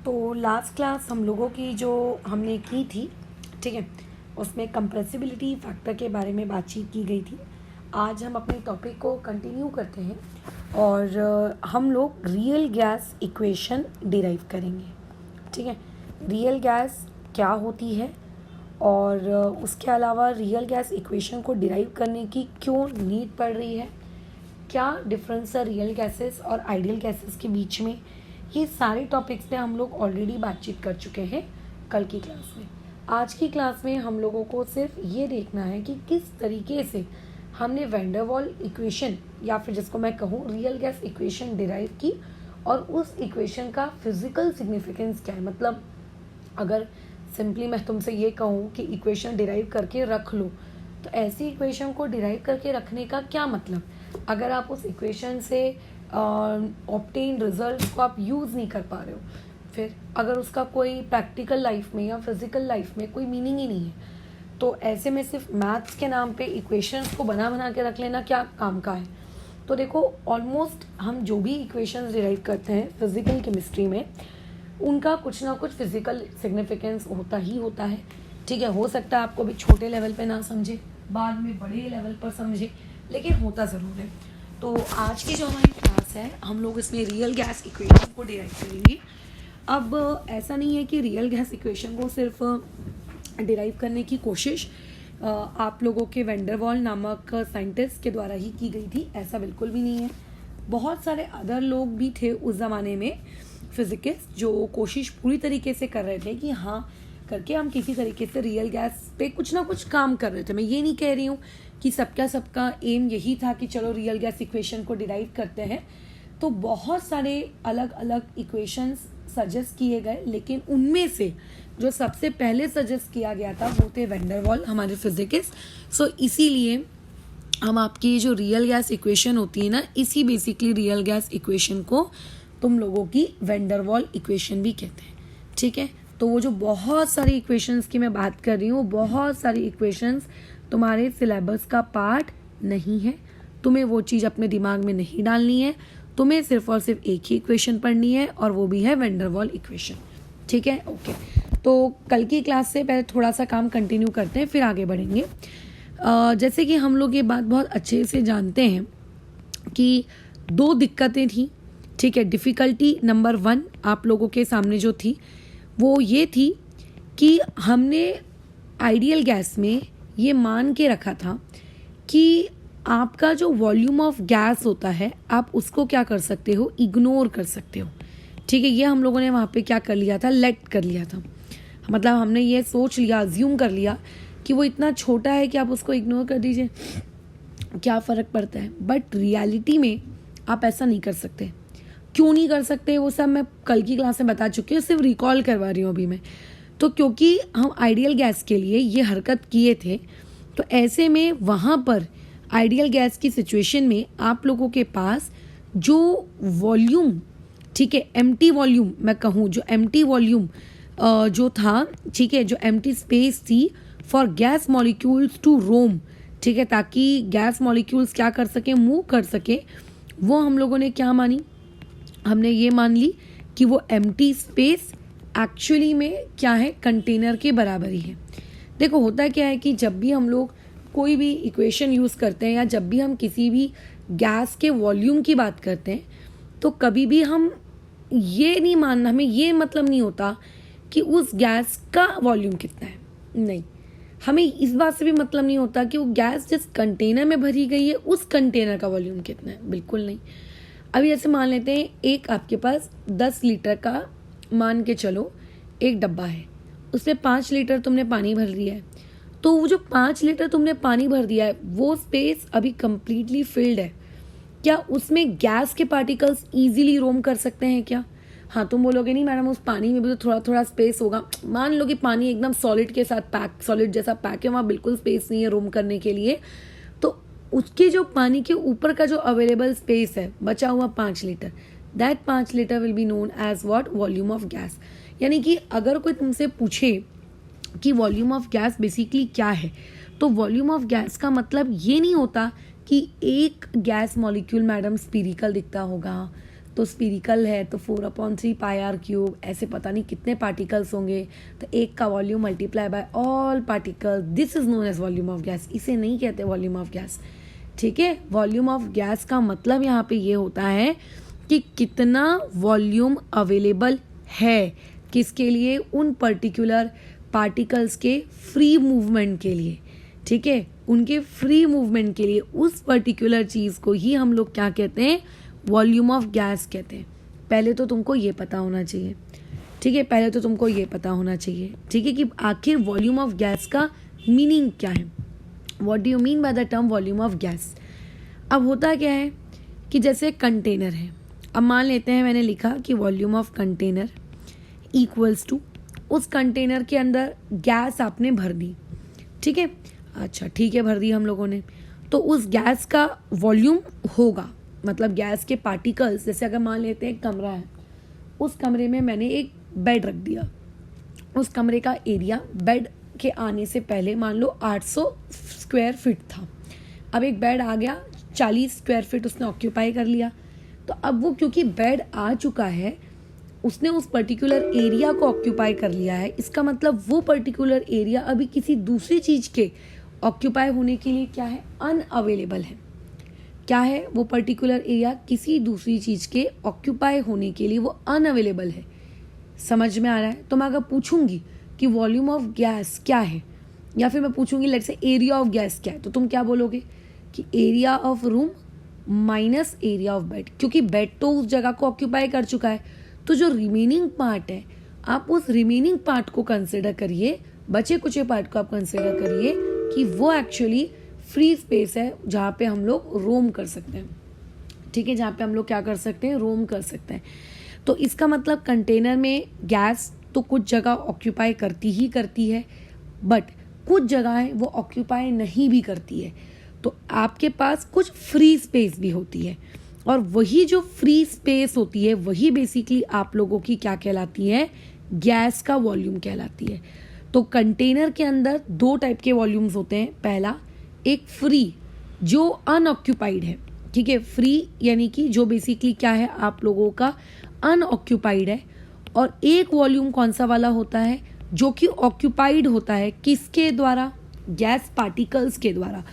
तो last class हम लोगों की जो हमने की थी, ठीक है, उसमें कंप्रेसिबिलिटी फैक्टर के बारे में बातचीत की गई थी। आज हम अपने टॉपिक को कंटिन्यू करते हैं और हम लोग रियल गैस इक्वेशन डिराइव करेंगे। ठीक है, रियल गैस क्या होती है और उसके अलावा रियल गैस इक्वेशन को डिराइव करने की क्यों नीड पड़ रही है, क्या डिफरेंस है रियल गैसेस और आइडियल गैसेस के बीच में, ये सारे टॉपिक्स पे हम लोग ऑलरेडी बातचीत कर चुके हैं कल की क्लास में। आज की क्लास में हम लोगों को सिर्फ ये देखना है कि किस तरीके से हमने वैन डर वाल इक्वेशन या फिर जिसको मैं कहूँ रियल गैस इक्वेशन डिराइव की और उस इक्वेशन का फिजिकल सिग्निफिकेंस क्या है। मतलब अगर सिंपली मैं तुमसे ये कहूँ कि इक्वेशन डिराइव करके रख लो, तो ऐसी इक्वेशन को डिराइव करके रखने का क्या मतलब, अगर आप उस इक्वेशन से ऑब्टेन रिजल्ट को आप यूज़ नहीं कर पा रहे हो, फिर अगर उसका कोई प्रैक्टिकल लाइफ में या फिजिकल लाइफ में कोई मीनिंग ही नहीं है, तो ऐसे में सिर्फ मैथ्स के नाम पे इक्वेशंस को बना बना के रख लेना क्या काम का है। तो देखो, ऑलमोस्ट हम जो भी इक्वेशंस डिराइव करते हैं फिजिकल केमिस्ट्री में, उनका कुछ ना कुछ फिजिकल सिग्निफिकेंस होता ही होता है। ठीक है, हो सकता है आपको भी छोटे लेवल पे ना समझे, बाद में बड़े लेवल पर समझे, लेकिन होता ज़रूर है। तो आज की जो हमारी क्लास है, हम लोग इसमें रियल गैस इक्वेशन को डिराइव करेंगे। अब ऐसा नहीं है कि रियल गैस इक्वेशन को सिर्फ डिराइव करने की कोशिश आप लोगों के वैन डर वाल नामक साइंटिस्ट के द्वारा ही की गई थी, ऐसा बिल्कुल भी नहीं है। बहुत सारे अदर लोग भी थे उस ज़माने में, फिजिकिस्ट, जो कोशिश पूरी तरीके से कर रहे थे कि हाँ करके हम किसी तरीके से रियल गैस पे कुछ ना कुछ काम कर रहे थे। मैं ये नहीं कह रही हूँ कि सबका एम यही था कि चलो रियल गैस इक्वेशन को डिराइव करते हैं। तो बहुत सारे अलग अलग इक्वेशंस सजेस्ट किए गए, लेकिन उनमें से जो सबसे पहले सजेस्ट किया गया था वो थे वैन डर वाल, हमारे फिजिकिस्ट। सो इसीलिए हम आपकी जो रियल गैस इक्वेशन होती है ना, इसी बेसिकली रियल गैस इक्वेशन को तुम लोगों की वैन डर वाल इक्वेशन भी कहते हैं। ठीक है, तो वो जो बहुत सारी इक्वेशंस की मैं बात कर रही हूँ, बहुत सारी इक्वेशंस तुम्हारे सिलेबस का पार्ट नहीं है, तुम्हें वो चीज़ अपने दिमाग में नहीं डालनी है, तुम्हें सिर्फ और सिर्फ एक ही इक्वेशन पढ़नी है और वो भी है वैन डर वाल इक्वेशन। ठीक है, ओके। तो कल की क्लास से पहले थोड़ा सा काम कंटिन्यू करते हैं, फिर आगे बढ़ेंगे। जैसे कि हम लोग ये बात बहुत अच्छे से जानते हैं कि दो दिक्कतें थी। ठीक है, डिफ़िकल्टी नंबर 1 आप लोगों के सामने जो थी वो ये थी कि हमने आइडियल गैस में ये मान के रखा था कि आपका जो वॉल्यूम ऑफ गैस होता है आप उसको क्या कर सकते हो, इग्नोर कर सकते हो। ठीक है, ये हम लोगों ने वहाँ पे क्या कर लिया था, लेट कर लिया था। मतलब हमने ये सोच लिया, अज्यूम कर लिया कि वो इतना छोटा है कि आप उसको इग्नोर कर दीजिए, क्या फ़र्क पड़ता है। बट रियलिटी में आप ऐसा नहीं कर सकते। क्यों नहीं कर सकते वो सब मैं कल की क्लास में बता चुकी हूँ, सिर्फ रिकॉल करवा रही हूँ अभी मैं। तो क्योंकि हम आइडियल गैस के लिए ये हरकत किए थे, तो ऐसे में वहाँ पर आइडियल गैस की सिचुएशन में आप लोगों के पास जो वॉल्यूम, ठीक है, एम्प्टी वॉल्यूम मैं कहूँ, जो एम्प्टी वॉल्यूम जो था, ठीक है, जो एम्प्टी स्पेस थी फॉर गैस मॉलिक्यूल्स टू रोम, ठीक है, ताकि गैस मॉलिक्यूल्स क्या कर सके, मूव कर सके, वो हम लोगों ने क्या मानी, हमने ये मान ली कि वो एम्प्टी स्पेस एक्चुअली में क्या है, कंटेनर के बराबर ही है। देखो, होता क्या है कि जब भी हम लोग कोई भी इक्वेशन यूज़ करते हैं या जब भी हम किसी भी गैस के वॉल्यूम की बात करते हैं, तो कभी भी हम ये नहीं मानना, हमें ये मतलब नहीं होता कि उस गैस का वॉल्यूम कितना है। नहीं, हमें इस बात से भी मतलब नहीं होता कि वो गैस जिस कंटेनर में भरी गई है उस कंटेनर का वॉल्यूम कितना है, बिल्कुल नहीं। अभी ऐसे मान लेते हैं, एक आपके पास 10 लीटर का मान के चलो एक डब्बा है, उसमें 5 लीटर तुमने पानी भर दिया है। तो वो जो 5 लीटर तुमने पानी भर दिया है, वो स्पेस अभी कंप्लीटली फिल्ड है। क्या उसमें गैस के पार्टिकल्स इजीली रोम कर सकते हैं क्या? हाँ, तुम बोलोगे नहीं मैडम, उस पानी में भी तो थोड़ा थोड़ा स्पेस होगा। मान लो कि पानी एकदम सॉलिड के साथ पैक, सॉलिड जैसा पैक है, वहाँ बिल्कुल स्पेस नहीं है रोम करने के लिए। तो उसके जो पानी के ऊपर का जो अवेलेबल स्पेस है, बचा हुआ 5 litre, that 5 litre will be known as what, volume of gas. यानी कि अगर कोई तुमसे पूछे कि वॉल्यूम ऑफ गैस बेसिकली क्या है, तो वॉल्यूम ऑफ गैस का मतलब ये नहीं होता कि एक गैस मॉलिक्यूल मैडम स्फीरिकल दिखता होगा, तो स्फीरिकल है तो 4/3 पाई आर क्यूब, ऐसे पता नहीं कितने पार्टिकल्स होंगे, तो एक का volume multiply by all particles, this is known as volume of gas. इसे नहीं कहते वॉल्यूम ऑफ गैस, ठीक है। वॉल्यूम ऑफ गैस का मतलब यहाँ पे ये होता है कि कितना वॉल्यूम अवेलेबल है किसके लिए, उन पर्टिकुलर पार्टिकल्स के फ्री मूवमेंट के लिए, ठीक है, उनके फ्री मूवमेंट के लिए उस पर्टिकुलर चीज़ को ही हम लोग क्या कहते हैं, वॉल्यूम ऑफ गैस कहते हैं। पहले तो तुमको ये पता होना चाहिए, ठीक है, पहले तो तुमको ये पता होना चाहिए, ठीक है, कि आखिर वॉल्यूम ऑफ गैस का मीनिंग क्या है। What do you mean by the term volume of gas. अब होता क्या है कि जैसे कंटेनर है, अब मान लेते हैं मैंने लिखा कि volume of container equals to, उस कंटेनर के अंदर गैस आपने भर दी, ठीक है, अच्छा ठीक है, भर दी हम लोगों ने, तो उस गैस का वॉल्यूम होगा, मतलब गैस के पार्टिकल्स, जैसे अगर मान लेते हैं कमरा है, उस कमरे में मैंने एक बेड रख दिया, उस कमरे का एरिया बेड के आने से पहले मान लो 800 स्क्वायर फीट था, अब एक बेड आ गया 40 स्क्वायर फीट उसने ऑक्यूपाई कर लिया, तो अब वो क्योंकि बेड आ चुका है उसने उस पर्टिकुलर एरिया को ऑक्यूपाई कर लिया है, इसका मतलब वो पर्टिकुलर एरिया अभी किसी दूसरी चीज़ के ऑक्यूपाई होने के लिए क्या है, अनअवेलेबल है। क्या है वो पर्टिकुलर एरिया, किसी दूसरी चीज़ के ऑक्यूपाई होने के लिए वो अनअवेलेबल है। समझ में आ रहा है। तो मैं अगर पूछूंगी कि वॉल्यूम ऑफ गैस क्या है, या फिर मैं पूछूंगी let's say area of gas क्या है, तो तुम क्या बोलोगे कि area of room minus area of bed, क्योंकि बेड तो उस जगह को ऑक्यूपाई कर चुका है, तो जो रिमेनिंग पार्ट है आप उस रिमेनिंग पार्ट को कंसिडर करिए, बचे कुचे पार्ट को आप कंसिडर करिए कि वो एक्चुअली फ्री स्पेस है जहाँ पे हम लोग रोम कर सकते हैं, ठीक है, जहाँ पे हम लोग क्या कर सकते हैं, रोम कर सकते हैं। तो इसका मतलब कंटेनर में गैस तो कुछ जगह ऑक्यूपाई करती ही करती है, बट कुछ जगहें वो ऑक्यूपाई नहीं भी करती है, तो आपके पास कुछ फ्री स्पेस भी होती है, और वही जो फ्री स्पेस होती है वही बेसिकली आप लोगों की क्या कहलाती है, गैस का वॉल्यूम कहलाती है। तो कंटेनर के अंदर दो टाइप के वॉल्यूम्स होते हैं, पहला एक फ्री जो अनऑक्यूपाइड है, ठीक है, फ्री यानी कि जो बेसिकली क्या है आप लोगों का अनऑक्यूपाइड है, और एक वॉल्यूम कौन सा वाला होता है जो कि ऑक्यूपाइड होता है, किसके द्वारा, गैस पार्टिकल्स के द्वारा,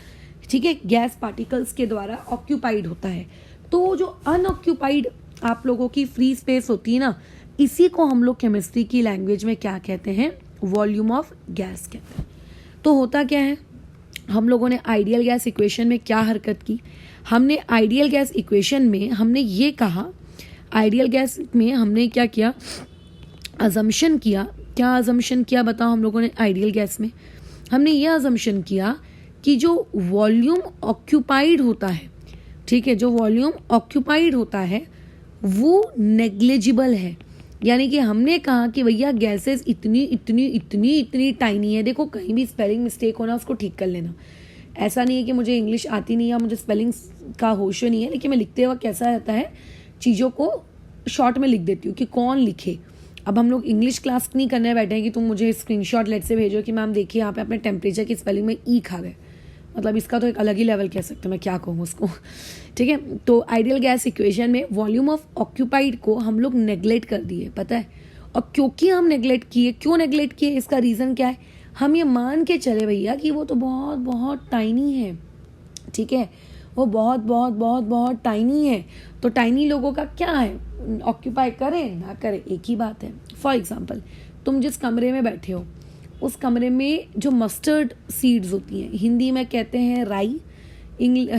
ठीक है, गैस पार्टिकल्स के द्वारा ऑक्यूपाइड होता है। तो जो अनऑक्यूपाइड आप लोगों की फ्री स्पेस होती है ना, इसी को हम लोग केमिस्ट्री की लैंग्वेज में क्या कहते हैं, वॉल्यूम ऑफ गैस कहते हैं। तो होता क्या है, हम लोगों ने आइडियल गैस इक्वेशन में क्या हरकत की, हमने आइडियल गैस इक्वेशन में हमने ये कहा, आइडियल गैस में हमने क्या किया, अजम्पशन किया, क्या अजम्पशन किया बताओ हम लोगों ने आइडियल गैस में, हमने ये अजम्पशन किया कि जो वॉल्यूम ऑक्यूपाइड होता है, ठीक है, जो वॉल्यूम ऑक्यूपाइड होता है वो नेग्लिजिबल है, यानी कि हमने कहा कि भैया गैसेस इतनी इतनी इतनी इतनी टाइनी है, देखो कहीं भी स्पेलिंग मिस्टेक होना उसको ठीक कर लेना, ऐसा नहीं है कि मुझे इंग्लिश आती नहीं है, मुझे स्पेलिंग का होश नहीं है, लेकिन मैं लिखते वक्त कैसा रहता है चीज़ों को शॉर्ट में लिख देती हूँ कि कौन लिखे। अब हम लोग इंग्लिश क्लास नहीं करने बैठे हैं कि तुम मुझे स्क्रीनशॉट लेट से भेजो कि मैम देखिए यहाँ पे अपने टेम्परेचर की स्पेलिंग में ई खा गए, मतलब इसका तो एक अलग ही लेवल कह सकते हैं, मैं क्या कहूँ उसको, ठीक है। तो आइडियल गैस इक्वेशन में वॉल्यूम ऑफ ऑक्यूपाइड को हम लोग नेग्लेक्ट कर दिए, पता है, और क्योंकि हम नेग्लेक्ट किए, क्यों नेग्लेक्ट किए, इसका रीज़न क्या है, हम ये मान के चले भैया कि वो तो बहुत बहुत टाइनी है, ठीक है, वो बहुत बहुत बहुत बहुत टाइनी है, तो टाइनी लोगों का क्या है, ऑक्यूपाई करें ना करें एक ही बात है। फॉर एग्जाम्पल तुम जिस कमरे में बैठे हो उस कमरे में जो मस्टर्ड सीड्स होती हैं, हिंदी में कहते हैं राई,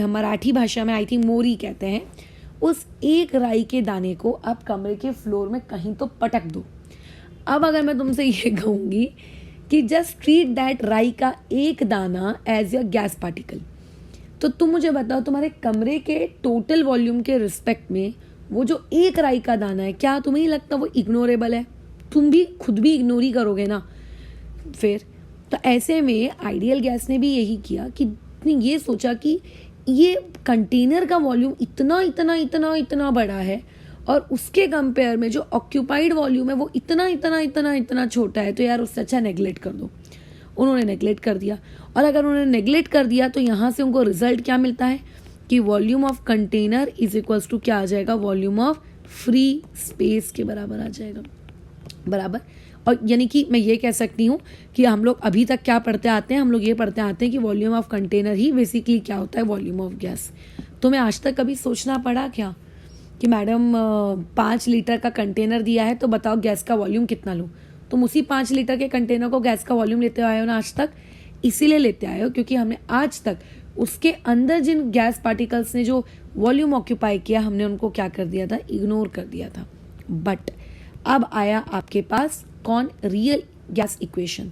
मराठी भाषा में आई थिंक मोरी कहते हैं, उस एक राई के दाने को आप कमरे के फ्लोर में कहीं तो पटक दो। अब अगर मैं तुमसे ये कहूँगी कि जस्ट ट्रीट दैट राई का एक दाना एज अ गैस पार्टिकल, तो तुम मुझे बताओ तुम्हारे कमरे के टोटल वॉल्यूम के रिस्पेक्ट में वो जो एक राई का दाना है, क्या तुम्हें नहीं लगता वो इग्नोरेबल है, तुम भी खुद भी इग्नोर ही करोगे ना फिर। तो ऐसे में आइडियल गैस ने भी यही किया कि ये सोचा कि ये कंटेनर का वॉल्यूम इतना इतना इतना इतना बड़ा है और उसके कंपेयर में जो ऑक्यूपाइड वॉल्यूम है वो इतना इतना इतना इतना छोटा है, तो यार उससे अच्छा नेगलेक्ट कर दो। उन्होंने नेगलेक्ट कर दिया, और अगर उन्होंने नेगलेक्ट कर दिया तो यहाँ से उनको रिजल्ट क्या मिलता है कि volume of container is equals to क्या आ जाएगा, वॉल्यूम ऑफ फ्री स्पेस के बराबर आ जाएगा, बराबर। और यानी कि मैं ये कह सकती हूँ कि हम लोग अभी तक क्या पढ़ते आते हैं, हम लोग ये पढ़ते आते हैं कि volume of container he basically क्या होता है, वॉल्यूम ऑफ गैस। तो मैं आज तक कभी सोचना पड़ा क्या कि मैडम 5 लीटर का कंटेनर दिया है तो बताओ गैस का वॉल्यूम कितना लूँ। तुम उसी 5 लीटर के कंटेनर को गैस का वॉल्यूम लेते आए हो ना आज तक, इसीलिए लेते आए हो क्योंकि हमने आज तक उसके अंदर जिन गैस पार्टिकल्स ने जो वॉल्यूम ऑक्यूपाई किया, हमने उनको क्या कर दिया था, इग्नोर कर दिया था। बट अब आया आपके पास कौन, रियल गैस इक्वेशन।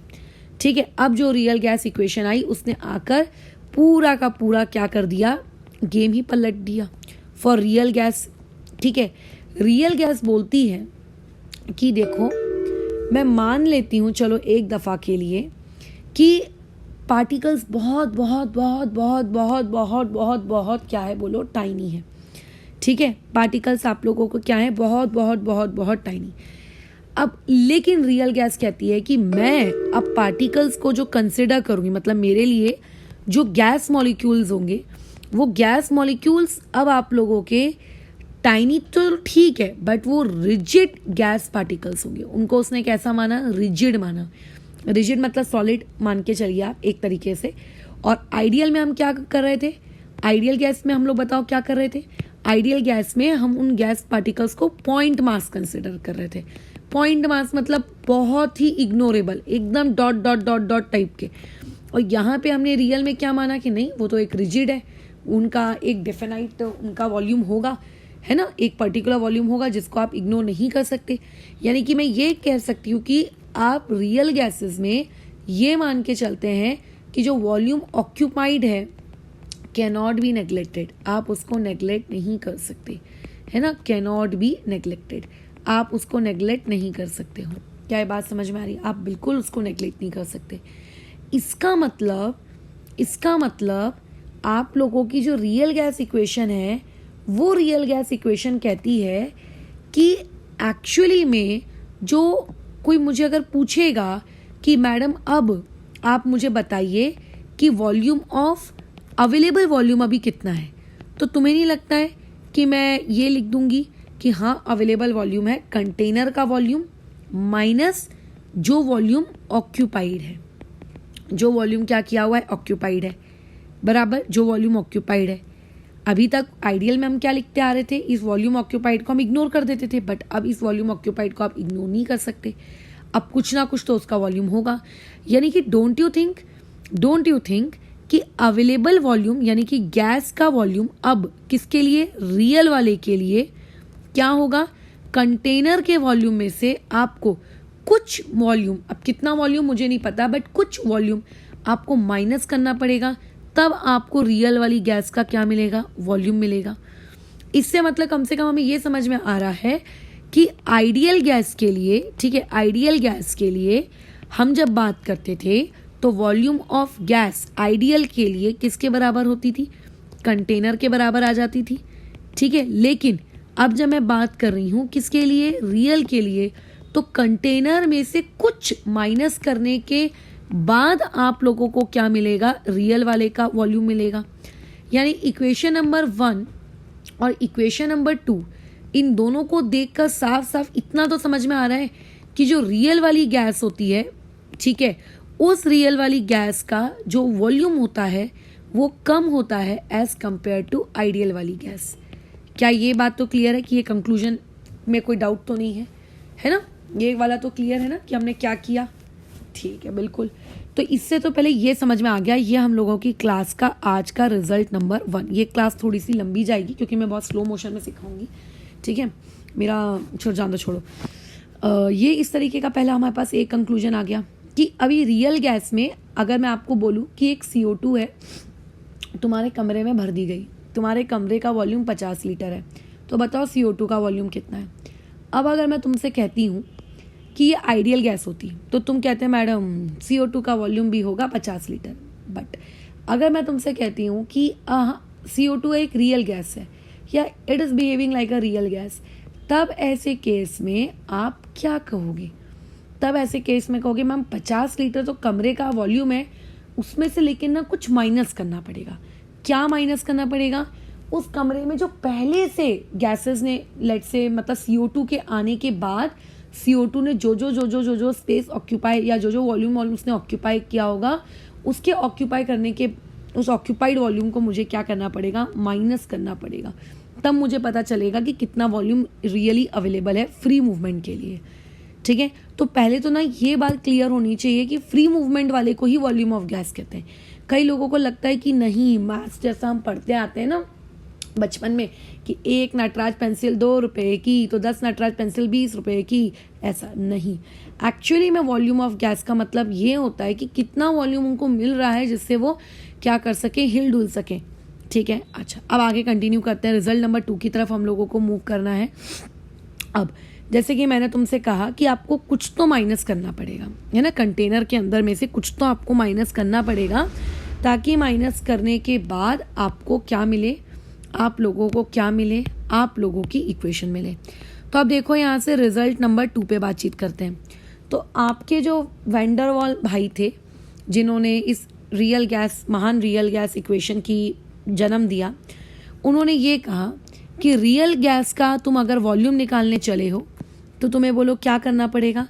ठीक है, अब जो रियल गैस इक्वेशन आई उसने आकर पूरा का पूरा क्या कर दिया, गेम ही पलट दिया फॉर रियल गैस। ठीक है, रियल गैस बोलती है कि देखो मैं मान लेती हूँ चलो एक दफ़ा के लिए कि पार्टिकल्स बहुत बहुत बहुत बहुत बहुत बहुत बहुत बहुत क्या है बोलो, टाइनी है। ठीक है, पार्टिकल्स आप लोगों को क्या है, बहुत बहुत बहुत बहुत टाइनी। अब लेकिन रियल गैस कहती है कि मैं अब पार्टिकल्स को जो कंसिडर करूँगी, मतलब मेरे लिए जो गैस मॉलिक्यूल्स होंगे वो गैस मॉलिक्यूल्स अब आप लोगों के टाइनी तो ठीक है बट वो रिजिड गैस पार्टिकल्स होंगे। उनको उसने कैसा माना, रिजिड माना। रिजिड मतलब सॉलिड मान के चलिए आप एक तरीके से। और आइडियल में हम क्या कर रहे थे, आइडियल गैस में हम लोग बताओ क्या कर रहे थे, आइडियल गैस में हम उन गैस पार्टिकल्स को पॉइंट मास कंसिडर कर रहे थे। पॉइंट मास मतलब बहुत ही इग्नोरेबल, एकदम dot dot dot dot type के। और यहाँ पे हमने रियल में क्या माना कि नहीं, वो तो एक रिजिड है, उनका एक डेफिनाइट उनका वॉल्यूम होगा, है ना, एक पर्टिकुलर वॉल्यूम होगा जिसको आप इग्नोर नहीं कर सकते। यानी कि मैं ये कह सकती हूँ कि आप रियल गैसेस में ये मान के चलते हैं कि जो वॉल्यूम ऑक्यूपाइड है कैनॉट बी नेग्लेक्टेड, आप उसको नेग्लेक्ट नहीं कर सकते, है ना, कैनॉट बी नेग्लेक्टेड, आप उसको नेग्लेक्ट नहीं कर सकते हो। क्या ये बात समझ में आ रही है, आप बिल्कुल उसको नेग्लेक्ट नहीं कर सकते। इसका मतलब आप लोगों की जो रियल गैस इक्वेशन है, वो रियल गैस इक्वेशन कहती है कि एक्चुअली में जो कोई मुझे अगर पूछेगा कि मैडम अब आप मुझे बताइए कि वॉल्यूम ऑफ अवेलेबल वॉल्यूम अभी कितना है, तो तुम्हें नहीं लगता है कि मैं ये लिख दूंगी कि हाँ अवेलेबल वॉल्यूम है कंटेनर का वॉल्यूम माइनस जो वॉल्यूम ऑक्यूपाइड है, जो वॉल्यूम क्या किया हुआ है, ऑक्यूपाइड है, बराबर, जो वॉल्यूम ऑक्यूपाइड है। अभी तक आइडियल में हम क्या लिखते आ रहे थे, इस वॉल्यूम ऑक्यूपाइड को हम इग्नोर कर देते थे, बट अब इस वॉल्यूम ऑक्यूपाइड को आप इग्नोर नहीं कर सकते, अब कुछ ना कुछ तो उसका वॉल्यूम होगा। यानी कि डोंट यू थिंक कि अवेलेबल वॉल्यूम यानी कि गैस का वॉल्यूम अब किसके लिए, रियल वाले के लिए क्या होगा, कंटेनर के वॉल्यूम में से आपको कुछ वॉल्यूम, अब कितना वॉल्यूम मुझे नहीं पता, बट कुछ वॉल्यूम आपको माइनस करना पड़ेगा, तब आपको रियल वाली गैस का क्या मिलेगा, वॉल्यूम मिलेगा। इससे मतलब कम से कम हमें ये समझ में आ रहा है कि आइडियल गैस के लिए, ठीक है, आइडियल गैस के लिए हम जब बात करते थे तो वॉल्यूम ऑफ गैस आइडियल के लिए किसके बराबर होती थी, कंटेनर के बराबर आ जाती थी। ठीक है, लेकिन अब जब मैं बात कर रही हूँ किसके लिए, रियल के लिए, तो कंटेनर में से कुछ माइनस करने के बाद आप लोगों को क्या मिलेगा, रियल वाले का वॉल्यूम मिलेगा। यानी इक्वेशन नंबर 1 और इक्वेशन नंबर 2 इन दोनों को देखकर साफ साफ इतना तो समझ में आ रहा है कि जो रियल वाली गैस होती है, ठीक है, उस रियल वाली गैस का जो वॉल्यूम होता है वो कम होता है एज कंपेयर टू आइडियल वाली गैस। क्या ये बात तो क्लियर है कि ये कंक्लूजन में कोई डाउट तो नहीं है ना, ये वाला तो क्लियर है ना कि हमने क्या किया। ठीक है, बिल्कुल। तो इससे तो पहले ये समझ में आ गया, ये हम लोगों की क्लास का आज का रिजल्ट नंबर 1। ये क्लास थोड़ी सी लंबी जाएगी क्योंकि मैं बहुत स्लो मोशन में सिखाऊंगी, ठीक है, मेरा छोड़ो, ये इस तरीके का पहला हमारे पास एक कंक्लूजन आ गया कि अभी रियल गैस में अगर मैं आपको बोलूं कि एक CO2 है तुम्हारे कमरे में भर दी गई, तुम्हारे कमरे का वॉल्यूम 50 लीटर है, तो बताओ CO2 का वॉल्यूम कितना है। अब अगर मैं तुमसे कहती हूँ कि ये आइडियल गैस होती तो तुम कहते हैं मैडम CO2 का वॉल्यूम भी होगा 50 लीटर। बट अगर मैं तुमसे कहती हूँ कि CO2 एक रियल गैस है या it is behaving like a real gas, तब ऐसे केस में आप क्या कहोगे, तब ऐसे केस में कहोगे मैम 50 लीटर तो कमरे का वॉल्यूम है, उसमें से लेकिन ना कुछ माइनस करना पड़ेगा। क्या माइनस करना पड़ेगा, उस कमरे में जो पहले से गैसेस ने लेट से मतलब CO2 के आने के बाद CO2 ने जो स्पेस ऑक्यूपाई या जो वॉल्यूम उसने ऑक्यूपाई किया होगा, उसके ऑक्यूपाई करने के उस ऑक्यूपाइड वॉल्यूम को मुझे क्या करना पड़ेगा, माइनस करना पड़ेगा। तब मुझे पता चलेगा कि कितना वॉल्यूम रियली अवेलेबल है फ्री मूवमेंट के लिए। ठीक है, तो पहले तो ना ये बात क्लियर होनी चाहिए कि फ्री मूवमेंट वाले को ही वॉल्यूम ऑफ गैस कहते हैं। कई लोगों को लगता है कि नहीं, मैथ्स जैसा हम पढ़ते आते हैं ना बचपन में कि 1 नटराज पेंसिल 2 रुपए की तो 10 नटराज पेंसिल 20 रुपए की, ऐसा नहीं। एक्चुअली में वॉल्यूम ऑफ गैस का मतलब ये होता है कि कितना वॉल्यूम उनको मिल रहा है जिससे वो क्या कर सके, हिल डुल सके। ठीक है, अच्छा अब आगे कंटिन्यू करते हैं। रिजल्ट नंबर 2 की तरफ हम लोगों को मूव करना है। अब जैसे कि मैंने तुमसे कहा कि आपको कुछ तो माइनस करना पड़ेगा, है ना, कंटेनर के अंदर में से कुछ तो आपको माइनस करना पड़ेगा, ताकि माइनस करने के बाद आपको क्या मिले, आप लोगों को क्या मिले, आप लोगों की इक्वेशन मिले। तो अब देखो यहाँ से रिजल्ट नंबर 2 पे बातचीत करते हैं। तो आपके जो वैंडरवाल भाई थे जिन्होंने इस महान रियल गैस इक्वेशन की जन्म दिया, उन्होंने ये कहा कि रियल गैस का तुम अगर वॉल्यूम निकालने चले हो तो तुम्हें बोलो क्या करना पड़ेगा,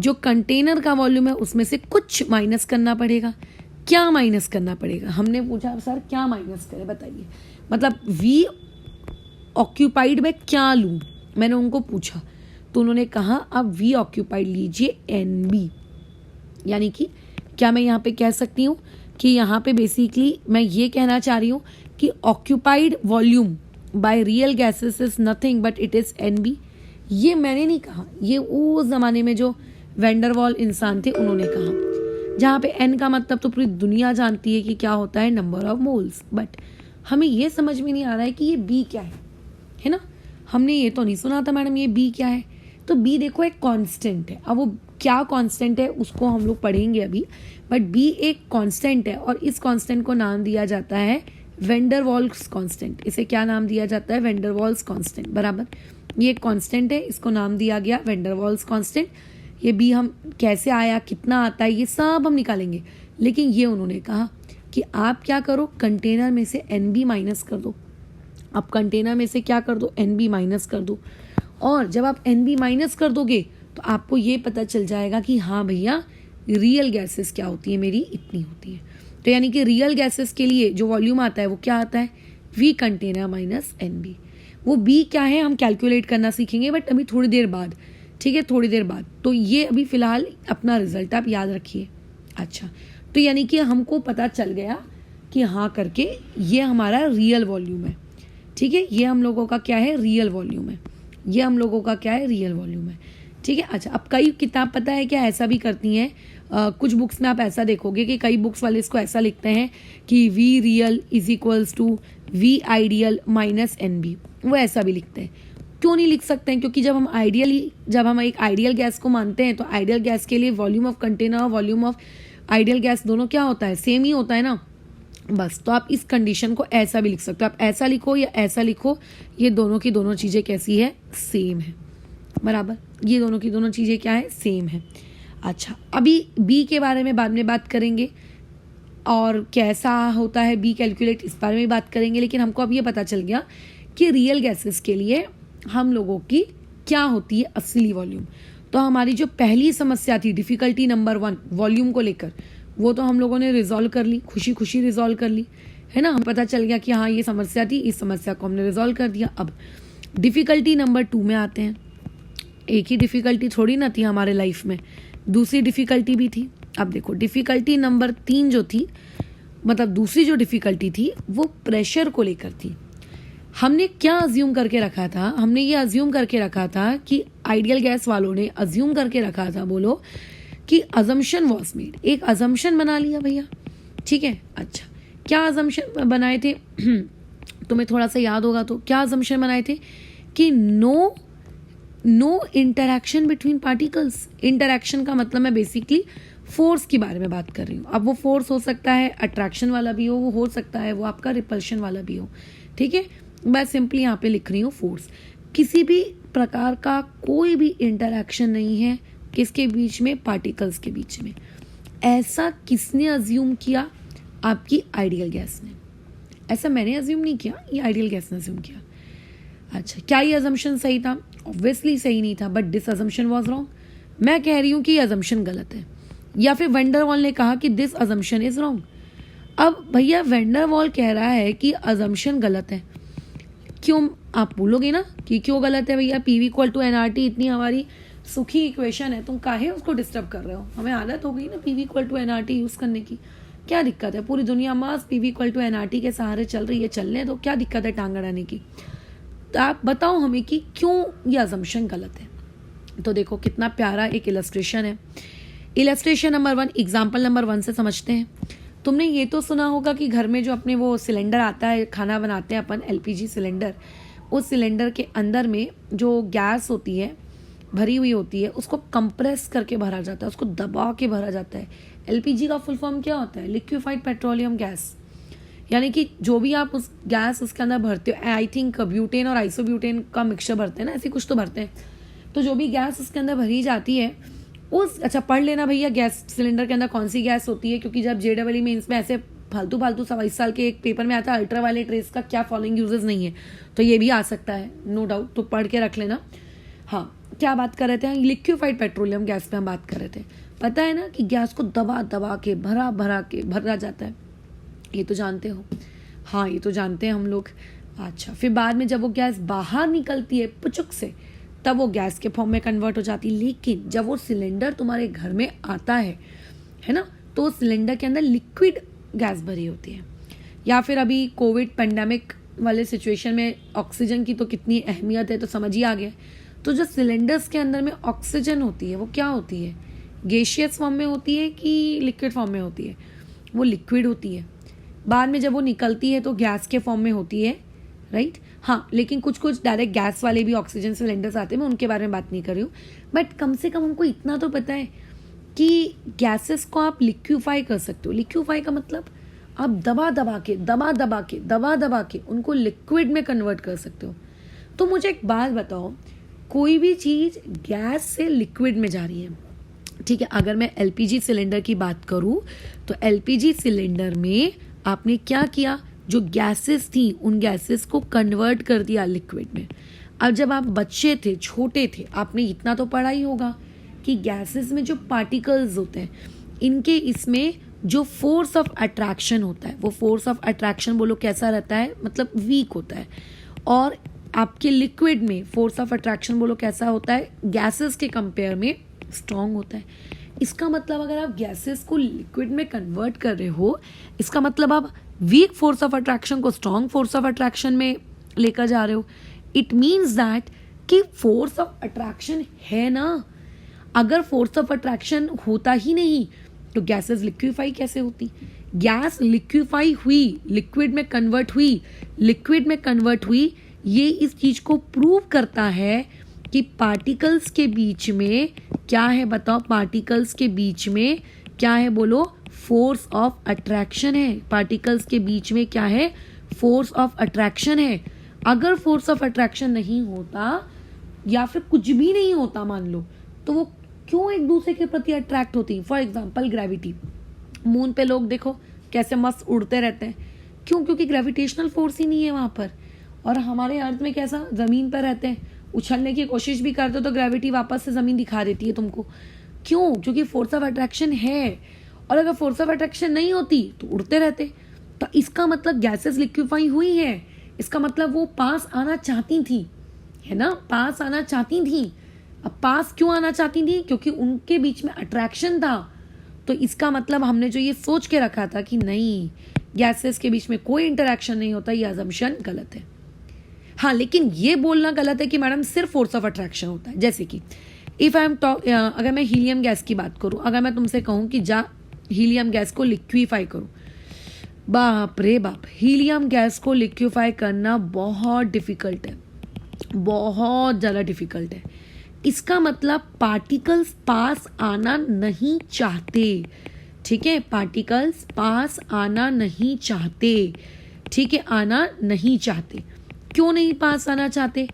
जो कंटेनर का वॉल्यूम है उसमें से कुछ माइनस करना पड़ेगा। क्या माइनस करना पड़ेगा? हमने पूछा सर क्या माइनस करें बताइए, मतलब वी ऑक्यूपाइड में क्या लूँ, मैंने उनको पूछा तो उन्होंने कहा अब वी ऑक्यूपाइड लीजिए NB। यानी कि क्या मैं यहाँ पे कह सकती हूँ कि यहाँ पे बेसिकली मैं ये कहना चाह रही हूँ कि occupied volume by real gases is nothing but it is NB। ये मैंने नहीं कहा, ये उस ज़माने में जो वैंडरवाल इंसान थे उन्होंने कहा, जहाँ पे N का मतलब तो पूरी दुनिया जानती है कि क्या होता है, नंबर ऑफ मोल्स। बट हमें ये समझ में नहीं आ रहा है कि ये B क्या है ना। हमने ये तो नहीं सुना था मैडम ये B क्या है। तो B देखो एक कांस्टेंट है, अब वो क्या कांस्टेंट है उसको हम लोग पढ़ेंगे अभी, बट B एक कांस्टेंट है और इस कांस्टेंट को नाम दिया जाता है वैंडरवाल्स कांस्टेंट। इसे क्या नाम दिया जाता है, वैंडरवाल्स कांस्टेंट, बराबर। ये एक कांस्टेंट है, इसको नाम दिया गया वैंडरवाल्स कांस्टेंट। ये B हम कैसे आया, कितना आता है, ये सब हम निकालेंगे। लेकिन ये उन्होंने कहा कि आप क्या करो, कंटेनर में से NB माइनस कर दो। अब कंटेनर में से क्या कर दो, NB माइनस कर दो। और जब आप NB माइनस कर दोगे तो आपको ये पता चल जाएगा कि हाँ भैया रियल गैसेस क्या होती है, मेरी इतनी होती है। तो यानी कि रियल गैसेस के लिए जो वॉल्यूम आता है वो क्या आता है, V कंटेनर माइनस NB। वो B क्या है हम कैलकुलेट करना सीखेंगे बट अभी थोड़ी देर बाद, ठीक है, थोड़ी देर बाद। तो ये अभी फिलहाल अपना रिजल्ट आप याद रखिए। अच्छा, तो यानी कि हमको पता चल गया कि हाँ करके ये हमारा रियल वॉल्यूम है। ठीक है, ये हम लोगों का क्या है, रियल वॉल्यूम है। ये हम लोगों का क्या है, रियल वॉल्यूम है। ठीक है, अच्छा अब कई किताब पता है क्या ऐसा भी करती हैं, कुछ बुक्स में आप ऐसा देखोगे कि कई बुक्स वाले इसको ऐसा लिखते हैं कि V real is equals to V ideal minus NB। वो ऐसा भी लिखते हैं। क्यों नहीं लिख सकते हैं, क्योंकि जब हम एक आइडियल गैस को मानते हैं तो आइडियल गैस के लिए वॉल्यूम ऑफ कंटेनर और वॉल्यूम ऑफ आइडियल गैस दोनों क्या होता है, सेम ही होता है ना। बस तो आप इस कंडीशन को ऐसा भी लिख सकते हो, आप ऐसा लिखो या ऐसा लिखो, ये दोनों की दोनों चीज़ें कैसी है, सेम है, बराबर। ये दोनों की दोनों चीज़ें क्या है, सेम है। अच्छा, अभी B के बारे में बाद में बात करेंगे और कैसा होता है B कैलकुलेट, इस बारे में बात करेंगे। लेकिन हमको अब ये पता चल गया कि रियल गैसेस के लिए हम लोगों की क्या होती है असली वॉल्यूम। तो हमारी जो पहली समस्या थी डिफ़िकल्टी नंबर 1 वॉल्यूम को लेकर, वो तो हम लोगों ने रिजॉल्व कर ली, खुशी खुशी रिजॉल्व कर ली, है ना। हमें पता चल गया कि हाँ ये समस्या थी, इस समस्या को हमने रिजॉल्व कर दिया। अब डिफ़िकल्टी नंबर 2 में आते हैं। एक ही डिफ़िकल्टी थोड़ी ना थी हमारे लाइफ में, दूसरी डिफ़िकल्टी भी थी। अब देखो डिफ़िकल्टी नंबर 3 जो थी, मतलब दूसरी जो डिफ़िकल्टी थी वो प्रेशर को लेकर थी। हमने क्या अज्यूम करके रखा था, हमने ये अज्यूम करके रखा था कि आइडियल गैस वालों ने अज्यूम करके रखा था, बोलो कि अजम्पशन वॉज मेड, एक अजम्पशन बना लिया भैया। ठीक है, अच्छा क्या अजम्पशन बनाए थे तुम्हें थोड़ा सा याद होगा तो, क्या अजम्पशन बनाए थे कि no interaction between particles. Interaction का मतलब मैं बेसिकली फोर्स के बारे में बात कर रही हूँ। अब वो फोर्स हो सकता है अट्रैक्शन वाला भी हो सकता है वो आपका रिपल्शन वाला भी हो। ठीक है, मैं सिंपली यहाँ पे लिख रही हूँ फोर्स। किसी भी प्रकार का कोई भी इंटरैक्शन नहीं है किसके बीच में, पार्टिकल्स के बीच में। ऐसा किसने अज्यूम किया, आपकी आइडियल गैस ने। ऐसा मैंने अज्यूम नहीं किया, ये आइडियल गैस ने अज्यूम किया। अच्छा, क्या ये अजम्पशन सही था? ऑब्वियसली सही नहीं था, but this assumption was wrong. मैं कह रही हूँ कि ये अजम्पशन गलत है, या फिर वेंडरवॉल ने कहा कि दिस अजम्पशन इज रॉन्ग। अब भैया वेंडरवॉल कह रहा है कि अजम्पशन गलत है, क्यों? आप बोलोगे ना कि क्यों गलत है भैया, पीवी इक्वल टू एनआरटी इतनी हमारी सुखी इक्वेशन है, तुम काहे उसको डिस्टर्ब कर रहे हो? हमें आदत हो गई ना PV equal to NRT use करने की, क्या दिक्कत है? पूरी दुनिया mass PV equal to NRT के सहारे चल रही है, चलने दो, क्या दिक्कत है टांग अड़ाने की? तो आप बताओ हमें कि क्यों ये अजम्पशन गलत है। तो देखो कितना प्यारा एक इलस्ट्रेशन है। इलस्ट्रेशन नंबर 1, एग्जाम्पल नंबर 1 से समझते हैं। तुमने ये तो सुना होगा कि घर में जो अपने वो सिलेंडर आता है, खाना बनाते हैं अपन, एलपीजी सिलेंडर, उस सिलेंडर के अंदर में जो गैस होती है भरी हुई होती है, उसको कंप्रेस करके भरा जाता है, उसको दबा के भरा जाता है। एलपीजी का फुल फॉर्म क्या होता है? Liquefied petroleum gas. यानी कि जो भी आप उस गैस उसके अंदर भरते हो, आई थिंक ब्यूटेन और आइसोब्यूटेन का मिक्सचर भरते हैं ना, ऐसे कुछ तो भरते हैं। तो जो भी गैस उसके अंदर भरी जाती है उस, अच्छा पढ़ लेना भैया गैस सिलेंडर के अंदर कौन सी गैस होती है, क्योंकि जब JEE में इसमें ऐसे फालतू 22 साल के एक पेपर में आता है अल्ट्रावायलेट रेस का क्या फॉलोइंग यूजेस नहीं है, तो ये भी आ सकता है नो डाउट, तो पढ़ के रख लेना। हाँ, क्या बात कर रहे थे? लिक्विफाइड पेट्रोलियम गैस पे हम बात कर रहे थे। पता है ना कि गैस को दबा दबा के भरा जाता है, ये तो जानते हो। हाँ, ये तो जानते हैं हम लोग। अच्छा, फिर बाद में जब वो गैस बाहर निकलती है पुचुक से, तब वो गैस के फॉर्म में कन्वर्ट हो जाती है। लेकिन जब वो सिलेंडर तुम्हारे घर में आता है ना, तो उस सिलेंडर के अंदर लिक्विड गैस भरी होती है। या फिर अभी कोविड पेंडेमिक वाले सिचुएशन में ऑक्सीजन की तो कितनी अहमियत है तो समझ ही आ गया। तो जो सिलेंडर्स के अंदर में ऑक्सीजन होती है वो क्या होती है? गैसियस फॉर्म में होती है कि लिक्विड फॉर्म में होती है? वो लिक्विड होती है। बाद में जब वो निकलती है तो गैस के फॉर्म में होती है, राइट? हाँ, लेकिन कुछ कुछ डायरेक्ट गैस वाले भी ऑक्सीजन सिलेंडर्स आते हैं, मैं उनके बारे में बात नहीं कर रही हूँ। बट कम से कम हमको इतना तो पता है कि गैसेस को आप लिक्विफाई कर सकते हो। लिक्विफाई का मतलब आप दबा दबा के उनको लिक्विड में कन्वर्ट कर सकते हो। तो मुझे एक बात बताओ, कोई भी चीज़ गैस से लिक्विड में जा रही है, ठीक है? अगर मैं एलपीजी सिलेंडर की बात करूँ तो एलपीजी सिलेंडर में आपने क्या किया? जो गैसेस थी उन गैसेस को कन्वर्ट कर दिया लिक्विड में। अब जब आप बच्चे थे, छोटे थे, आपने इतना तो पढ़ा ही होगा कि गैसेस में जो पार्टिकल्स होते हैं, इनके इसमें जो फोर्स ऑफ अट्रैक्शन होता है, वो फोर्स ऑफ अट्रैक्शन बोलो कैसा रहता है? मतलब वीक होता है। और आपके लिक्विड में फोर्स ऑफ अट्रैक्शन बोलो कैसा होता है? गैसेस के कंपेयर में स्ट्रॉन्ग होता है। इसका मतलब अगर आप गैसेस को लिक्विड में कन्वर्ट कर रहे हो, इसका मतलब आप वीक फोर्स ऑफ अट्रैक्शन को स्ट्रॉन्ग फोर्स ऑफ अट्रैक्शन में लेकर जा रहे हो। इट मीन्स दैट कि फोर्स ऑफ अट्रैक्शन है ना। अगर फोर्स ऑफ अट्रैक्शन होता ही नहीं तो गैसेस लिक्विफाई कैसे होती? गैस लिक्विफाई हुई, लिक्विड में कन्वर्ट हुई, ये इस चीज को प्रूव करता है कि पार्टिकल्स के बीच में क्या है? बताओ, पार्टिकल्स के बीच में क्या है? बोलो, फोर्स ऑफ अट्रैक्शन है। पार्टिकल्स के बीच में क्या है? फोर्स ऑफ अट्रैक्शन है। अगर फोर्स ऑफ अट्रैक्शन नहीं होता या फिर कुछ भी नहीं होता मान लो, तो वो क्यों एक दूसरे के प्रति अट्रैक्ट होती? For example gravity. मून पे लोग देखो कैसे मस्त उड़ते रहते हैं, क्यों? क्योंकि ग्रेविटेशनल फोर्स ही नहीं है वहां पर। और हमारे अर्थ में कैसा, जमीन पर रहते हैं, उछलने की कोशिश भी करते हो तो ग्रेविटी वापस से जमीन दिखा देती है तुमको। क्यों? क्योंकि फोर्स ऑफ अट्रैक्शन है। और अगर फोर्स ऑफ अट्रैक्शन नहीं होती तो उड़ते रहते। तो इसका मतलब गैसेस लिक्विफाई हुई है, इसका मतलब वो पास आना चाहती थी, है ना? पास आना चाहती थी। अब पास क्यों आना चाहती थी? क्योंकि उनके बीच में अट्रैक्शन था। तो इसका मतलब हमने जो ये सोच के रखा था कि नहीं, गैसेस के बीच में कोई इंटरैक्शन नहीं होता, ये अजम्पशन गलत है। हाँ, लेकिन ये बोलना गलत है कि मैडम सिर्फ फोर्स ऑफ अट्रैक्शन होता है। जैसे कि इफ आई एम टॉक, अगर मैं हीलियम गैस की बात करूं, अगर मैं तुमसे कहूं कि जा हीलियम गैस को लिक्विफाई करो, बाप रे बाप, हीलियम गैस को लिक्विफाई करना बहुत डिफिकल्ट है, बहुत ज़्यादा डिफिकल्ट है। इसका मतलब पार्टिकल्स पास आना नहीं चाहते, ठीक है? पार्टिकल्स पास आना नहीं चाहते, ठीक है? आना नहीं चाहते। क्यों नहीं पास आना चाहते?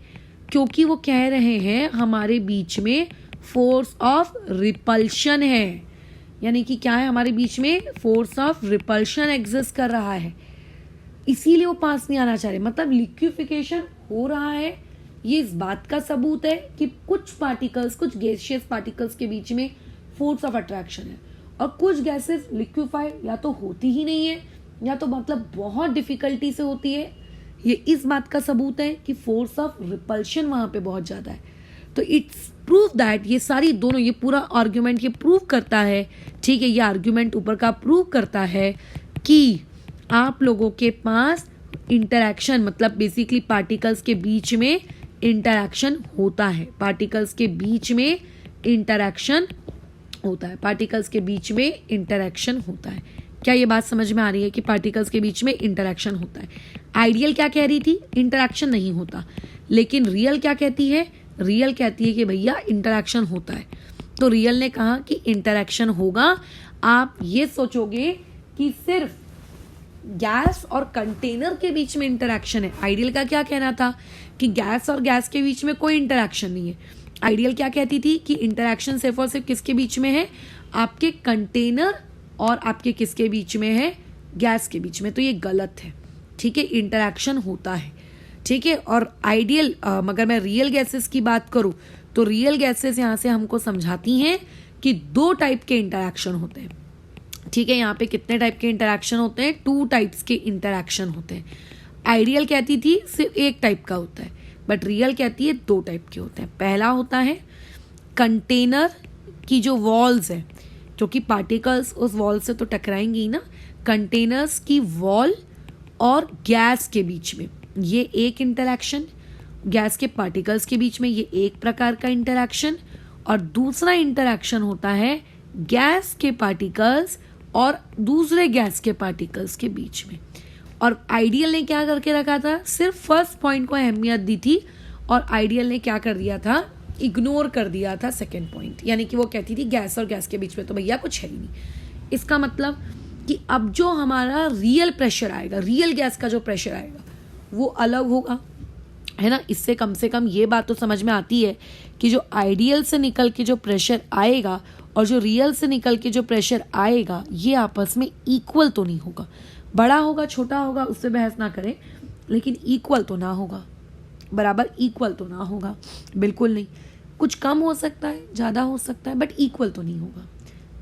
क्योंकि वो कह रहे हैं हमारे बीच में फोर्स ऑफ रिपल्शन है। यानी कि क्या है? हमारे बीच में फोर्स ऑफ रिपल्शन एग्जिस्ट कर रहा है। इसीलिए वो पास नहीं आना चाह रहे। मतलब लिक्विफिकेशन हो रहा है, ये इस बात का सबूत है कि कुछ पार्टिकल्स, कुछ गैसियस पार्टिकल्स के बीच में फोर्स ऑफ अट्रैक्शन है, और कुछ गैसेस लिक्विफाई या तो होती ही नहीं है या तो मतलब बहुत डिफिकल्टी से होती है। ये इस बात का सबूत है कि फोर्स ऑफ रिपल्शन वहां पे बहुत ज्यादा है। तो इट्स प्रूव दैट, ये सारी दोनों, ये पूरा आर्ग्यूमेंट ये प्रूव करता है, ठीक है, ये आर्ग्यूमेंट ऊपर का प्रूव करता है कि आप लोगों के पास इंटरैक्शन, मतलब बेसिकली पार्टिकल्स के बीच में इंटरैक्शन होता है, पार्टिकल्स के बीच में इंटरैक्शन होता है, पार्टिकल्स के बीच में इंटरैक्शन होता है। क्या ये बात समझ में आ रही है कि पार्टिकल्स के बीच में इंटरैक्शन होता है? आइडियल क्या कह रही थी? इंटरैक्शन नहीं होता। लेकिन रियल क्या कहती है? रियल कहती है कि भैया इंटरैक्शन होता है। तो रियल ने कहा कि इंटरैक्शन होगा। आप ये सोचोगे कि सिर्फ गैस और कंटेनर के बीच में इंटरैक्शन है। आइडियल का क्या कहना था कि गैस और गैस के बीच में कोई इंटरैक्शन नहीं है। आइडियल क्या कहती थी कि इंटरैक्शन सिर्फ और सिर्फ किसके बीच में है? आपके कंटेनर और आपके किसके बीच में है? गैस के बीच में। तो ये गलत है, ठीक है, इंटरैक्शन होता है, ठीक है। और आइडियल, अगर मैं रियल गैसेस की बात करूं तो रियल गैसेस यहां से हमको समझाती हैं कि 2 टाइप के इंटरैक्शन होते हैं, ठीक है। यहाँ पे कितने टाइप के इंटरैक्शन होते हैं? 2 टाइप्स के इंटरैक्शन होते हैं। आइडियल कहती थी सिर्फ 1 टाइप का होता है, बट रियल कहती है 2 टाइप के होते हैं। पहला होता है कंटेनर की जो वॉल्स है, क्योंकि पार्टिकल्स उस वॉल से तो टकराएंगे ही ना, कंटेनर्स की वॉल और गैस के बीच में ये एक इंटरैक्शन, गैस के पार्टिकल्स के बीच में ये एक प्रकार का इंटरैक्शन, और दूसरा इंटरैक्शन होता है गैस के पार्टिकल्स और दूसरे गैस के पार्टिकल्स के बीच में। और आइडियल ने क्या करके रखा था? सिर्फ फर्स्ट पॉइंट को अहमियत दी थी, और आइडियल ने क्या कर दिया था? इग्नोर कर दिया था सेकेंड पॉइंट। यानी कि वो कहती थी गैस और गैस के बीच में तो भैया कुछ है ही नहीं। इसका मतलब कि अब जो हमारा रियल प्रेशर आएगा, रियल गैस का जो प्रेशर आएगा वो अलग होगा, है ना। इससे कम से कम ये बात तो समझ में आती है कि जो आइडियल से निकल के जो प्रेशर आएगा और जो रियल से निकल के जो प्रेशर आएगा ये आपस में इक्वल तो नहीं होगा। बड़ा होगा छोटा होगा उससे बहस ना करें, लेकिन इक्वल तो ना होगा, बराबर इक्वल तो ना होगा, बिल्कुल नहीं। कुछ कम हो सकता है, ज़्यादा हो सकता है, बट इक्वल तो नहीं होगा,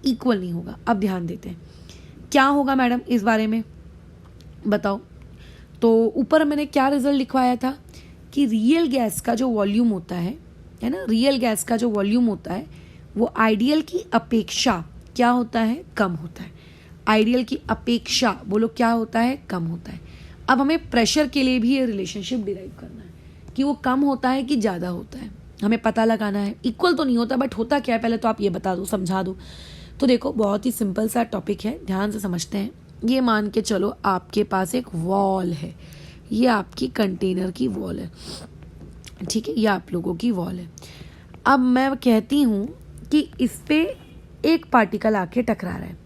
इक्वल नहीं होगा। अब ध्यान देते हैं क्या होगा मैडम इस बारे में बताओ। तो ऊपर मैंने क्या रिजल्ट लिखवाया था कि रियल गैस का जो वॉल्यूम होता है ना, रियल गैस का जो वॉल्यूम होता है वो आइडियल की अपेक्षा क्या होता है? कम होता है। आइडियल की अपेक्षा बोलो क्या होता है? कम होता है। अब हमें प्रेशर के लिए भी ये रिलेशनशिप डिराइव करना है कि वो कम होता है कि ज़्यादा होता है, हमें पता लगाना है। इक्वल तो नहीं होता, बट होता क्या है पहले तो आप ये बता दो, समझा दो। तो देखो बहुत ही सिंपल सा टॉपिक है, ध्यान से समझते हैं। ये मान के चलो आपके पास एक वॉल है, ये आपकी कंटेनर की वॉल है, ठीक है, ये आप लोगों की वॉल है। अब मैं कहती हूँ कि इस पे एक पार्टिकल आके टकरा रहा है।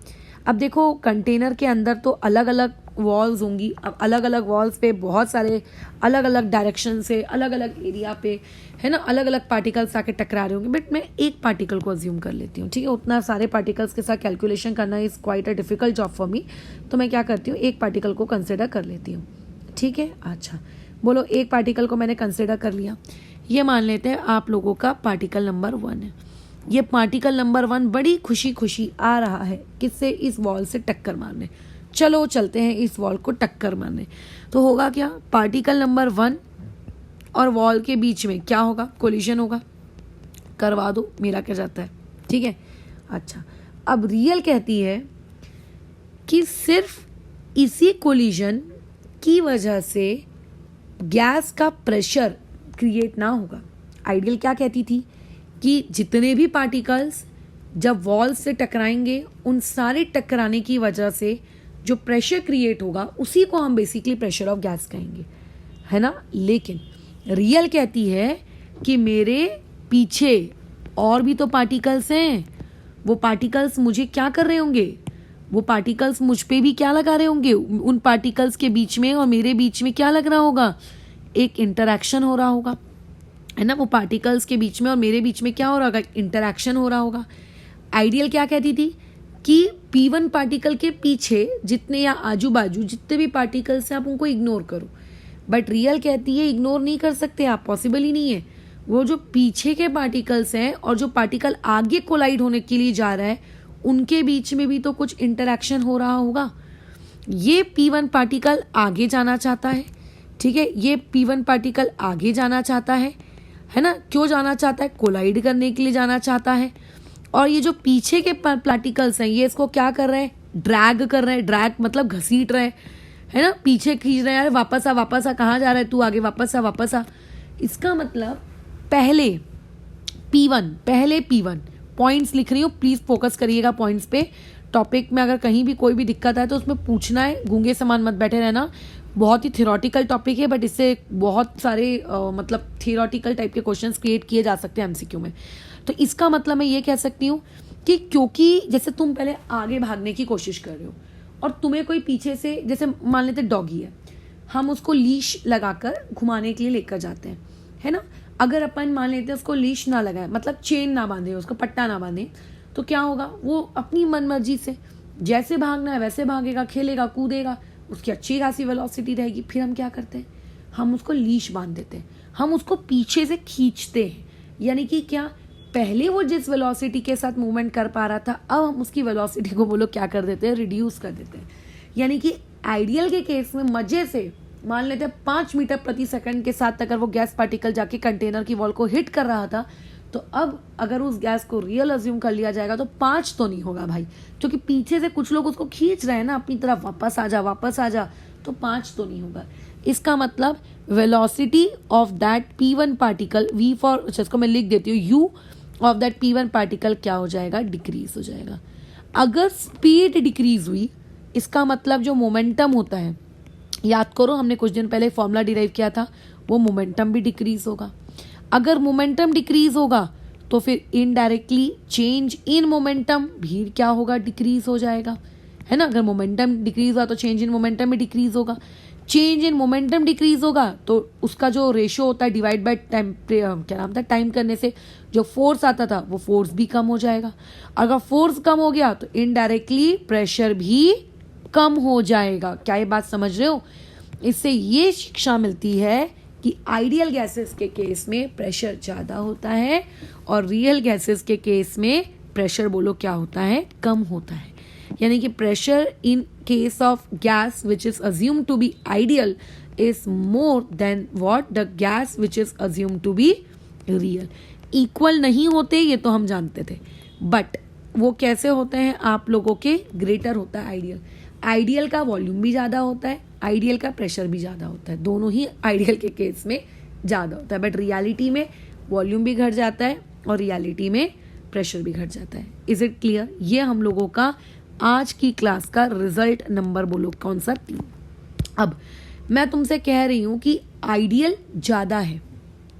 अब देखो कंटेनर के अंदर तो अलग अलग वॉल्स होंगी, अब अलग अलग वॉल्स पे बहुत सारे अलग अलग डायरेक्शन से अलग अलग एरिया पे, है ना, अलग अलग पार्टिकल्स आके टकरा रहे होंगे। बट मैं एक पार्टिकल को अज्यूम कर लेती हूँ, ठीक है। उतना सारे पार्टिकल्स के साथ कैलकुलेशन करना is quite a difficult job for me. तो मैं क्या करती हूँ, एक पार्टिकल को कंसिडर कर लेती हूँ, ठीक है। अच्छा बोलो, एक पार्टिकल को मैंने कंसिडर कर लिया। ये मान लेते हैं आप लोगों का पार्टिकल नंबर 1 है। ये पार्टिकल नंबर 1 बड़ी खुशी खुशी आ रहा है किससे? इस वॉल से टक्कर मारने। चलो चलते हैं इस वॉल को टक्कर मारने। तो होगा क्या? पार्टिकल नंबर 1 और वॉल के बीच में क्या होगा? कोलिजन होगा। करवा दो, मेरा क्या जाता है, ठीक है। अच्छा अब रियल कहती है कि सिर्फ इसी कोलिजन की वजह से गैस का प्रेशर क्रिएट ना होगा। आइडियल क्या कहती थी कि जितने भी पार्टिकल्स जब वॉल से टकराएंगे उन सारे टकराने की वजह से जो प्रेशर क्रिएट होगा उसी को हम बेसिकली प्रेशर ऑफ गैस कहेंगे, है ना। लेकिन रियल कहती है कि मेरे पीछे और भी तो पार्टिकल्स हैं, वो पार्टिकल्स मुझे क्या कर रहे होंगे? वो पार्टिकल्स मुझ पे भी क्या लगा रहे होंगे? उन पार्टिकल्स के बीच में और मेरे बीच में क्या लग रहा होगा? एक इंटरैक्शन हो रहा होगा, है ना। वो पार्टिकल्स के बीच में और मेरे बीच में क्या हो रहा होगा? इंटरैक्शन हो रहा होगा। आइडियल क्या कहती थी कि P1 पार्टिकल के पीछे जितने या आजू बाजू जितने भी पार्टिकल्स हैं आप उनको इग्नोर करो, बट रियल कहती है इग्नोर नहीं कर सकते आप, पॉसिबल ही नहीं है। वो जो पीछे के पार्टिकल्स हैं और जो पार्टिकल आगे कोलाइड होने के लिए जा रहा है उनके बीच में भी तो कुछ इंटरेक्शन हो रहा होगा। ये P1 पार्टिकल आगे जाना चाहता है, ठीक है, ये P1 पार्टिकल आगे जाना चाहता है ना, क्यों जाना चाहता है, कोलाइड करने के लिए जाना चाहता है। और ये जो पीछे के पार्टिकल्स हैं ये इसको क्या कर रहे हैं, ड्रैग कर रहे हैं, ड्रैग मतलब घसीट रहे हैं, है ना, पीछे खींच रहे हैं, यार वापस आ, कहाँ जा रहा है तू, आगे वापस आ। इसका मतलब पहले P1 पॉइंट्स लिख रही हूँ, प्लीज फोकस करिएगा पॉइंट्स पे। टॉपिक में अगर कहीं भी कोई भी दिक्कत आए तो उसमें पूछना है, गूंगे समान मत बैठे रहना। बहुत ही थियोरटिकल टॉपिक है बट इससे बहुत सारे मतलब थियोरटिकल टाइप के क्वेश्चंस क्रिएट किए जा सकते हैं एमसीक्यू में। तो इसका मतलब मैं ये कह सकती हूँ कि क्योंकि जैसे तुम पहले आगे भागने की कोशिश कर रहे हो और तुम्हें कोई पीछे से, जैसे मान लेते डॉगी है, हम उसको लीश लगाकर घुमाने के लिए लेकर जाते हैं, है ना। अगर अपन मान लेते हैं उसको लीश ना लगाए, मतलब चेन ना बांधे, उसको पट्टा ना बांधे, तो क्या होगा, वो अपनी मन मर्जी से जैसे भागना है वैसे भागेगा, खेलेगा, कूदेगा, उसकी अच्छी खासी वेलोसिटी रहेगी। फिर हम क्या करते हैं, हम उसको लीश बांध देते हैं, हम उसको पीछे से खींचते हैं। यानी कि क्या, पहले वो जिस वेलोसिटी के साथ मूवमेंट कर पा रहा था अब हम उसकी वेलोसिटी को वो लोग क्या कर देते हैं, रिड्यूस कर देते हैं। यानी कि आइडियल के केस में मजे से मान लेते हैं 5 मीटर प्रति सेकंड के साथ अगर वो गैस पार्टिकल जाके कंटेनर की वॉल को हिट कर रहा था, तो अब अगर उस गैस को रियल अज्यूम कर लिया जाएगा तो 5 तो नहीं होगा भाई, क्योंकि पीछे से कुछ लोग उसको खींच रहे हैं ना अपनी तरफ, वापस आ जा, तो 5 तो नहीं होगा। इसका मतलब velocity of that P1 particle, V for, जिसको मैं लिख देती हूँ U of that P1 particle क्या हो जाएगा, डिक्रीज हो जाएगा। अगर स्पीड डिक्रीज हुई, इसका मतलब जो मोमेंटम होता है, याद करो हमने कुछ दिन पहले फॉर्मूला डिराइव किया था, वो मोमेंटम भी डिक्रीज होगा। अगर मोमेंटम डिक्रीज होगा तो फिर इनडायरेक्टली चेंज इन मोमेंटम भी क्या होगा, डिक्रीज हो जाएगा, है ना। अगर मोमेंटम डिक्रीज हुआ तो चेंज इन मोमेंटम भी डिक्रीज होगा। चेंज इन मोमेंटम डिक्रीज होगा तो उसका जो रेशियो होता है डिवाइड बाय टाइम, क्या नाम था, टाइम करने से जो फोर्स आता था वो फोर्स भी कम हो जाएगा। अगर फोर्स कम हो गया तो इनडायरेक्टली प्रेशर भी कम हो जाएगा। क्या ये बात समझ रहे हो। इससे ये शिक्षा मिलती है कि आइडियल गैसेस के केस में प्रेशर ज़्यादा होता है और रियल गैसेस के केस में प्रेशर बोलो क्या होता है, कम होता है। यानी कि pressure in case of gas which is assumed to be ideal is more than what the gas which is assumed to be real. Equal नहीं होते ये तो हम जानते थे, बट वो कैसे होते हैं आप लोगों के, ग्रेटर होता है आइडियल। आइडियल का वॉल्यूम भी ज़्यादा होता है, आइडियल का प्रेशर भी ज़्यादा होता है, दोनों ही आइडियल के केस में ज़्यादा होता है। बट रियलिटी में वॉल्यूम भी घट जाता है और रियलिटी में प्रेशर भी घट जाता है। Is it clear. ये हम लोगों का आज की क्लास का रिजल्ट नंबर बोलो कौन सा, 3। अब मैं तुमसे कह रही हूँ कि आइडियल ज़्यादा है,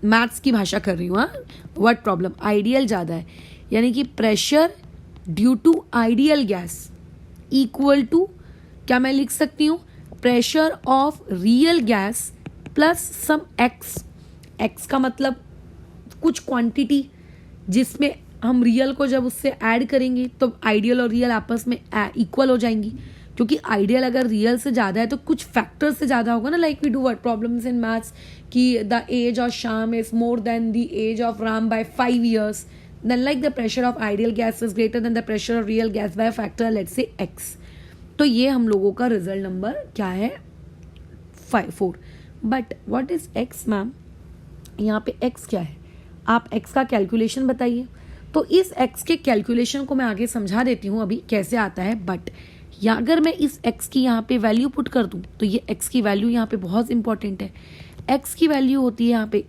मैथ्स की भाषा कर रही हूँ, हाँ, व्हाट प्रॉब्लम, आइडियल ज़्यादा है, यानी कि pressure due to ideal gas equal to, क्या मैं लिख सकती हूँ, pressure of real gas plus some x का मतलब कुछ क्वांटिटी जिसमें हम रियल को जब उससे ऐड करेंगे तो आइडियल और रियल आपस में इक्वल हो जाएंगी। क्योंकि आइडियल अगर रियल से ज़्यादा है तो कुछ फैक्टर से ज़्यादा होगा ना, like we do what problems in maths कि the age of Shyam is more than the age of Ram by 5 years, then like the pressure of ideal gas is greater than the pressure of real gas by factor let's say X. तो ये हम लोगों का result number क्या है, 4। But what is x ma'am, यहाँ पे x क्या है, आप एक्स का कैलकुलेशन बताइए। तो इस एक्स के कैलकुलेशन को मैं आगे समझा देती हूँ अभी कैसे आता है। बट या अगर मैं इस एक्स की यहाँ पे वैल्यू पुट कर दूँ तो ये एक्स की वैल्यू यहाँ पे बहुत इंपॉर्टेंट है। एक्स की वैल्यू होती है यहाँ पे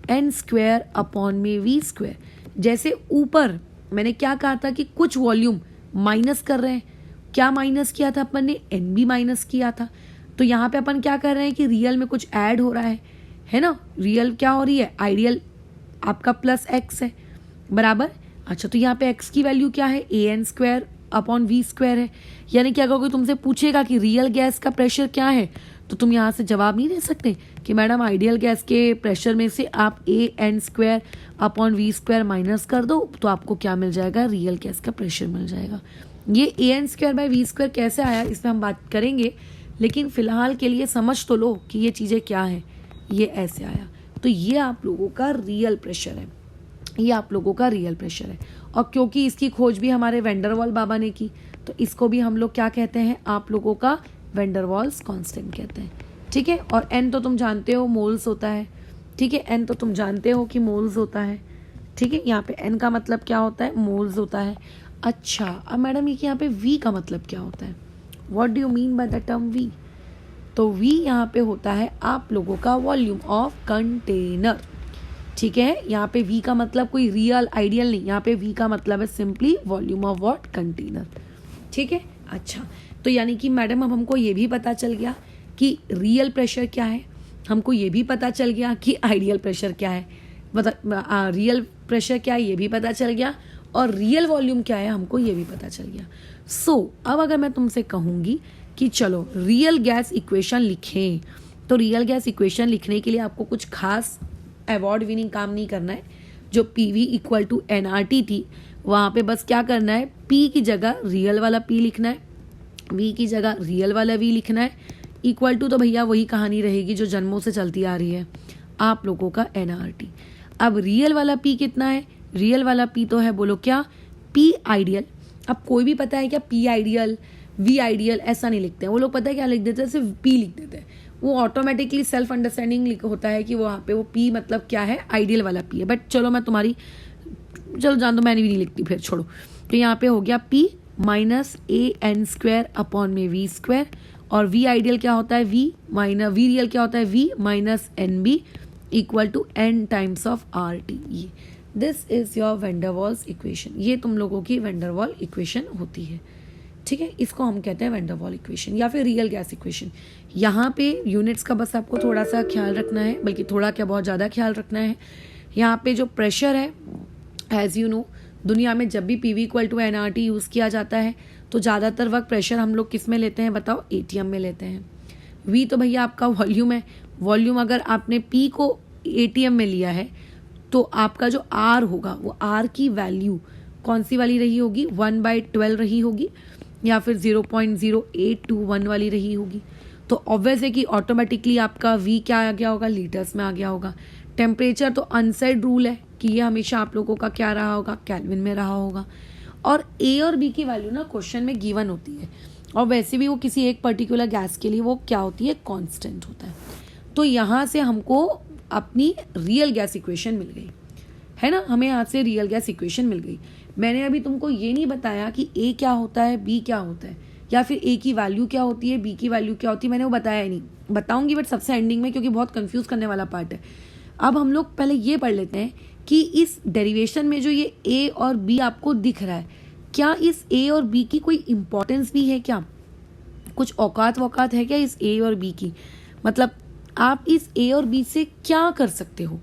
an² अपॉन में v²। जैसे ऊपर मैंने क्या कहा था कि कुछ वॉल्यूम माइनस कर रहे हैं, क्या माइनस किया था अपन ने, एन भी माइनस किया था। तो यहाँ पे अपन क्या कर रहे हैं कि रियल में कुछ ऐड हो रहा है ना, रियल क्या हो रही है, आइडियल आपका प्लस एक्स है बराबर। अच्छा, तो यहाँ पे एक्स की वैल्यू क्या है, an² अपॉन v² है। यानी कि अगर कोई तुमसे पूछेगा कि रियल गैस का प्रेशर क्या है तो तुम यहाँ से जवाब नहीं दे सकते कि मैडम आइडियल गैस के प्रेशर में से आप an² अपॉन v² माइनस कर दो तो आपको क्या मिल जाएगा, रियल गैस का प्रेशर मिल जाएगा। ये A N square by V square कैसे आया इसमें हम बात करेंगे, लेकिन फिलहाल के लिए समझ तो लो कि ये चीज़ें क्या हैं। ये ऐसे आया, तो ये आप लोगों का रियल प्रेशर है, ये आप लोगों का रियल प्रेशर है। और क्योंकि इसकी खोज भी हमारे वेंडरवॉल बाबा ने की, तो इसको भी हम लोग क्या कहते हैं, आप लोगों का वेंडरवॉल्स कांस्टेंट कहते हैं। ठीक है, और एन तो तुम जानते हो मोल्स होता है। ठीक है, एन तो तुम जानते हो कि मोल्स होता है। ठीक है, यहाँ पे एन का मतलब क्या होता है, मोल्स होता है। अच्छा, अब मैडम ये कि यहाँ पे वी का मतलब क्या होता है, what do you mean by the term V? तो वी यहाँ पे होता है आप लोगों का वॉल्यूम ऑफ कंटेनर। ठीक है, यहाँ पे वी का मतलब कोई रियल आइडियल नहीं, यहाँ पे वी का मतलब है simply volume of what, container. ठीक है, अच्छा, तो यानी कि मैडम अब हमको ये भी पता चल गया कि रियल प्रेशर क्या है, हमको ये भी पता चल गया कि आइडियल प्रेशर क्या है, मतलब रियल प्रेशर क्या है ये भी पता चल गया, और रियल वॉल्यूम क्या है हमको ये भी पता चल गया। सो अब अगर मैं तुमसे कहूँगी कि चलो रियल गैस इक्वेशन लिखें, तो रियल गैस इक्वेशन लिखने के लिए आपको कुछ खास अवार्ड विनिंग काम नहीं करना है। जो PV इक्वल टू NRT थी, वहाँ पे बस क्या करना है, P की जगह रियल वाला P लिखना है, V की जगह रियल वाला V लिखना है, इक्वल टू तो भैया वही कहानी रहेगी जो जन्मों से चलती आ रही है, आप लोगों का NRT। अब रियल वाला P कितना है, रियल वाला P तो है, बोलो क्या, P आइडियल। अब कोई भी पता है क्या, P आइडियल V आइडियल ऐसा नहीं लिखते हैं वो लोग, पता है क्या लिख देते हैं, सिर्फ P लिख देते हैं। वो ऑटोमेटिकली सेल्फ अंडरस्टैंडिंग होता है कि वहाँ पे वो P मतलब क्या है, आइडियल वाला P है। बट चलो मैं तुम्हारी, चलो जान दो, मैंने भी नहीं लिखती, फिर छोड़ो। तो यहाँ पे हो गया P minus AN square upon में V स्क्वायर, और V आइडियल क्या होता है, V माइनस V रियल क्या होता है, V minus NB equal to N times of RT। ये this is your van der Waals equation, ये तुम लोगों की वेंडरवॉल इक्वेशन होती है। ठीक है, इसको हम कहते हैं वेंडरवॉल इक्वेशन या फिर रियल गैस इक्वेशन। यहाँ पे यूनिट्स का बस आपको थोड़ा सा ख्याल रखना है, बल्कि थोड़ा क्या बहुत ज़्यादा ख्याल रखना है। यहाँ पे जो प्रेशर है, एज यू नो, दुनिया में जब भी PV equal to NRT use किया जाता है तो ज़्यादातर वक्त प्रेशर हम लोग किस में लेते हैं बताओ, ATM में लेते हैं। V तो भैया आपका वॉल्यूम है, वॉल्यूम अगर आपने P को ATM में लिया है तो आपका जो R होगा वो R की वैल्यू कौन सी वाली रही होगी, 1/12 रही होगी, या फिर 0.0821 वाली रही होगी। तो ऑब्वियस है कि ऑटोमेटिकली आपका V क्या आ गया होगा, लीटर्स में आ गया होगा। टेम्परेचर तो अनसेड रूल है कि ये हमेशा आप लोगों का क्या रहा होगा, केल्विन में रहा होगा। और A और B की वैल्यू ना क्वेश्चन में गिवन होती है, और वैसे भी वो किसी एक पर्टिकुलर गैस के लिए वो क्या होती है, कांस्टेंट होता है। तो यहाँ से हमको अपनी रियल गैस इक्वेशन मिल गई है ना, हमें यहाँ से रियल गैस इक्वेशन मिल गई। मैंने अभी तुमको ये नहीं बताया कि A क्या होता है, B क्या होता है, या फिर A की वैल्यू क्या होती है, B की वैल्यू क्या होती है, मैंने वो बताया ही नहीं। बताऊंगी बट सबसे एंडिंग में, क्योंकि बहुत कंफ्यूज करने वाला पार्ट है। अब हम लोग पहले ये पढ़ लेते हैं कि इस डेरिवेशन में जो ये A और B आपको दिख रहा है, क्या इस A और B की कोई इंपॉर्टेंस भी है, क्या कुछ औकात वौकात है क्या इस A और B की, मतलब आप इस A और B से क्या कर सकते हो,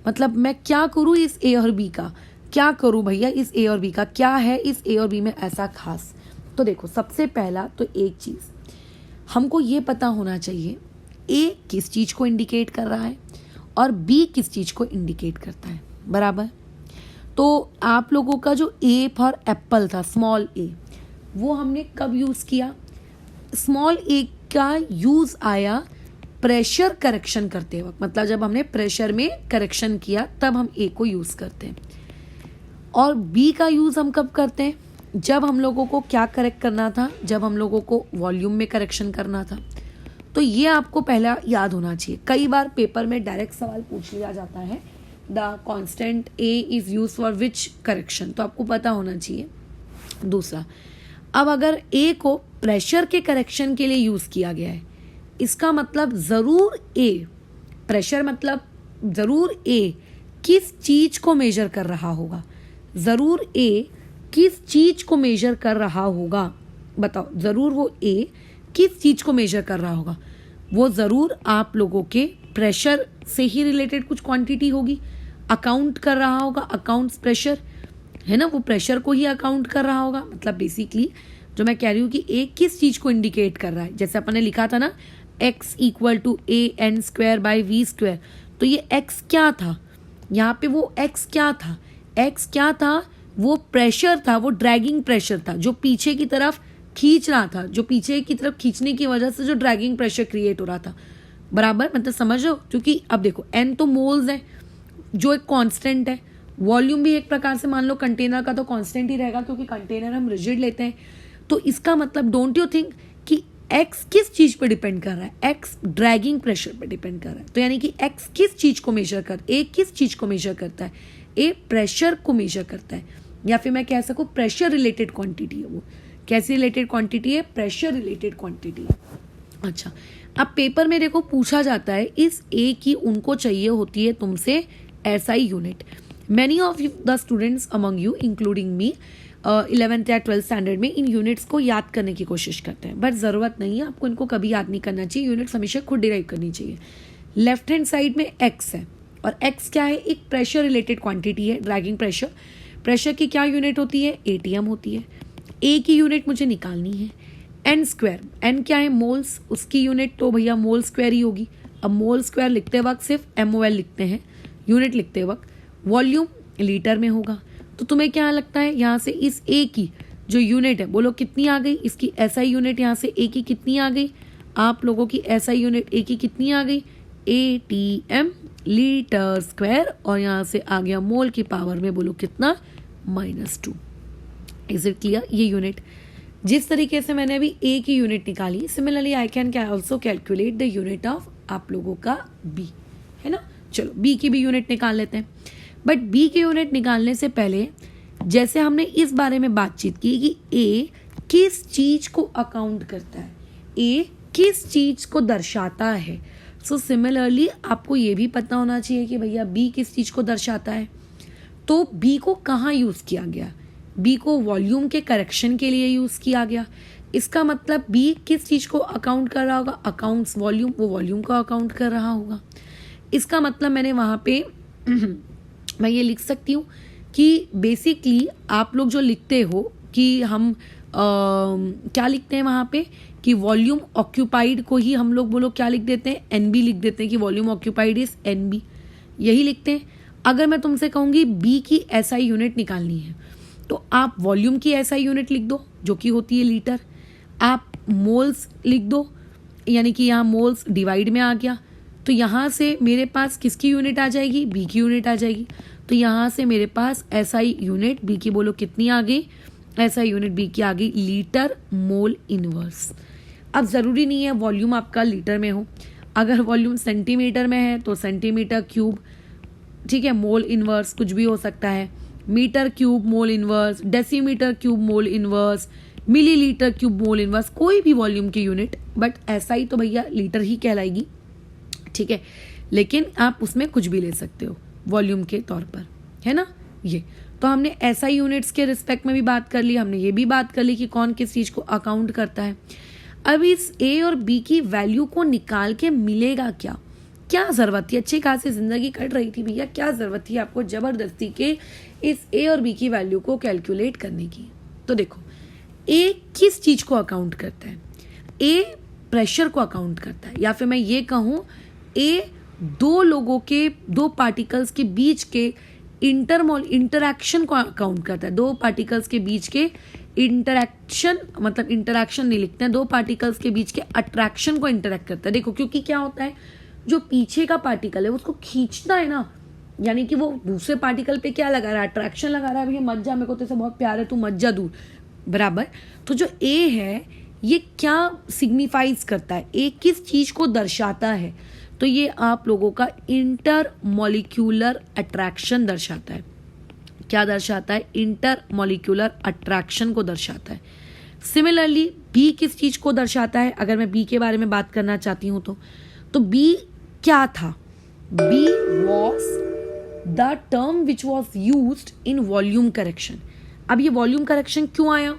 मतलब मैं क्या करूँ इस A और B का, क्या करूँ भैया इस A और B का, क्या है इस A और B में ऐसा खास। तो देखो, सबसे पहला तो एक चीज़ हमको ये पता होना चाहिए, A किस चीज़ को इंडिकेट कर रहा है और B किस चीज़ को इंडिकेट करता है, बराबर। तो आप लोगों का जो A फॉर एप्पल था, स्मॉल a, वो हमने कब यूज़ किया, स्मॉल a का यूज़ आया प्रेशर करेक्शन करते वक्त, मतलब जब हमने प्रेशर में करेक्शन किया तब हम A को यूज़ करते हैं। और B का यूज़ हम कब करते हैं, जब हम लोगों को क्या करेक्ट करना था, जब हम लोगों को वॉल्यूम में करेक्शन करना था। तो ये आपको पहला याद होना चाहिए। कई बार पेपर में डायरेक्ट सवाल पूछ लिया जाता है, the constant A is use for which correction, तो आपको पता होना चाहिए। दूसरा, अब अगर A को प्रेशर के करेक्शन के लिए यूज़ किया गया है, इसका मतलब ज़रूर A, प्रेशर मतलब ज़रूर A किस चीज़ को मेजर कर रहा होगा, ज़रूर A किस चीज़ को मेजर कर रहा होगा, बताओ ज़रूर वो A किस चीज़ को मेजर कर रहा होगा, वो ज़रूर आप लोगों के प्रेशर से ही रिलेटेड कुछ क्वांटिटी होगी, अकाउंट कर रहा होगा, अकाउंट्स प्रेशर है ना, वो प्रेशर को ही अकाउंट कर रहा होगा। मतलब बेसिकली जो मैं कह रही हूँ कि A किस चीज़ को इंडिकेट कर रहा है, जैसे अपन ने लिखा था ना x equal to AN square by V square, तो ये x क्या था, यहाँ पे वो x क्या था, x क्या था, वो प्रेशर था, वो ड्रैगिंग प्रेशर था जो पीछे की तरफ खींच रहा था, जो पीछे की तरफ खींचने की वजह से जो ड्रैगिंग प्रेशर क्रिएट हो रहा था। बराबर, मतलब समझ लो, क्योंकि अब देखो n तो मोल्स है जो एक कांस्टेंट है, वॉल्यूम भी एक प्रकार से मान लो कंटेनर का तो कांस्टेंट ही रहेगा क्योंकि कंटेनर हम रिजिड लेते हैं। तो इसका मतलब डोंट यू थिंक कि x किस चीज पे डिपेंड कर रहा है, x ड्रैगिंग प्रेशर पे डिपेंड कर रहा है। तो यानी कि x किस चीज को मेजर कर, a किस चीज को मेजर करता है, a प्रेशर को मेजर करता है, या फिर मैं कह सकूं प्रेशर रिलेटेड क्वांटिटी है। वो कैसी रिलेटेड क्वांटिटी है, प्रेशर रिलेटेड क्वांटिटी है। अच्छा, अब पेपर में देखो पूछा जाता है इस a की उनको चाहिए होती है तुमसे SI unit. Many of the students among you including me 11th या 12th स्टैंडर्ड में इन यूनिट्स को याद करने की कोशिश करते हैं, बट ज़रूरत नहीं है, आपको इनको कभी याद नहीं करना चाहिए। यूनिट्स हमेशा खुद डिराइव करनी चाहिए। लेफ्ट हैंड साइड में x है, और x क्या है, एक प्रेशर रिलेटेड क्वांटिटी है, ड्रैगिंग प्रेशर। प्रेशर की क्या यूनिट होती है, ATM होती है। a की यूनिट मुझे निकालनी है, n स्क्वायर, n क्या है, मोल्स, उसकी यूनिट तो भैया मोल स्क्वायर ही होगी। अब मोल स्क्वायर लिखते वक्त सिर्फ MOL लिखते हैं, यूनिट लिखते वक्त। वॉल्यूम लीटर में होगा। तो तुम्हें क्या लगता है यहाँ से इस a की जो यूनिट है बोलो कितनी आ गई, इसकी SI यूनिट यहाँ से a की कितनी आ गई, आप लोगों की SI यूनिट a की कितनी आ गई, ATM लीटर स्क्वायर, और यहाँ से आ गया मोल की पावर में बोलो कितना, -2। इज इट क्लियर, ये यूनिट। जिस तरीके से मैंने अभी a की यूनिट निकाली, similarly I can also calculate the unit of आप लोगों का b, है ना। चलो b की भी यूनिट निकाल लेते हैं। बट b की यूनिट निकालने से पहले जैसे हमने इस बारे में बातचीत की कि a किस चीज को अकाउंट करता है, a किस चीज को दर्शाता है। सो सिमिलरली आपको ये भी पता होना चाहिए कि भैया b किस चीज को दर्शाता है। तो b को कहाँ यूज किया गया, b को वॉल्यूम के करेक्शन के लिए यूज किया गया। इसका मतलब b किस चीज को अकाउंट कर रहा होगा, अकाउंट्स वॉल्यूम, वो वॉल्यूम को अकाउंट कर रहा होगा। इसका मतलब मैंने वहाँ पे मैं ये लिख सकती हूँ कि बेसिकली आप लोग जो लिखते हो कि हम क्या लिखते हैं वहाँ पे कि वॉल्यूम ऑक्यूपाइड को ही हम लोग बोलो क्या लिख देते हैं, NB लिख देते हैं कि वॉल्यूम ऑक्यूपाइड इज NB, यही लिखते हैं। अगर मैं तुमसे कहूँगी B की SI यूनिट निकालनी है तो आप वॉल्यूम की SI यूनिट लिख दो जो कि होती है लीटर, आप मोल्स लिख दो, यानी कि यहाँ मोल्स डिवाइड में आ गया, तो यहाँ से मेरे पास किसकी यूनिट आ जाएगी, B की यूनिट आ जाएगी। तो यहाँ से मेरे पास SI यूनिट B की बोलो कितनी आ गई, SI यूनिट B की आ गई लीटर मोल इनवर्स। अब ज़रूरी नहीं है वॉल्यूम आपका लीटर में हो, अगर वॉल्यूम सेंटीमीटर में है तो सेंटीमीटर क्यूब, ठीक है, मोल इनवर्स कुछ भी हो सकता है, metre cube mole inverse, decimetre cube mole inverse, millilitre cube mole inverse, कोई भी वॉल्यूम की यूनिट, बट SI तो भैया लीटर ही कहलाएगी, ठीक है। लेकिन आप उसमें कुछ भी ले सकते हो वॉल्यूम के तौर पर, है ना। ये तो हमने SI यूनिट्स के रिस्पेक्ट में भी बात कर ली, हमने ये भी बात कर ली कि कौन किस चीज को अकाउंट करता है। अब इस A और B की वैल्यू को निकाल के मिलेगा क्या, क्या जरूरत थी, अच्छी खासी जिंदगी कट रही थी भैया, क्या जरूरत थी आपको जबरदस्ती के इस A और B की वैल्यू को कैलकुलेट करने की। तो देखो A किस चीज को अकाउंट करता है, A प्रेशर को अकाउंट करता है, या फिर मैं ये कहूँ A दो लोगों के, दो पार्टिकल्स के बीच के इंटरैक्शन को अकाउंट करता है। दो पार्टिकल्स के बीच के इंटरैक्शन, मतलब इंटरैक्शन नहीं लिखते हैं, दो पार्टिकल्स के बीच के अट्रैक्शन को इंटरैक्ट करता है। देखो क्योंकि क्या होता है, जो पीछे का पार्टिकल है उसको खींचता है ना, यानी कि वो दूसरे पार्टिकल पे क्या लगा रहा है, अट्रैक्शन लगा रहा है, भैया मत जा, मेरे को तेरे से बहुत प्यार है, तू मत जा दूर, बराबर। तो जो A है ये क्या सिग्निफाइज करता है, A किस चीज को दर्शाता है, तो ये आप लोगों का इंटर मॉलिक्यूलर अट्रैक्शन दर्शाता है। क्या दर्शाता है, इंटर मॉलिक्यूलर अट्रैक्शन को दर्शाता है। सिमिलरली B किस चीज को दर्शाता है, अगर मैं B के बारे में बात करना चाहती हूँ तो B क्या था, B was the term which was used in volume correction। अब ये वॉल्यूम करेक्शन क्यों आया,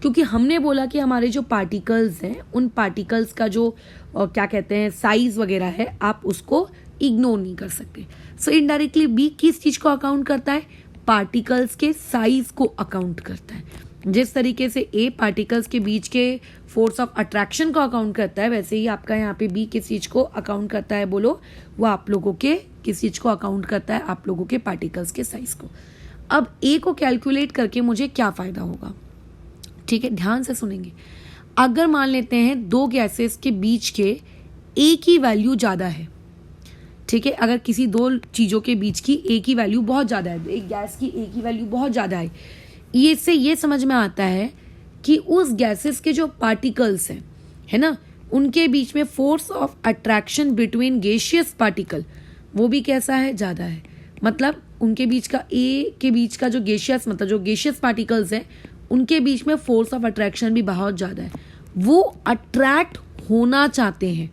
क्योंकि हमने बोला कि हमारे जो पार्टिकल्स हैं उन पार्टिकल्स का जो क्या कहते हैं साइज वगैरह है, आप उसको इग्नोर नहीं कर सकते। सो इनडायरेक्टली B किस चीज को अकाउंट करता है, पार्टिकल्स के साइज को अकाउंट करता है। जिस तरीके से A पार्टिकल्स के बीच के फोर्स ऑफ अट्रैक्शन को अकाउंट करता है, वैसे ही आपका यहाँ पे B किस चीज को अकाउंट करता है, बोलो वो आप लोगों के किस चीज को अकाउंट करता है, आप लोगों के पार्टिकल्स के साइज को। अब ए को कैलकुलेट करके मुझे क्या फ़ायदा होगा, ठीक है, ध्यान से सुनेंगे। अगर मान लेते हैं दो गैसेस के बीच के ए की वैल्यू ज़्यादा है, ठीक है, अगर किसी दो चीज़ों के बीच की ए की वैल्यू बहुत ज़्यादा है, एक गैस की ए की वैल्यू बहुत ज़्यादा है, ये से ये समझ में आता है कि उस गैसेस के जो पार्टिकल्स हैं, है ना, उनके बीच में force of attraction between gaseous particle वो भी कैसा है, ज़्यादा है। मतलब उनके बीच का ए के बीच का जो गैसियस, मतलब जो गैसियस पार्टिकल्स हैं उनके बीच में फोर्स ऑफ अट्रैक्शन भी बहुत ज़्यादा है, वो अट्रैक्ट होना चाहते हैं।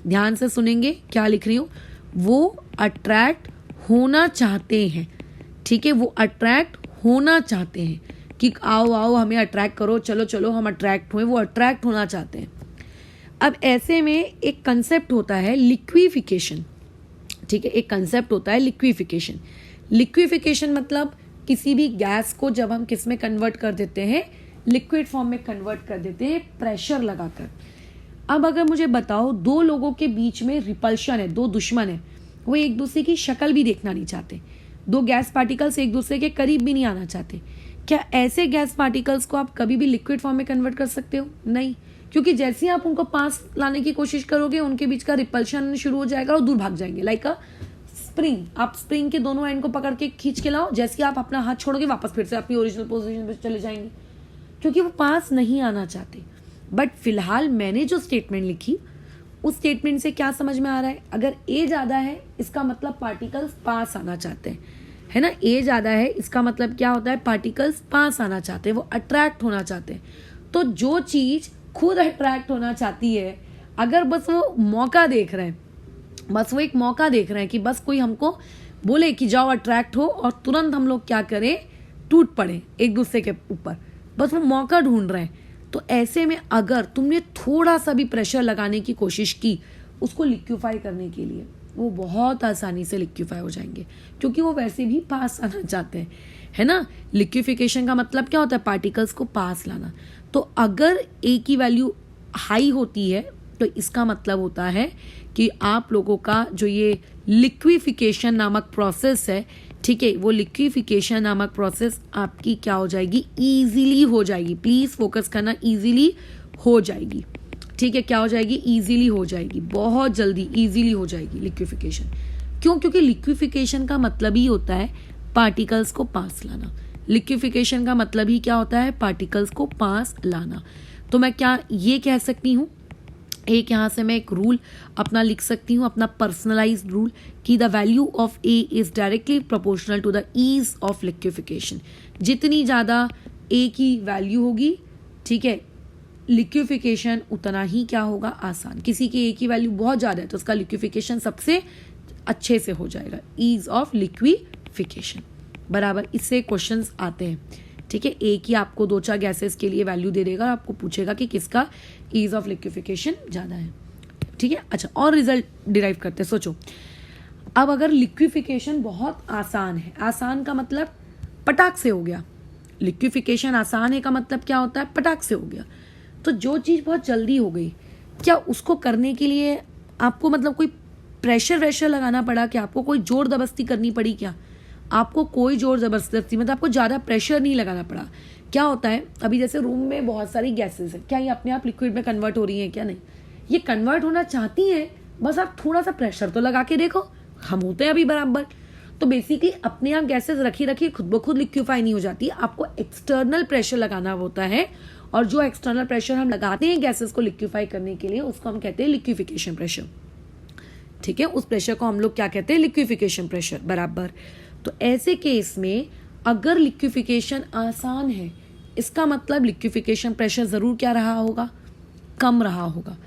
ध्यान से सुनेंगे क्या लिख रही हूँ, वो अट्रैक्ट होना चाहते हैं, ठीक है, वो अट्रैक्ट होना चाहते हैं कि आओ आओ हमें अट्रैक्ट करो, चलो चलो हम अट्रैक्ट हुए, वो अट्रैक्ट होना चाहते हैं। अब ऐसे में एक कंसेप्ट होता है लिक्विफिकेशन, ठीक है, एक कंसेप्ट होता है लिक्विफिकेशन। लिक्विफिकेशन मतलब किसी भी गैस को जब हम किस में कन्वर्ट कर देते हैं, लिक्विड फॉर्म में कन्वर्ट कर देते हैं प्रेशर लगाकर। अब अगर मुझे बताओ दो लोगों के बीच में रिपल्शन है, दो दुश्मन है, वो एक दूसरे की शक्ल भी देखना नहीं चाहते, दो गैस पार्टिकल्स एक दूसरे के करीब भी नहीं आना चाहते, क्या ऐसे गैस पार्टिकल्स को आप कभी भी लिक्विड फॉर्म में कन्वर्ट कर सकते हो? नहीं, क्योंकि जैसे ही आप उनको पास लाने की कोशिश करोगे उनके बीच का रिपल्शन शुरू हो जाएगा और दूर भाग जाएंगे। लाइक अ स्प्रिंग, आप स्प्रिंग के दोनों एंड को पकड़ के खींच के लाओ, जैसे ही आप अपना हाथ छोड़ोगे वापस फिर से अपनी ओरिजिनल पोजीशन पे चले जाएंगे, क्योंकि वो पास नहीं आना चाहते। बट फिलहाल मैंने जो स्टेटमेंट लिखी उस स्टेटमेंट से क्या समझ में आ रहा है, अगर ए ज़्यादा है इसका मतलब पार्टिकल्स पास आना चाहते हैं, है ना, ए ज़्यादा है इसका मतलब क्या होता है, पार्टिकल्स पास आना चाहते हैं, वो अट्रैक्ट होना चाहते हैं। तो जो चीज़ खुद अट्रैक्ट होना चाहती है, अगर बस वो मौका देख रहे हैं, बस वो एक मौका देख रहे हैं कि बस कोई हमको बोले कि जाओ अट्रैक्ट हो और तुरंत हम लोग क्या करें, टूट पड़े एक दूसरे के ऊपर, बस वो मौका ढूंढ रहे हैं। तो ऐसे में अगर तुमने थोड़ा सा भी प्रेशर लगाने की कोशिश की उसको लिक्विफाई करने के लिए, वो बहुत आसानी से लिक्विफाई हो जाएंगे, क्योंकि वो वैसे भी पास आना चाहते हैं, है ना। लिक्विफिकेशन का मतलब क्या होता है, पार्टिकल्स को पास लाना। तो अगर ए की वैल्यू हाई होती है तो इसका मतलब होता है कि आप लोगों का जो ये लिक्विफिकेशन नामक प्रोसेस है, ठीक है, वो लिक्विफिकेशन नामक प्रोसेस आपकी क्या हो जाएगी, इजीली हो जाएगी। प्लीज फोकस करना, इजीली हो जाएगी, ठीक है, क्या हो जाएगी, इजीली हो जाएगी, बहुत जल्दी इजीली हो जाएगी लिक्विफिकेशन। क्यों? क्योंकि लिक्विफिकेशन का मतलब ही होता है पार्टिकल्स को पास लाना। लिक्विफिकेशन का मतलब ही क्या होता है, पार्टिकल्स को पास लाना। तो मैं क्या ये कह सकती हूँ, एक यहाँ से मैं एक रूल अपना लिख सकती हूँ, अपना पर्सनलाइज्ड रूल, कि the value of A is directly proportional to the ease of liquefaction. जितनी ज़्यादा ए की वैल्यू होगी, ठीक है, लिक्विफिकेशन उतना ही क्या होगा, आसान। किसी की ए की वैल्यू बहुत ज़्यादा है तो उसका लिक्विफिकेशन सबसे अच्छे से हो जाएगा, ईज ऑफ लिक्विफिकेशन बराबर। इससे क्वेश्चंस आते हैं, ठीक है, ए की आपको दो चार गैसेस के लिए वैल्यू दे देगा, आपको पूछेगा कि किसका ईज ऑफ लिक्विफिकेशन ज़्यादा है, ठीक है। अच्छा, और रिजल्ट डिराइव करते हैं, सोचो अब अगर लिक्विफिकेशन बहुत आसान है, आसान का मतलब पटाख से हो गया, लिक्विफिकेशन आसान है का मतलब क्या होता है, पटाख से हो गया। तो जो चीज़ बहुत जल्दी हो गई, क्या उसको करने के लिए आपको मतलब कोई प्रेशर वेशर लगाना पड़ा, क्या आपको कोई जोर जबरदस्ती करनी पड़ी, क्या आपको कोई जोर जबरदस्ती मतलब आपको ज़्यादा प्रेशर नहीं लगाना पड़ा। क्या होता है, अभी जैसे रूम में बहुत सारी गैसेस हैं, क्या ये अपने आप लिक्विड में कन्वर्ट हो रही हैं, क्या नहीं, ये कन्वर्ट होना चाहती हैं, बस आप थोड़ा सा प्रेशर तो लगा के देखो, हम होते हैं अभी बराबर। तो बेसिकली अपने आप गैसेस रखी रखी खुद ब खुद लिक्विफाई नहीं हो जाती, आपको एक्सटर्नल प्रेशर लगाना होता है, और जो एक्सटर्नल प्रेशर हम लगाते हैं गैसेस को लिक्विफाई करने के लिए उसको हम कहते हैं लिक्विफिकेशन प्रेशर, ठीक है, उस प्रेशर को हम लोग क्या कहते हैं, लिक्विफिकेशन प्रेशर बराबर। तो ऐसे केस में अगर लिक्विफिकेशन आसान है, इसका मतलब लिक्विफिकेशन प्रेशर ज़रूर क्या रहा होगा, कम रहा होगा।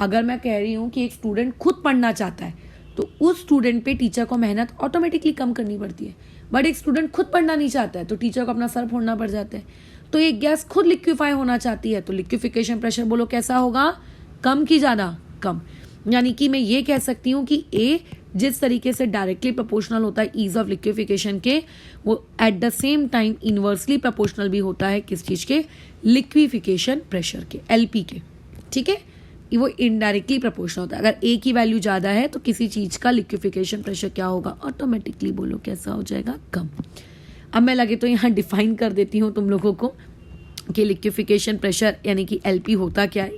अगर मैं कह रही हूँ कि एक स्टूडेंट खुद पढ़ना चाहता है तो उस स्टूडेंट पे टीचर को मेहनत ऑटोमेटिकली कम करनी पड़ती है, बट एक स्टूडेंट खुद पढ़ना नहीं चाहता है तो टीचर को अपना सर फोड़ना पड़ जाता है। तो एक गैस खुद लिक्विफाई होना चाहती है तो लिक्विफिकेशन प्रेशर बोलो कैसा होगा, कम की ज़्यादा, कम। यानी कि मैं ये कह सकती हूँ कि ए जिस तरीके से डायरेक्टली प्रोपोर्शनल होता है ईज ऑफ लिक्विफिकेशन के, वो at the same time inversely proportional भी होता है किस चीज़ के, लिक्विफिकेशन प्रेशर के, एलपी के, ठीक है, वो इनडायरेक्टली प्रोपोर्शनल होता है। अगर ए की वैल्यू ज़्यादा है तो किसी चीज़ का लिक्विफिकेशन प्रेशर क्या होगा, ऑटोमेटिकली बोलो कैसा हो जाएगा, कम। अब मैं लगे तो यहाँ डिफाइन कर देती हूँ तुम लोगों को कि लिक्विफिकेशन प्रेशर यानी कि एलपी होता क्या है,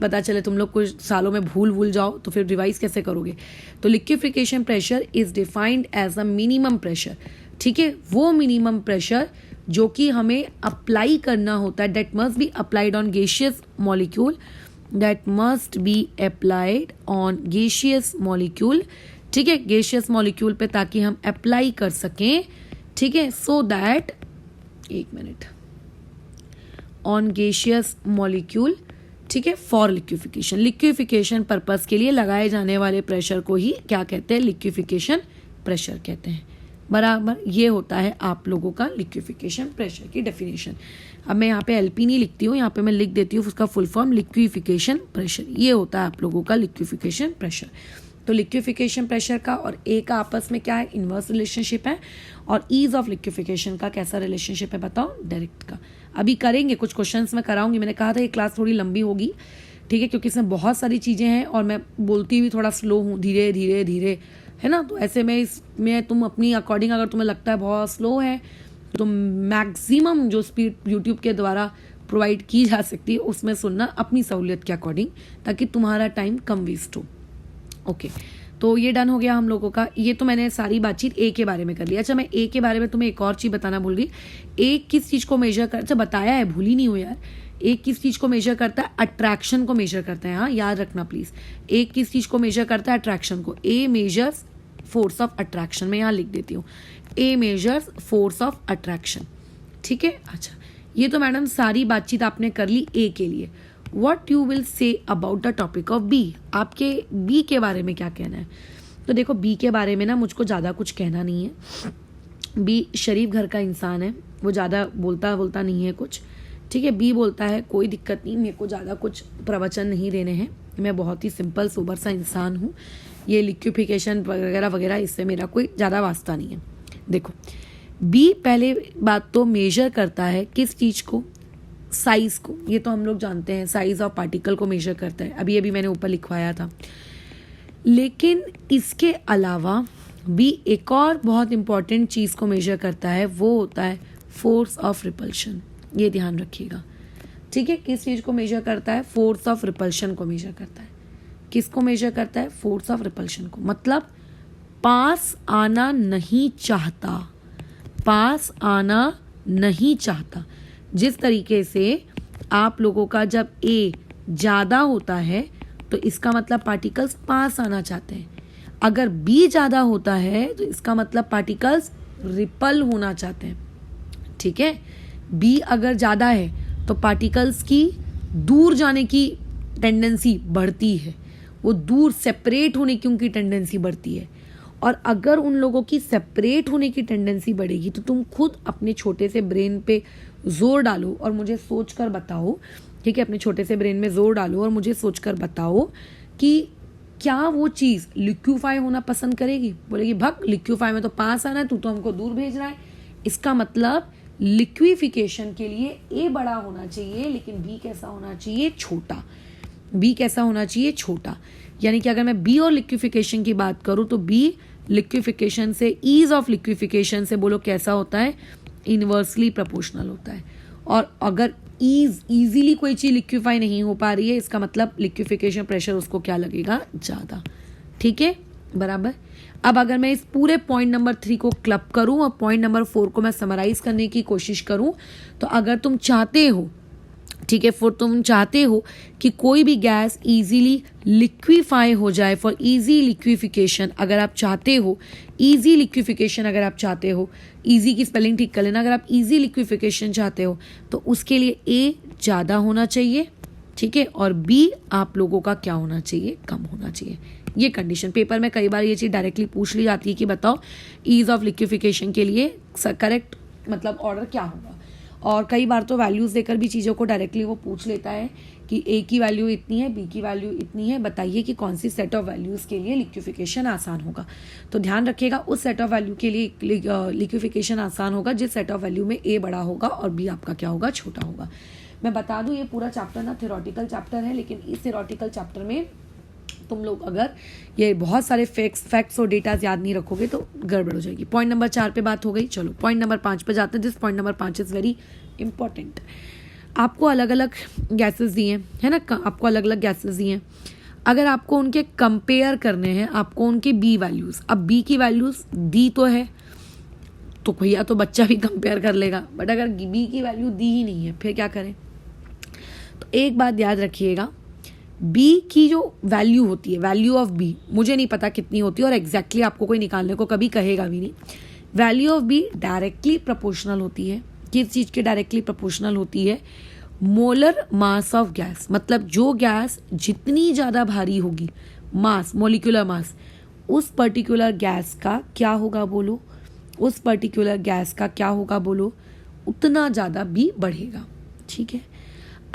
पता चले तुम लोग कुछ सालों में भूल जाओ तो फिर रिवाइज कैसे करोगे। तो liquefaction pressure is defined as a minimum pressure, ठीक है, वो मिनिमम प्रेशर जो कि हमें अप्लाई करना होता है, that must be applied on gaseous molecule, that must be applied on gaseous molecule, ठीक है, गैसियस मॉलिक्यूल पे, ताकि हम अप्लाई कर सकें, ठीक है, सो दैट, एक मिनट, ऑन गैसियस मॉलिक्यूल, ठीक है, फॉर लिक्विफिकेशन। लिक्विफिकेशन पर्पस के लिए लगाए जाने वाले प्रेशर को ही क्या कहते हैं, लिक्विफिकेशन प्रेशर कहते हैं, बराबर। ये होता है आप लोगों का लिक्विफिकेशन प्रेशर की डेफिनेशन। अब मैं यहाँ पे एलपी नहीं लिखती हूँ, यहाँ पे मैं लिख देती हूँ उसका फुल फॉर्म लिक्विफिकेशन प्रेशर। ये होता है आप लोगों का लिक्विफिकेशन प्रेशर। तो लिक्विफिकेशन प्रेशर का और ए का आपस में क्या है, इन्वर्स रिलेशनशिप है। और ईज ऑफ लिक्विफिकेशन का कैसा रिलेशनशिप है बताओ, डायरेक्ट का। अभी करेंगे कुछ क्वेश्चंस मैं कराऊंगी, मैंने कहा था ये क्लास थोड़ी लंबी होगी, ठीक है, क्योंकि इसमें बहुत सारी चीज़ें हैं और मैं बोलती भी थोड़ा स्लो हूँ, धीरे धीरे धीरे, है ना। तो ऐसे में इसमें तुम अपनी अकॉर्डिंग, अगर तुम्हें लगता है बहुत स्लो है तो मैक्सिमम जो स्पीड यूट्यूब के द्वारा प्रोवाइड की जा सकती है उसमें सुनना अपनी सहूलियत के अकॉर्डिंग, ताकि तुम्हारा टाइम कम वेस्ट हो। ओके, तो ये डन हो गया हम लोगों का। ये तो मैंने सारी बातचीत ए के बारे में कर ली। अच्छा, मैं ए के बारे में तुम्हें एक और चीज़ बताना भूल गई। ए किस चीज़ को मेजर कर, अच्छा बताया है, भूली नहीं हो यार। ए किस चीज़ को मेजर करता है, अट्रैक्शन को मेजर करता है, हाँ याद रखना प्लीज़। ए किस चीज़ को मेजर करता है, अट्रैक्शन को। ए मेजर्स फोर्स ऑफ अट्रैक्शन, मैं यहाँ लिख देती हूँ, ए मेजर्स फोर्स ऑफ अट्रैक्शन, ठीक है। अच्छा, ये तो मैडम सारी बातचीत आपने कर ली ए के लिए। What you will say about the topic of B, आपके बी के बारे में क्या कहना है। तो देखो बी के बारे में ना मुझको ज़्यादा कुछ कहना नहीं है। बी शरीफ घर का इंसान है, वो ज़्यादा बोलता नहीं है कुछ, ठीक है। बी बोलता है कोई दिक्कत नहीं, मेरे को ज़्यादा कुछ प्रवचन नहीं देने हैं, मैं बहुत ही सिंपल सोबर सा इंसान हूँ, ये लिक्विफिकेशन वगैरह वगैरह इससे मेरा कोई ज़्यादा वास्ता नहीं है। देखो बी पहले बात तो मेजर करता है किस चीज़ को, साइज को। ये तो हम लोग जानते हैं, साइज ऑफ पार्टिकल को मेजर करता है, अभी मैंने ऊपर लिखवाया था। लेकिन इसके अलावा बी एक और बहुत इंपॉर्टेंट चीज़ को मेजर करता है, वो होता है फोर्स ऑफ रिपल्शन। ये ध्यान रखिएगा, ठीक है। किस चीज़ को मेजर करता है, फोर्स ऑफ रिपल्शन को मेजर करता है। किसको मेजर करता है, फोर्स ऑफ रिपल्शन को। मतलब पास आना नहीं चाहता, पास आना नहीं चाहता। जिस तरीके से आप लोगों का जब ए ज़्यादा होता है तो इसका मतलब पार्टिकल्स पास आना चाहते हैं, अगर बी ज़्यादा होता है तो इसका मतलब पार्टिकल्स रिपल होना चाहते हैं, ठीक है। बी अगर ज़्यादा है तो पार्टिकल्स की दूर जाने की टेंडेंसी बढ़ती है, वो दूर सेपरेट होने की उनकी टेंडेंसी बढ़ती है। और अगर उन लोगों की सेपरेट होने की टेंडेंसी बढ़ेगी तो तुम खुद अपने छोटे से ब्रेन पे जोर डालो और मुझे सोच कर बताओ, ठीक है, अपने छोटे से ब्रेन में जोर डालो और मुझे सोच कर बताओ कि क्या वो चीज़ लिक्विफाई होना पसंद करेगी। बोलेगी भग लिक्विफाई में तो पास आना है, तू तो हमको दूर भेज रहा है। इसका मतलब लिक्विफिकेशन के लिए ए बड़ा होना चाहिए, लेकिन बी कैसा होना चाहिए, छोटा। बी कैसा होना चाहिए, छोटा। यानी कि अगर मैं बी और लिक्विफिकेशन की बात करूँ तो बी लिक्विफिकेशन से, ईज ऑफ लिक्विफिकेशन से बोलो कैसा होता है, इनवर्सली प्रोपोर्शनल होता है। और अगर इजीली कोई चीज़ लिक्विफाई नहीं हो पा रही है, इसका मतलब लिक्विफिकेशन प्रेशर उसको क्या लगेगा, ज़्यादा, ठीक है, बराबर। अब अगर मैं इस पूरे पॉइंट नंबर 3 को क्लब करूं और पॉइंट नंबर 4 को मैं समराइज करने की कोशिश करूं, तो अगर तुम चाहते हो, ठीक है, फिर तुम चाहते हो कि कोई भी गैस इजीली लिक्विफाई हो जाए, फॉर इजी लिक्विफिकेशन अगर आप चाहते हो, इजी लिक्विफिकेशन अगर आप चाहते हो, इजी की स्पेलिंग ठीक कर लेना, अगर आप इजी लिक्विफिकेशन चाहते हो तो उसके लिए ए ज़्यादा होना चाहिए, ठीक है, और बी आप लोगों का क्या होना चाहिए, कम होना चाहिए। ये कंडीशन पेपर में कई बार ये चीज़ डायरेक्टली पूछ ली जाती है कि बताओ ईज ऑफ लिक्विफिकेशन के लिए करेक्ट मतलब ऑर्डर क्या होगा। और कई बार तो वैल्यूज़ देकर भी चीज़ों को डायरेक्टली वो पूछ लेता है कि ए की वैल्यू इतनी है, बी की वैल्यू इतनी है, बताइए कि कौन सी सेट ऑफ वैल्यूज़ के लिए लिक्विफिकेशन आसान होगा। तो ध्यान रखिएगा, उस सेट ऑफ वैल्यू के लिए लिक्विफिकेशन आसान होगा जिस सेट ऑफ वैल्यू में ए बड़ा होगा और बी आपका क्या होगा, छोटा होगा। मैं बता दूं ये पूरा चैप्टर ना थ्योरेटिकल चैप्टर है, लेकिन इस थ्योरेटिकल चैप्टर में तुम लोग अगर ये बहुत सारे फैक्ट्स और डेटाज याद नहीं रखोगे तो गड़बड़ हो जाएगी। पॉइंट नंबर 4 पे बात हो गई। चलो पॉइंट नंबर 5 पे जाते हैं। This point number 5 is very important. आपको अलग अलग गैसेस दिए हैं, है ना, आपको अलग अलग गैसेस दिए हैं। अगर आपको उनके कंपेयर करने हैं, आपको उनके बी वैल्यूज़, अब बी की वैल्यूज़ दी तो है तो भैया तो बच्चा भी कंपेयर कर लेगा, बट अगर बी की वैल्यू दी ही नहीं है फिर क्या करें। तो एक बात याद रखिएगा, बी की जो वैल्यू होती है, वैल्यू ऑफ बी, मुझे नहीं पता कितनी होती है और एग्जैक्टली आपको कोई निकालने को कभी कहेगा भी नहीं। Value of be directly proportional होती है। किस चीज़ के डायरेक्टली प्रोपोर्शनल होती है? Molar mass of gas. मतलब जो गैस जितनी ज़्यादा भारी होगी, मास, मोलिकुलर मास, उस पर्टिकुलर गैस का क्या होगा बोलो, उस पर्टिकुलर गैस का क्या होगा बोलो, उतना ज़्यादा बी बढ़ेगा। ठीक है।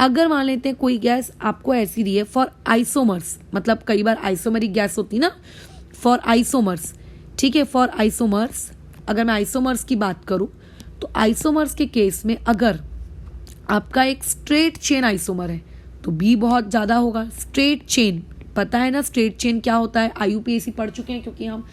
अगर मान लेते हैं कोई गैस आपको ऐसी दी है फॉर आइसोमर्स, मतलब कई बार आइसोमरिक गैस होती ना, फॉर आइसोमर्स, ठीक है, फॉर आइसोमर्स, अगर मैं आइसोमर्स की बात करूं तो आइसोमर्स के केस में अगर आपका एक स्ट्रेट चेन आइसोमर है तो बी बहुत ज़्यादा होगा। स्ट्रेट चेन, पता है ना स्ट्रेट चेन क्या होता है, IUPAC पढ़ चुके हैं क्योंकि हम,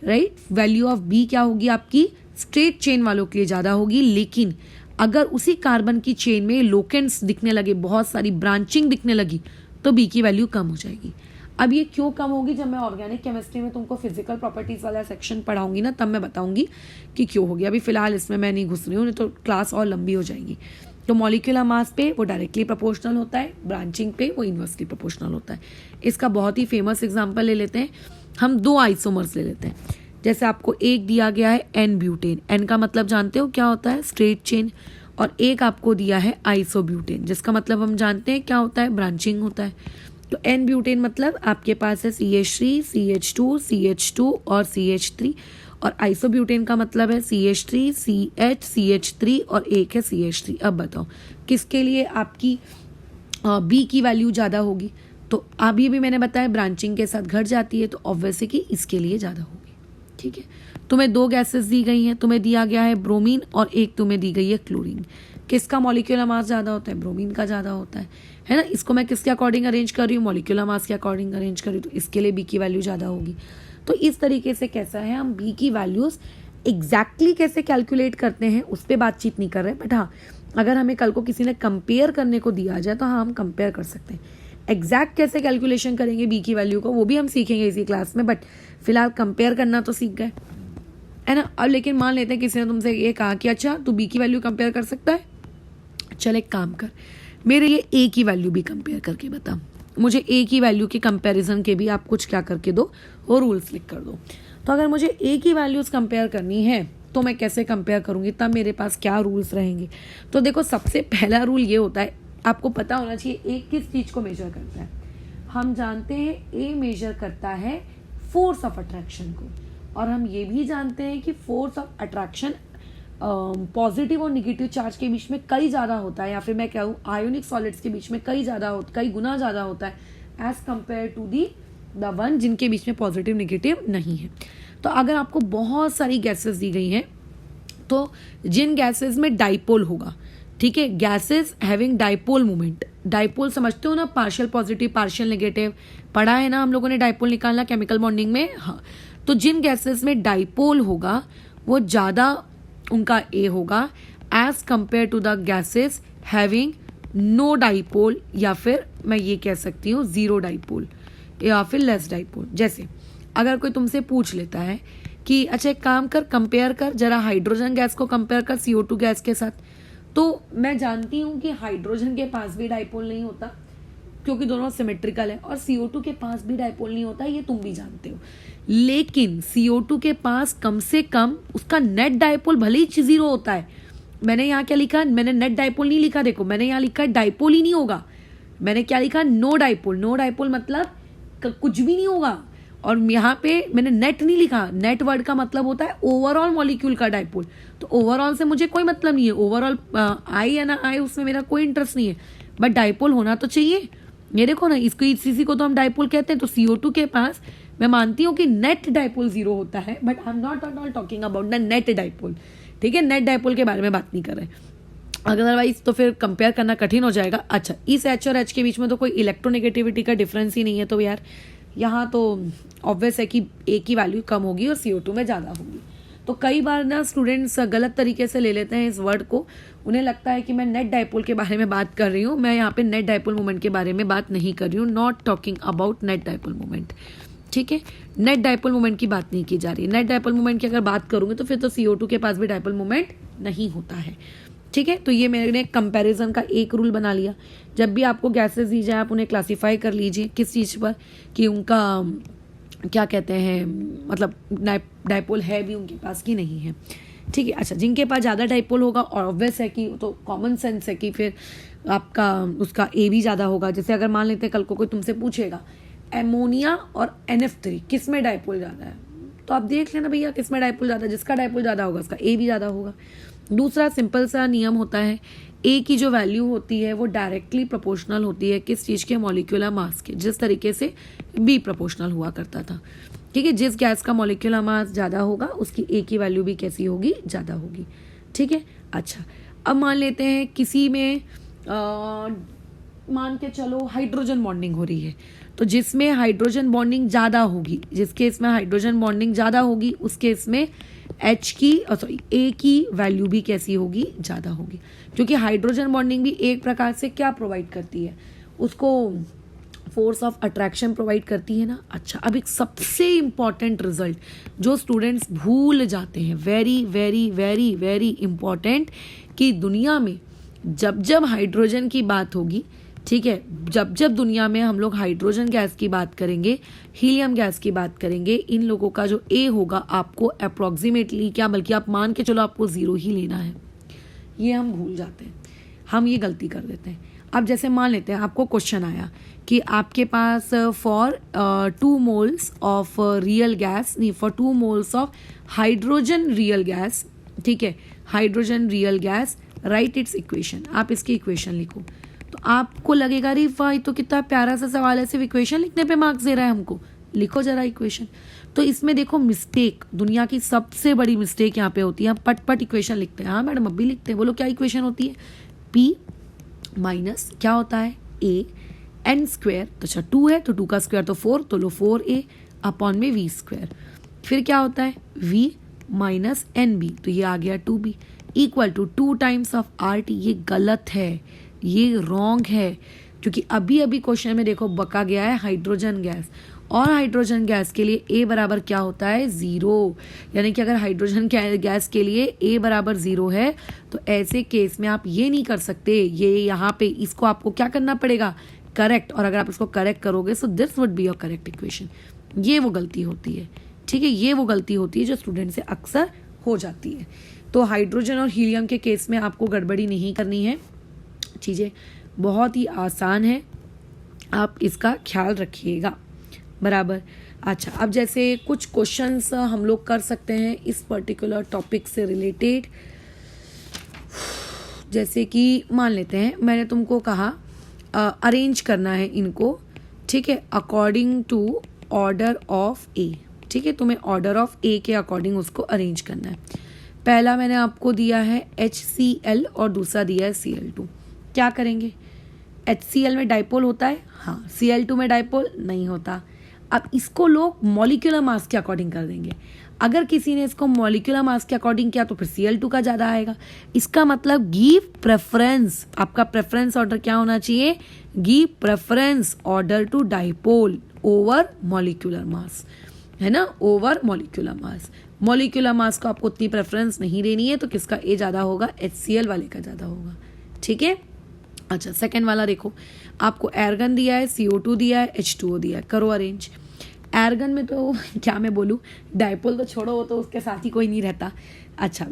राइट। वैल्यू ऑफ बी क्या होगी आपकी, स्ट्रेट चेन वालों के लिए ज़्यादा होगी। लेकिन अगर उसी कार्बन की चेन में लोकेंट्स दिखने लगे, बहुत सारी ब्रांचिंग दिखने लगी, तो बी की वैल्यू कम हो जाएगी। अब ये क्यों कम होगी, जब मैं ऑर्गेनिक केमिस्ट्री में तुमको फिजिकल प्रॉपर्टीज वाला सेक्शन पढ़ाऊंगी ना, तब मैं बताऊंगी कि क्यों होगी। अभी फिलहाल इसमें मैं नहीं घुस रही हूँ, नहीं तो क्लास और लंबी हो जाएगी। तो मॉलिक्यूलर मास पे वो डायरेक्टली प्रोपोर्शनल होता है, ब्रांचिंग पे वो इन्वर्सली प्रोपोर्शनल होता है। इसका बहुत ही फेमस एग्जाम्पल ले लेते हैं हम, 2 आइसोमर्स ले लेते हैं। जैसे आपको एक दिया गया है एन ब्यूटेन, एन का मतलब जानते हो क्या होता है, स्ट्रेट चेन, और एक आपको दिया है आइसोब्यूटेन, जिसका मतलब हम जानते हैं क्या होता है, ब्रांचिंग होता है। तो एन ब्यूटेन मतलब आपके पास है CH3, CH2, CH2 और CH3, और आइसोब्यूटेन का मतलब है CH3, CH, CH3 और एक है CH3। अब बताओ किसके लिए आपकी बी की वैल्यू ज़्यादा होगी। तो अभी भी मैंने बताया ब्रांचिंग के साथ घट जाती है, तो ऑब्वियसली कि इसके लिए ज़्यादा होगी। ठीक है। तुम्हें 2 गैसेस दी गई हैं, तुम्हें दिया गया है ब्रोमीन और एक तुम्हें दी गई है क्लोरीन। किसका मॉलिक्यूलर मास ज़्यादा होता है, ब्रोमीन का ज़्यादा होता है ना। इसको मैं किसके अकॉर्डिंग अरेंज कर रही हूँ, मॉलिक्यूलर मास के अकॉर्डिंग अरेंज कर रही हूँ, तो इसके लिए बी की वैल्यू ज़्यादा होगी। तो इस तरीके से कैसा है, हम बी की वैल्यूज़ एग्जैक्टली कैसे कैलकुलेट करते हैं उस पर बातचीत नहीं कर रहे, बट हाँ अगर हमें कल को किसी ने कंपेयर करने को दिया जाए तो हाँ हम कंपेयर कर सकते हैं। एग्जैक्ट कैसे कैलकुलेशन करेंगे बी की वैल्यू को, वो भी हम सीखेंगे इसी क्लास में, बट फिलहाल कंपेयर करना तो सीख गए, है ना। अब लेकिन मान लेते हैं किसी ने तुमसे ये कहा कि अच्छा तू बी की वैल्यू कंपेयर कर सकता है, चल एक काम कर, मेरे ये ए की वैल्यू भी कंपेयर करके बता। मुझे ए की वैल्यू के कंपैरिजन के भी आप कुछ क्या करके दो, वो रूल्स लिख कर दो। तो अगर मुझे ए की वैल्यूज़ कंपेयर करनी है तो मैं कैसे कंपेयर करूँगी, तब मेरे पास क्या रूल्स रहेंगे। तो देखो सबसे पहला रूल ये होता है, आपको पता होना चाहिए ए किस चीज़ को मेजर करता है। हम जानते हैं ए मेजर करता है फोर्स ऑफ अट्रैक्शन को, और हम ये भी जानते हैं कि फोर्स ऑफ अट्रैक्शन पॉजिटिव और निगेटिव चार्ज के बीच में कई ज़्यादा होता है, या फिर मैं कहूँ आयोनिक सॉलिड्स के बीच में कई गुना ज़्यादा होता है as compared to the one जिनके बीच में पॉजिटिव निगेटिव नहीं है। तो अगर आपको बहुत सारी गैसेस दी गई हैं, तो जिन गैसेस में डाइपोल होगा, ठीक है, gases having dipole moment, dipole समझते हो ना, पार्शियल पॉजिटिव पार्शियल नेगेटिव, पढ़ा है ना हम लोगों ने डाइपोल निकालना केमिकल बॉन्डिंग में, हाँ। तो जिन गैसेस में डाइपोल होगा वो ज़्यादा उनका ए होगा as compared to the gases having no dipole, या फिर मैं ये कह सकती हूँ 0 डाइपोल या फिर लेस डाइपोल। जैसे अगर कोई तुमसे पूछ लेता है कि अच्छा एक काम कर, कंपेयर कर जरा हाइड्रोजन गैस को कंपेयर कर CO2 गैस के साथ, तो मैं जानती हूँ कि हाइड्रोजन के पास भी डाइपोल नहीं होता क्योंकि दोनों सिमेट्रिकल है, और CO2 के पास भी डाइपोल नहीं होता, ये तुम भी जानते हो। लेकिन CO2 के पास कम से कम उसका नेट डाइपोल भले ही 0 होता है। मैंने यहाँ क्या लिखा, मैंने नेट डाइपोल नहीं लिखा, देखो मैंने यहाँ लिखा है डाइपोल ही नहीं होगा, मैंने क्या लिखा, नो डाइपोल। नो डाइपोल मतलब कुछ भी नहीं होगा, और यहाँ पे मैंने नेट नहीं लिखा, नेट वर्ड का मतलब होता है ओवरऑल मॉलिक्यूल का डाइपोल। तो ओवरऑल से मुझे कोई मतलब नहीं है, ओवरऑल आई या ना आई उसमें मेरा कोई इंटरेस्ट नहीं है, बट डाइपोल होना तो चाहिए। ये देखो ना, इसको इसी को तो हम डाइपोल कहते हैं। तो CO2 के पास मैं मानती हूँ कि नेट डाइपोल 0 होता है, but I am not at all talking about the net dipole, ठीक है, नेट डाइपोल के बारे में बात नहीं कर रहे, अदरवाइज तो फिर कंपेयर करना कठिन हो जाएगा। अच्छा, इस H और H के बीच में तो कोई इलेक्ट्रोनेगेटिविटी का डिफरेंस ही नहीं है, तो यार यहाँ तो ऑब्वियस है कि ए की वैल्यू कम होगी और CO2 में ज़्यादा होगी। तो कई बार ना स्टूडेंट्स गलत तरीके से ले लेते हैं इस वर्ड को, उन्हें लगता है कि मैं नेट डाइपोल के बारे में बात कर रही हूँ। मैं यहाँ पे नेट डाइपोल मोमेंट के बारे में बात नहीं कर रही हूँ, not talking about net dipole moment, ठीक है। नेट डाइपोल मोमेंट की बात नहीं की जा रही। नेट डाइपोल मोमेंट की अगर बात करूँगी तो फिर तो CO2 के पास भी डाइपोल मोमेंट नहीं होता है, ठीक है। तो ये मैंने कंपैरिजन का एक रूल बना लिया। जब भी आपको गैसेस दी जाए आप उन्हें क्लासीफाई कर लीजिए किस चीज़ पर, कि उनका क्या कहते हैं, मतलब डाइपोल है भी उनके पास कि नहीं है, ठीक है। अच्छा, जिनके पास ज़्यादा डाइपोल होगा और ऑब्वियस है कि तो कॉमन सेंस है कि फिर आपका उसका ए भी ज़्यादा होगा। जैसे अगर मान लेते हैं कल को कोई तुमसे पूछेगा एमोनिया और NF3 किस में डाइपोल ज़्यादा है, तो आप देख लेना भैया किस में डाइपोल ज़्यादा है, जिसका डाइपोल ज़्यादा होगा उसका ए भी ज़्यादा होगा। दूसरा सिंपल सा नियम होता है, ए की जो वैल्यू होती है वो डायरेक्टली प्रोपोर्शनल होती है किस चीज़ के, मॉलिक्यूलर मास के, जिस तरीके से बी प्रोपोर्शनल हुआ करता था, ठीक है। जिस गैस का मॉलिक्यूलर मास ज़्यादा होगा उसकी ए की वैल्यू भी कैसी होगी, ज़्यादा होगी, ठीक है। अच्छा, अब मान लेते हैं किसी में मान के चलो हाइड्रोजन बॉन्डिंग हो रही है, तो जिसमें हाइड्रोजन बॉन्डिंग ज़्यादा होगी, जिस केस में हाइड्रोजन बॉन्डिंग ज़्यादा होगी उस केस में ए की वैल्यू भी कैसी होगी, ज़्यादा होगी, क्योंकि हाइड्रोजन बॉन्डिंग भी एक प्रकार से क्या प्रोवाइड करती है, उसको फोर्स ऑफ अट्रैक्शन प्रोवाइड करती है ना। अच्छा, अब एक सबसे इम्पॉर्टेंट रिजल्ट जो स्टूडेंट्स भूल जाते हैं, very very very very important, कि दुनिया में जब जब हाइड्रोजन की बात होगी, ठीक है, जब जब दुनिया में हम लोग हाइड्रोजन गैस की बात करेंगे, हीलियम गैस की बात करेंगे, इन लोगों का जो ए होगा आपको अप्रॉक्सीमेटली क्या, बल्कि आप मान के चलो आपको 0 ही लेना है। ये हम भूल जाते हैं, हम ये गलती कर देते हैं। अब जैसे मान लेते हैं आपको क्वेश्चन आया कि आपके पास for 2 moles of real gas, नहीं, for 2 moles of hydrogen real gas, ठीक है, hydrogen real gas, right it's equation. आप इसकी इक्वेशन लिखो, तो आपको लगेगा अरे वाह तो कितना प्यारा सा सवाल है, सिर्फ इक्वेशन लिखने पे मार्क्स दे रहा है हमको। लिखो जरा इक्वेशन। तो इसमें देखो मिस्टेक, दुनिया की सबसे बड़ी मिस्टेक यहाँ पे होती है, हम पट पट इक्वेशन लिखते हैं। हाँ मैडम अब भी लिखते हैं, बोलो क्या इक्वेशन होती है, P माइनस क्या होता है A n स्क्वायर, तो अच्छा 2 है तो 2 का स्क्वायर तो 4, तो लो 4A अपॉन में V स्क्वायर, फिर क्या होता है V माइनस NB, तो ये आ गया 2B equal to 2 times of RT। ये गलत है, ये रॉन्ग है, क्योंकि अभी अभी क्वेश्चन में देखो बका गया है हाइड्रोजन गैस, और हाइड्रोजन गैस के लिए A बराबर क्या होता है 0, यानी कि अगर हाइड्रोजन गैस के लिए A बराबर 0 है तो ऐसे केस में आप ये नहीं कर सकते, ये यहाँ पे इसको आपको क्या करना पड़ेगा, करेक्ट, और अगर आप इसको करेक्ट करोगे so this would be your correct equation. ये वो गलती होती है, ठीक है, ये वो गलती होती है जो स्टूडेंट से अक्सर हो जाती है। तो हाइड्रोजन और हीलियम के केस में आपको गड़बड़ी नहीं करनी है, चीज़ें बहुत ही आसान है, आप इसका ख्याल रखिएगा, बराबर। अच्छा, अब जैसे कुछ क्वेश्चंस हम लोग कर सकते हैं इस पर्टिकुलर टॉपिक से रिलेटेड, जैसे कि मान लेते हैं मैंने तुमको कहा अरेंज करना है इनको, ठीक है, अकॉर्डिंग टू ऑर्डर ऑफ ए, ठीक है, तुम्हें ऑर्डर ऑफ ए के अकॉर्डिंग उसको अरेंज करना है। पहला मैंने आपको दिया है HCl और दूसरा दिया है Cl2। क्या करेंगे, HCl में डाइपोल होता है, हाँ, Cl2 में डाइपोल नहीं होता। अब इसको लोग मॉलिक्यूलर मास के अकॉर्डिंग कर देंगे। अगर किसी ने इसको मॉलिक्यूलर मास के अकॉर्डिंग किया तो फिर Cl2 का ज़्यादा आएगा। इसका मतलब गिव प्रेफरेंस, आपका प्रेफरेंस ऑर्डर क्या होना चाहिए, give preference order to dipole over molecular mass, है ना, over molecular mass. Molecular mass को आपको उतनी प्रेफरेंस नहीं देनी है, तो किसका ए ज़्यादा होगा, HCl वाले का ज़्यादा होगा, ठीक है। अच्छा, सेकेंड वाला देखो, आपको एर्गन दिया है, CO2 दिया है, H2O दिया है, करो अरेंज। एर्गन में तो क्या मैं बोलूँ, डाइपोल तो छोड़ो, वो तो उसके साथ ही कोई नहीं रहता। अच्छा,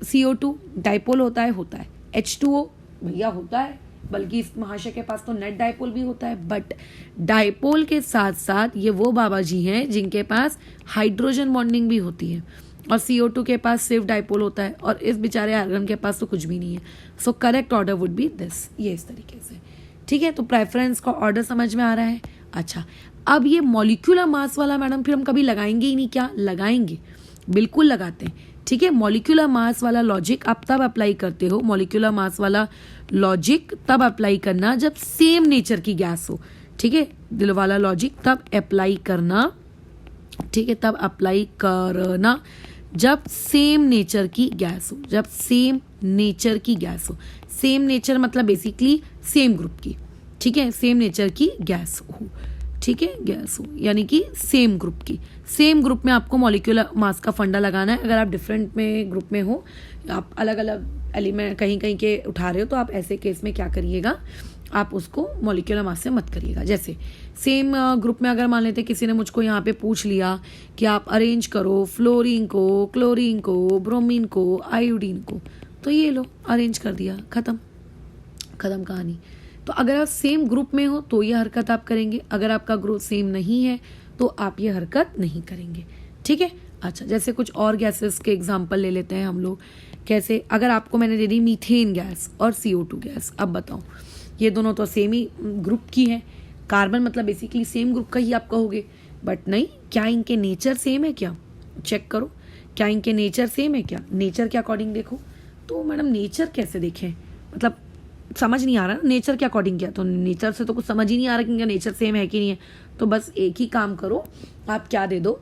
CO2 डाइपोल होता है, H2O भैया होता है, बल्कि इस महाशय के पास तो नेट डाइपोल भी होता है, बट डाइपोल के साथ साथ ये वो बाबा जी हैं जिनके पास हाइड्रोजन बॉन्डिंग भी होती है, और CO2 के पास सिर्फ डाइपोल होता है, और इस बेचारे आर्गन के पास तो कुछ भी नहीं है। So correct order would be this, ये इस तरीके से, ठीक है। तो प्रेफरेंस का ऑर्डर समझ में आ रहा है। अच्छा, अब ये मॉलिक्यूलर मास वाला मैडम फिर हम कभी लगाएंगे ही नहीं, क्या लगाएंगे, बिल्कुल लगाते हैं, ठीक है। मॉलिक्यूलर मास वाला लॉजिक आप तब अप्लाई करते हो, मॉलिक्यूलर मास वाला लॉजिक तब अप्लाई करना जब सेम नेचर की गैस हो, ठीक है, दिल वाला लॉजिक तब अप्लाई करना, ठीक है, तब अप्लाई करना जब सेम नेचर की गैस हो, जब सेम नेचर की गैस हो। सेम नेचर मतलब बेसिकली सेम ग्रुप की, ठीक है, सेम नेचर की गैस हो, ठीक है, गैस हो यानी कि सेम ग्रुप की। सेम ग्रुप में आपको मॉलिक्यूलर मास का फंडा लगाना है। अगर आप डिफरेंट में ग्रुप में हो, आप अलग अलग एलिमेंट कहीं कहीं के उठा रहे हो, तो आप ऐसे केस में क्या करिएगा, आप उसको मॉलिक्यूलर मास से मत करिएगा। जैसे सेम ग्रुप में अगर मान लेते किसी ने मुझको यहाँ पे पूछ लिया कि आप अरेंज करो फ्लोरीन को, क्लोरीन को, ब्रोमीन को, आयोडीन को, तो ये लो अरेंज कर दिया, खत्म कहानी। तो अगर आप सेम ग्रुप में हो तो ये हरकत आप करेंगे, अगर आपका ग्रुप सेम नहीं है तो आप ये हरकत नहीं करेंगे, ठीक है। अच्छा, जैसे कुछ और गैसेस के एग्जांपल ले लेते हैं हम लोग। कैसे, अगर आपको मैंने दे दी मीथेन गैस और CO2 गैस, अब बताओ ये दोनों तो सेम ही ग्रुप की है, कार्बन मतलब बेसिकली सेम ग्रुप का ही आप कहोगे, बट नहीं, क्या इनके नेचर सेम है क्या? चेक करो, क्या इनके नेचर सेम है क्या? नेचर के अकॉर्डिंग देखो। तो मैडम नेचर कैसे देखें, मतलब समझ नहीं आ रहा ना, नेचर के अकॉर्डिंग क्या? तो नेचर से तो कुछ समझ ही नहीं आ रहा कि इनका नेचर सेम है कि नहीं है। तो बस एक ही काम करो, आप क्या दे दो,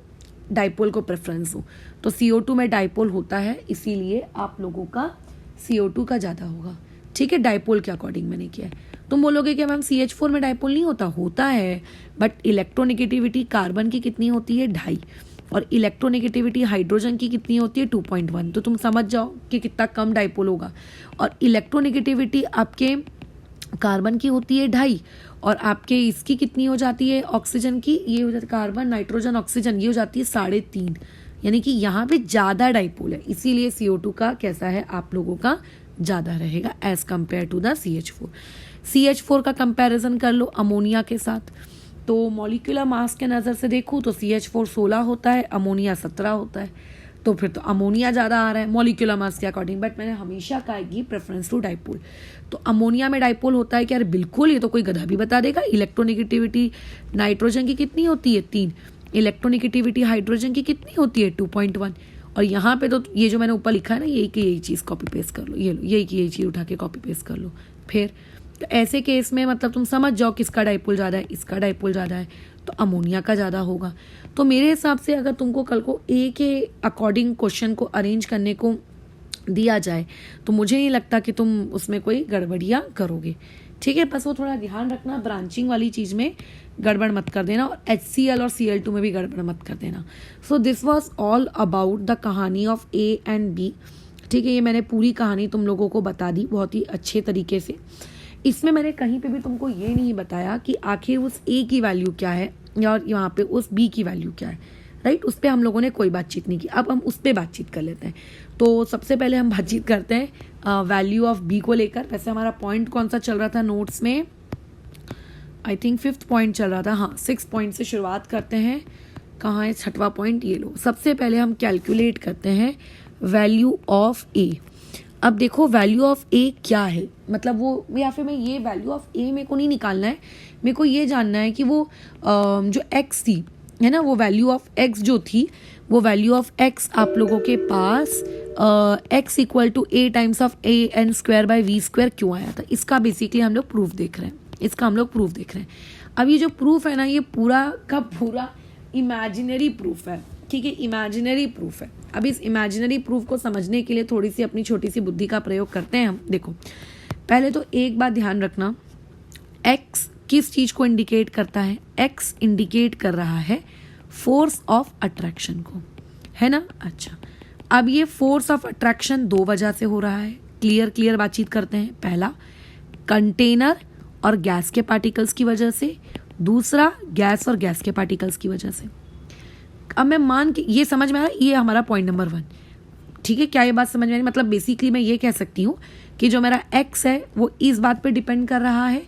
डाइपोल को प्रेफरेंस हो। तो CO2 में डाइपोल होता है, इसीलिए आप लोगों का CO2 का ज़्यादा होगा, ठीक है, डाइपोल के अकॉर्डिंग मैंने किया है। तुम बोलोगे कि मैम CH4 में डाइपोल नहीं होता, होता है, बट इलेक्ट्रोनेगेटिविटी कार्बन की कितनी होती है, 2.5, और इलेक्ट्रोनेगेटिविटी हाइड्रोजन की कितनी होती है, 2.1। तो तुम समझ जाओ कि कितना कम डाइपोल होगा। और इलेक्ट्रोनेगेटिविटी आपके कार्बन की होती है 2.5, और आपके इसकी कितनी हो जाती है, ऑक्सीजन की, ये हो जाती है कार्बन, नाइट्रोजन, ऑक्सीजन, ये हो जाती है 3.5, यानी कि यहाँ पे ज़्यादा डाइपोल है, इसीलिए CO2 का कैसा है आप लोगों का ज़्यादा रहेगा as compare to the CH4। CH4 का कंपैरिजन कर लो अमोनिया के साथ, तो मॉलिक्यूलर मास के नज़र से देखूँ तो CH4 16 होता है, अमोनिया 17 होता है, तो फिर तो अमोनिया ज़्यादा आ रहा है मॉलिक्यूलर मास के अकॉर्डिंग। बट मैंने हमेशा कहा कि प्रेफरेंस टू डाइपोल। तो अमोनिया में डाइपोल होता है क्या? अरे बिल्कुल, ये तो कोई गधा भी बता देगा। इलेक्ट्रोनेगेटिविटी नाइट्रोजन की कितनी होती है, 3, इलेक्ट्रोनेगेटिविटी हाइड्रोजन की कितनी होती है, 2.1। और यहाँ पे तो ये जो मैंने ऊपर लिखा है ना, यही की यही चीज़ कॉपी पेस्ट कर लो, ये लो, यही की यही चीज़ उठा के कॉपी पेस्ट कर लो। फिर तो ऐसे केस में मतलब तुम समझ जाओ किसका डाइपोल ज़्यादा है, इसका डाइपोल ज़्यादा है, तो अमोनिया का ज़्यादा होगा। तो मेरे हिसाब से अगर तुमको कल को A के अकॉर्डिंग क्वेश्चन को अरेंज करने को दिया जाए तो मुझे नहीं लगता कि तुम उसमें कोई गड़बड़ियाँ करोगे, ठीक है। बस वो थोड़ा ध्यान रखना, ब्रांचिंग वाली चीज़ में गड़बड़ मत कर देना, और HCl और Cl2 में भी गड़बड़ मत कर देना। So this was all about the कहानी ऑफ A एंड B, ठीक है। ये मैंने पूरी कहानी तुम लोगों को बता दी बहुत ही अच्छे तरीके से। इसमें मैंने कहीं पे भी तुमको ये नहीं बताया कि आखिर उस A की वैल्यू क्या है और यहाँ पे उस B की वैल्यू क्या है, राइट। उस पर हम लोगों ने कोई बातचीत नहीं की। अब हम उस पर बातचीत कर लेते हैं। तो सबसे पहले हम बातचीत करते हैं वैल्यू ऑफ B को लेकर। वैसे हमारा पॉइंट कौन सा चल रहा था नोट्स में, आई थिंक 5th पॉइंट चल रहा था, हाँ 6 पॉइंट से शुरुआत करते हैं। कहाँ है 6वां पॉइंट, ये लो। सबसे पहले हम कैलकुलेट करते हैं वैल्यू ऑफ A। अब देखो वैल्यू ऑफ A क्या है, मतलब वो, या फिर मैं ये वैल्यू ऑफ A मेरे को नहीं निकालना है, मेरे को ये जानना है कि वो जो X थी है ना, वो वैल्यू ऑफ X जो थी, वो वैल्यू ऑफ X आप लोगों के पास X equal to A times of AN²/V² क्यों आया था। इसका बेसिकली हम लोग प्रूफ देख रहे हैं, अब ये जो प्रूफ है ना, ये पूरा का पूरा इमेजिनरी प्रूफ है, ठीक है, इमेजिनरी प्रूफ है। अब इस इमेजिनरी प्रूफ को समझने के लिए थोड़ी सी अपनी छोटी सी बुद्धि का प्रयोग करते हैं हम। देखो पहले तो एक बात ध्यान रखना, X किस चीज़ को इंडिकेट करता है, X इंडिकेट कर रहा है फोर्स ऑफ अट्रैक्शन को, है ना। अच्छा, अब ये फोर्स ऑफ अट्रैक्शन 2 वजह से हो रहा है, क्लियर बातचीत करते हैं। पहला, कंटेनर और गैस के पार्टिकल्स की वजह से, दूसरा गैस और गैस के पार्टिकल्स की वजह से। अब मैं मान के ये समझ में आ रहा है, ये हमारा पॉइंट नंबर 1, ठीक है। क्या ये बात समझ में आ रही, मतलब बेसिकली मैं ये कह सकती हूँ कि जो मेरा X है वो इस बात पे डिपेंड कर रहा है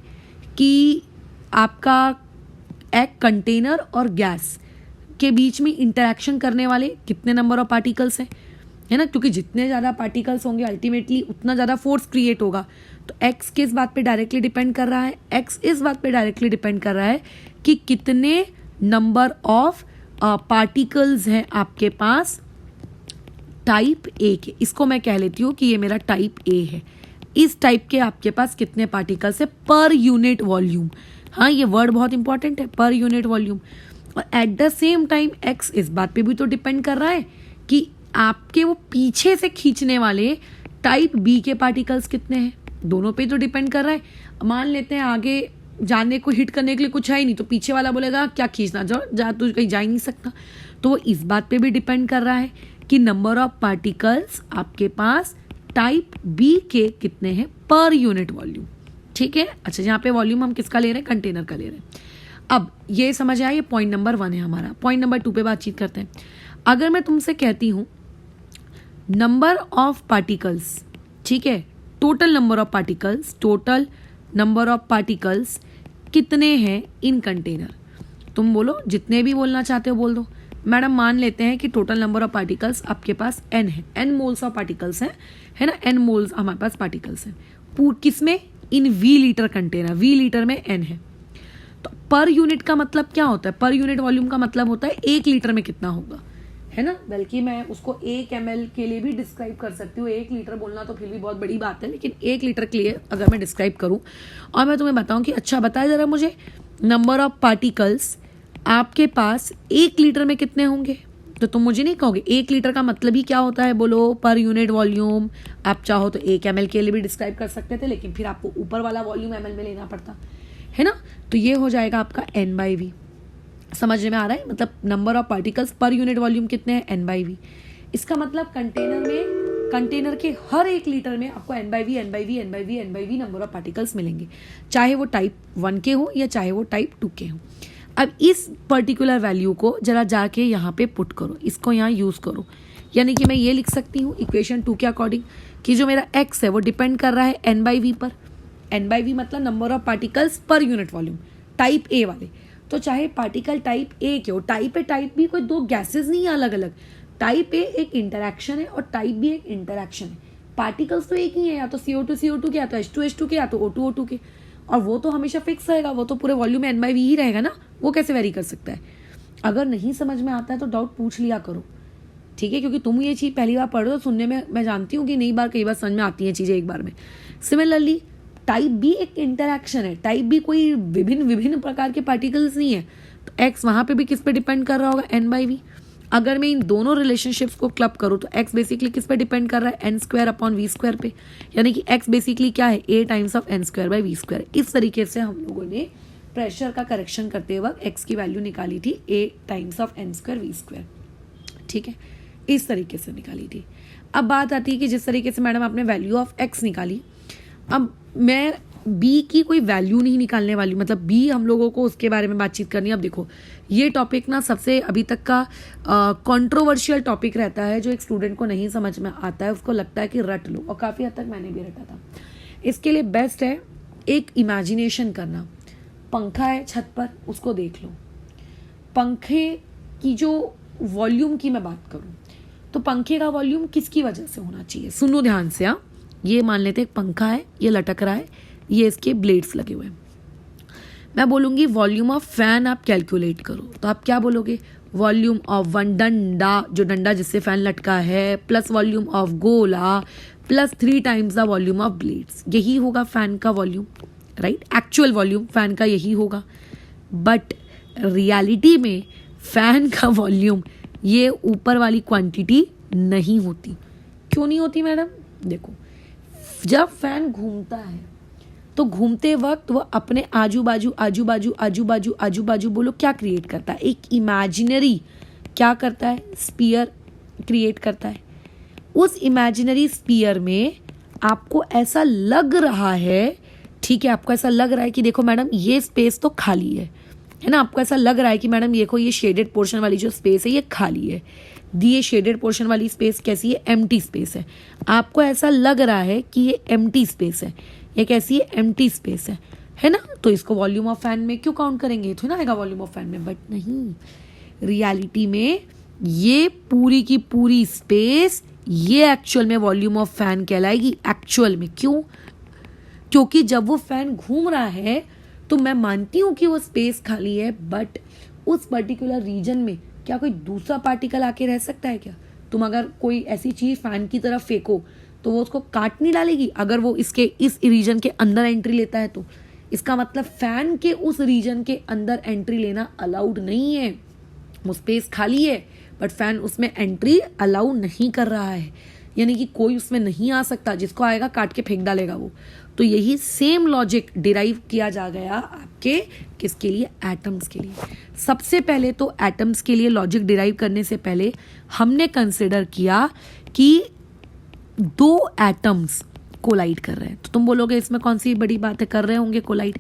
कि आपका एक कंटेनर और गैस के बीच में इंटरेक्शन करने वाले कितने नंबर ऑफ पार्टिकल्स हैं, है ना, क्योंकि जितने ज़्यादा पार्टिकल्स होंगे अल्टीमेटली उतना ज़्यादा फोर्स क्रिएट होगा। तो X किस बात पे डायरेक्टली डिपेंड कर रहा है, X इस बात पे डायरेक्टली डिपेंड कर रहा है कि कितने नंबर ऑफ पार्टिकल्स हैं आपके पास टाइप A के। इसको मैं कह लेती हूँ कि ये मेरा टाइप A है, इस टाइप के आपके पास कितने पार्टिकल्स है पर यूनिट वॉल्यूम। हाँ, ये वर्ड बहुत इंपॉर्टेंट है, पर यूनिट वॉल्यूम। और at the same time x इस बात पे भी तो डिपेंड कर रहा है कि आपके वो पीछे से खींचने वाले टाइप बी के पार्टिकल्स कितने हैं, दोनों पे तो डिपेंड कर रहा है। मान लेते हैं आगे जाने को हिट करने के लिए कुछ है ही नहीं, तो पीछे वाला बोलेगा क्या खींचना, जा तू कहीं जा ही नहीं सकता। तो वो इस बात पे भी डिपेंड कर रहा है कि नंबर ऑफ पार्टिकल्स आपके पास टाइप बी के कितने हैं पर यूनिट वॉल्यूम। ठीक है, अच्छा, यहाँ पे वॉल्यूम हम किसका ले रहे हैं, कंटेनर का ले रहे हैं। अब ये समझ आया, ये पॉइंट नंबर 1 है हमारा। पॉइंट नंबर 2 पे बातचीत करते हैं। अगर मैं तुमसे कहती हूँ नंबर ऑफ पार्टिकल्स, ठीक है, टोटल नंबर ऑफ पार्टिकल्स कितने हैं इन कंटेनर, तुम बोलो, जितने भी बोलना चाहते हो बोल दो। मैडम मान लेते हैं कि टोटल नंबर ऑफ पार्टिकल्स आपके पास n है, n मोल्स ऑफ पार्टिकल्स हैं, है ना, n मोल्स हमारे पास पार्टिकल्स हैं किसमें, इन v litre container, v litre में n है। तो पर यूनिट का मतलब क्या होता है, पर यूनिट वॉल्यूम का मतलब होता है 1 लीटर में कितना होगा, है ना। बल्कि मैं उसको 1 ml के लिए भी डिस्क्राइब कर सकती हूँ। 1 लीटर बोलना तो फिर भी बहुत बड़ी बात है, लेकिन 1 लीटर के लिए अगर मैं डिस्क्राइब करूँ और मैं तुम्हें बताऊँ कि अच्छा बताए ज़रा मुझे, नंबर ऑफ पार्टिकल्स आपके पास 1 लीटर में कितने होंगे, तो तुम मुझे नहीं कहोगे 1 लीटर का मतलब ही क्या होता है, बोलो पर यूनिट वॉल्यूम। आप चाहो तो 1 ml के लिए भी डिस्क्राइब कर सकते थे, लेकिन फिर आपको ऊपर वाला वॉल्यूम ml में लेना पड़ता, है ना। तो ये हो जाएगा आपका n/v। समझ में आ रहा है, मतलब number of particles per unit volume कितने हैं, n/v। इसका मतलब कंटेनर के हर 1 लीटर में आपको n/v नंबर ऑफ पार्टिकल्स मिलेंगे, चाहे वो टाइप 1 के हो या चाहे वो टाइप 2 के हो। अब इस पर्टिकुलर वैल्यू को जरा जाके यहाँ पे पुट करो, इसको यहाँ यूज़ करो। यानी कि मैं ये लिख सकती हूँ इक्वेशन 2 के अकॉर्डिंग कि जो मेरा x है वो डिपेंड कर रहा है n/v पर। n/v मतलब number of particles per unit volume, type A वाले। तो चाहे पार्टिकल टाइप ए के हो, टाइप ए टाइप बी कोई 2 गैसेज नहीं है अलग अलग। टाइप ए एक इंटरैक्शन है और टाइप बी एक इंटरैक्शन है। पार्टिकल्स तो एक ही है, या तो CO2 के, या तो H2 के, या तो O2 के, और वो तो हमेशा फिक्स रहेगा, वो तो पूरे वॉल्यूम में n/v ही रहेगा ना, वो कैसे वेरी कर सकता है। अगर नहीं समझ में आता है तो डाउट पूछ लिया करो, ठीक है, क्योंकि तुम ये चीज़ पहली बार पढ़ रहे हो, सुनने में मैं जानती हूँ कि कई बार समझ में आती हैं चीज़ें एक बार में। सिमिलरली टाइप बी एक इंटरैक्शन है, टाइप बी कोई विभिन्न प्रकार के पार्टिकल्स नहीं है, तो एक्स वहाँ पे भी किस पे डिपेंड कर रहा होगा, n/v। अगर मैं इन दोनों रिलेशनशिप्स को क्लब करूँ तो x बेसिकली किस पे डिपेंड कर रहा है, n² पे, यानी कि x बेसिकली क्या है, a टाइम्स ऑफ n²/v²। इस तरीके से हम लोगों ने प्रेशर का करेक्शन करते वक्त x की वैल्यू निकाली थी a टाइम्स ऑफ n²/v², ठीक है, इस तरीके से निकाली थी। अब बात आती है कि जिस तरीके से मैडम आपने वैल्यू ऑफ x निकाली, अब मैं b की कोई वैल्यू नहीं निकालने वाली, मतलब b हम लोगों को उसके बारे में बातचीत करनी है। अब देखो ये टॉपिक ना सबसे अभी तक का कंट्रोवर्शियल टॉपिक रहता है, जो एक स्टूडेंट को नहीं समझ में आता है, उसको लगता है कि रट लो, और काफ़ी हद तक मैंने भी रटा था। इसके लिए बेस्ट है एक इमेजिनेशन करना। पंखा है छत पर, उसको देख लो। पंखे की जो वॉल्यूम की मैं बात करूँ तो पंखे का वॉल्यूम किसकी वजह से होना चाहिए, सुनो ध्यान से। हाँ, ये मान लेते एक पंखा है, ये लटक रहा है, ये इसके ब्लेड्स लगे हुए हैं। मैं बोलूँगी वॉल्यूम ऑफ फैन आप कैलकुलेट करो, तो आप क्या बोलोगे, वॉल्यूम ऑफ 1 डंडा, जो डंडा जिससे फैन लटका है, प्लस वॉल्यूम ऑफ गोला plus 3 times the volume of blades. यही होगा फैन का volume, right, actual volume fan का यही होगा। बट रियलिटी में फैन का वॉल्यूम ये ऊपर वाली क्वांटिटी नहीं होती। क्यों नहीं होती मैडम, देखो जब फैन घूमता है तो घूमते वक्त वो अपने आजू बाजू बोलो क्या क्रिएट करता है, एक इमेजिनरी क्या करता है, स्पीयर क्रिएट करता है। उस इमेजिनरी स्पीयर में आपको ऐसा लग रहा है, ठीक है, आपको ऐसा लग रहा है कि देखो मैडम ये स्पेस तो खाली है ना, आपको ऐसा लग रहा है कि मैडम देखो ये शेडेड पोर्शन वाली जो स्पेस है ये खाली है, ये शेडेड पोर्शन वाली स्पेस कैसी है, एम्प्टी स्पेस है। आपको ऐसा लग रहा है कि ये एम्प्टी स्पेस है, ये कैसी है, एम्प्टी स्पेस है ना। तो इसको वॉल्यूम ऑफ फैन में क्यों काउंट करेंगे, तो ना आएगा वॉल्यूम ऑफ फैन में। बट नहीं, रियलिटी में ये पूरी की पूरी स्पेस ये एक्चुअल में वॉल्यूम ऑफ फैन कहलाएगी, एक्चुअल में। क्यों, क्योंकि जब वो फैन घूम रहा है तो मैं मानती हूँ कि वो स्पेस खाली है, बट उस पर्टिकुलर रीजन में क्या कोई दूसरा पार्टिकल आके रह सकता है क्या। तुम अगर कोई ऐसी चीज फैन की तरफ फेंको तो वो उसको काट नहीं डालेगी अगर वो इसके इस रीजन के अंदर एंट्री लेता है तो। इसका मतलब फैन के उस रीजन के अंदर एंट्री लेना अलाउड नहीं है। वो स्पेस खाली है बट फैन उसमें एंट्री अलाउ नहीं कर रहा है, यानी कि कोई उसमें नहीं आ सकता, जिसको आएगा काट के फेंक डालेगा वो। तो यही सेम लॉजिक डिराइव किया जा गया आपके किसके लिए, एटम्स के लिए। सबसे पहले तो एटम्स के लिए लॉजिक डिराइव करने से पहले हमने कंसिडर किया कि दो एटम्स कोलाइड कर रहे हैं। तो तुम बोलोगे इसमें कौन सी बड़ी बातें कर रहे होंगे कोलाइड।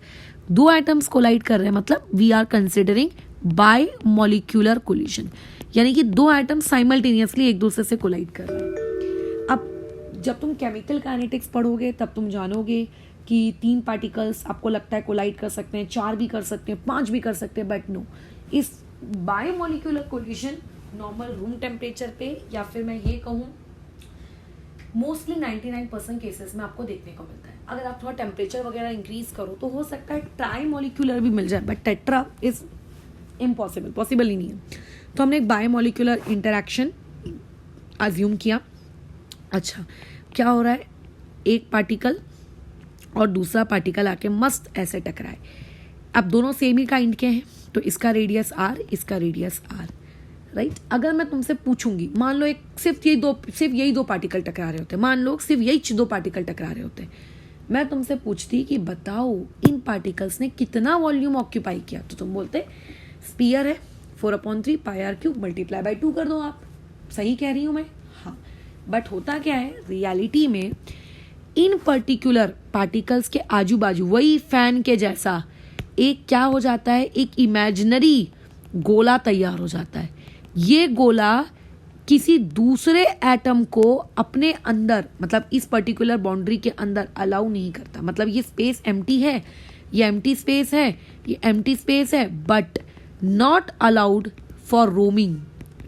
दो एटम्स कोलाइड कर रहे हैं मतलब we are considering by molecular collision, यानी कि दो एटम साइमल्टेनियसली एक दूसरे से कोलाइड कर रहे हैं। अब जब तुम केमिकल काइनेटिक्स पढ़ोगे तब तुम जानोगे कि 3 पार्टिकल्स आपको लगता है कोलाइड कर सकते हैं, 4 भी कर सकते हैं, 5 भी कर सकते हैं, बट नो, इस biomolecular collision normal room temperature पे या फिर मैं ये कहूँ मोस्टली 99% केसेस में आपको देखने को मिलता है। अगर आप थोड़ा टेम्परेचर वगैरह इंक्रीज करो तो हो सकता है ट्राई मॉलिक्यूलर भी मिल जाए, but tetra is impossible, possible ही नहीं है। तो हमने एक बायोमोलिकुलर इंटरैक्शन अज्यूम किया। अच्छा, क्या हो रहा है, एक पार्टिकल और दूसरा पार्टिकल आके मस्त ऐसे टकराए। अब दोनों सेम ही काइंड के हैं, तो इसका रेडियस r, इसका रेडियस r, राइट। अगर मैं तुमसे पूछूंगी, मान लो एक सिर्फ यही दो पार्टिकल टकरा रहे होते, मान लो सिर्फ यही 2 पार्टिकल टकरा रहे होते, मैं तुमसे पूछती कि बताओ इन पार्टिकल्स ने कितना वॉल्यूम ऑक्यूपाई किया, तो तुम बोलते स्पीयर है 4/3 πr³ मल्टीप्लाई बाई 2 कर दो आप। सही कह रही हूं मैं? हाँ। बट होता क्या है रियलिटी में, इन पर्टिकुलर पार्टिकल्स के आजू बाजू वही फैन के जैसा एक क्या हो जाता है, एक इमेजिनरी गोला तैयार हो जाता है। ये गोला किसी दूसरे एटम को अपने अंदर, मतलब इस पर्टिकुलर बाउंड्री के अंदर अलाउ नहीं करता। मतलब ये स्पेस एम्प्टी है, ये एम्प्टी स्पेस है, ये एम्प्टी स्पेस है, but not allowed for roaming.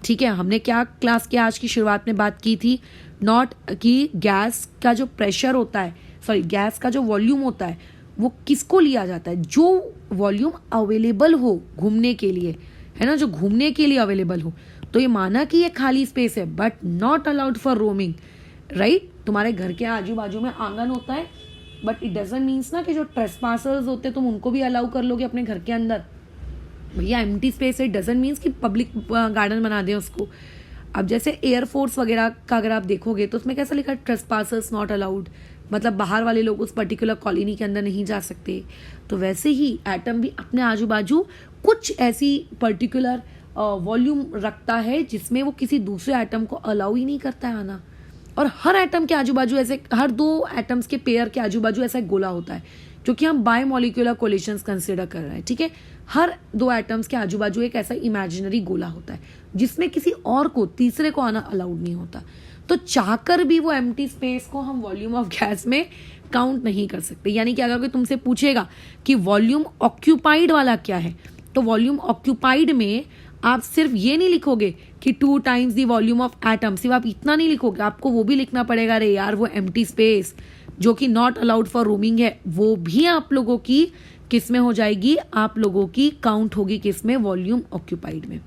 ठीक है, हमने क्या क्लास के आज की शुरुआत में बात की थी, नॉट कि गैस का जो प्रेशर होता है, सॉरी गैस का जो वॉल्यूम होता है वो किसको लिया जाता है, जो वॉल्यूम अवेलेबल हो घूमने के लिए, है ना, जो घूमने के लिए अवेलेबल हो। तो ये माना कि ये खाली स्पेस है but not allowed for roaming, right. तुम्हारे घर के आजू बाजू में आंगन होता है बट इट डजंट मीन्स ना कि जो ट्रेसपासर्स होते हैं तुम उनको भी अलाउ कर लोगे अपने घर के अंदर। भैया एम्प्टी स्पेस है, डजंट मीन्स कि पब्लिक गार्डन बना दें उसको। अब जैसे एयरफोर्स वगैरह का अगर आप देखोगे तो उसमें कैसा लिखा है, ट्रेसपासर्स नॉट अलाउड, मतलब बाहर वाले लोग उस पर्टिकुलर कॉलोनी के अंदर नहीं जा सकते। तो वैसे ही एटम भी अपने आजू बाजू कुछ ऐसी पर्टिकुलर वॉल्यूम रखता है जिसमें वो किसी दूसरे एटम को अलाउ ही नहीं करता है आना। और हर एटम के आजू बाजू ऐसे, हर 2 एटम्स के पेयर के आजू बाजू ऐसा एक गोला होता है, जो कि हम बायोमोलिकुलर कोलिशंस कंसिडर कर रहे हैं। ठीक है, हर 2 एटम्स के आजू बाजू एक ऐसा इमेजिनरी गोला होता है जिसमें किसी और को, तीसरे को आना अलाउड नहीं होता। तो चाहकर भी वो एम्प्टी स्पेस को हम वॉल्यूम ऑफ गैस में काउंट नहीं कर सकते। यानी कि अगर कोई तुमसे पूछेगा कि वॉल्यूम ऑक्यूपाइड वाला क्या है, तो वॉल्यूम ऑक्यूपाइड में आप सिर्फ ये नहीं लिखोगे कि 2 times the volume of atom, सिर्फ आप इतना नहीं लिखोगे, आपको वो भी लिखना पड़ेगा, अरे यार वो एम्प्टी स्पेस जो कि नॉट अलाउड फॉर रोमिंग है, वो भी आप लोगों की किस में हो जाएगी, आप लोगों की काउंट होगी किस में, वॉल्यूम ऑक्यूपाइड में,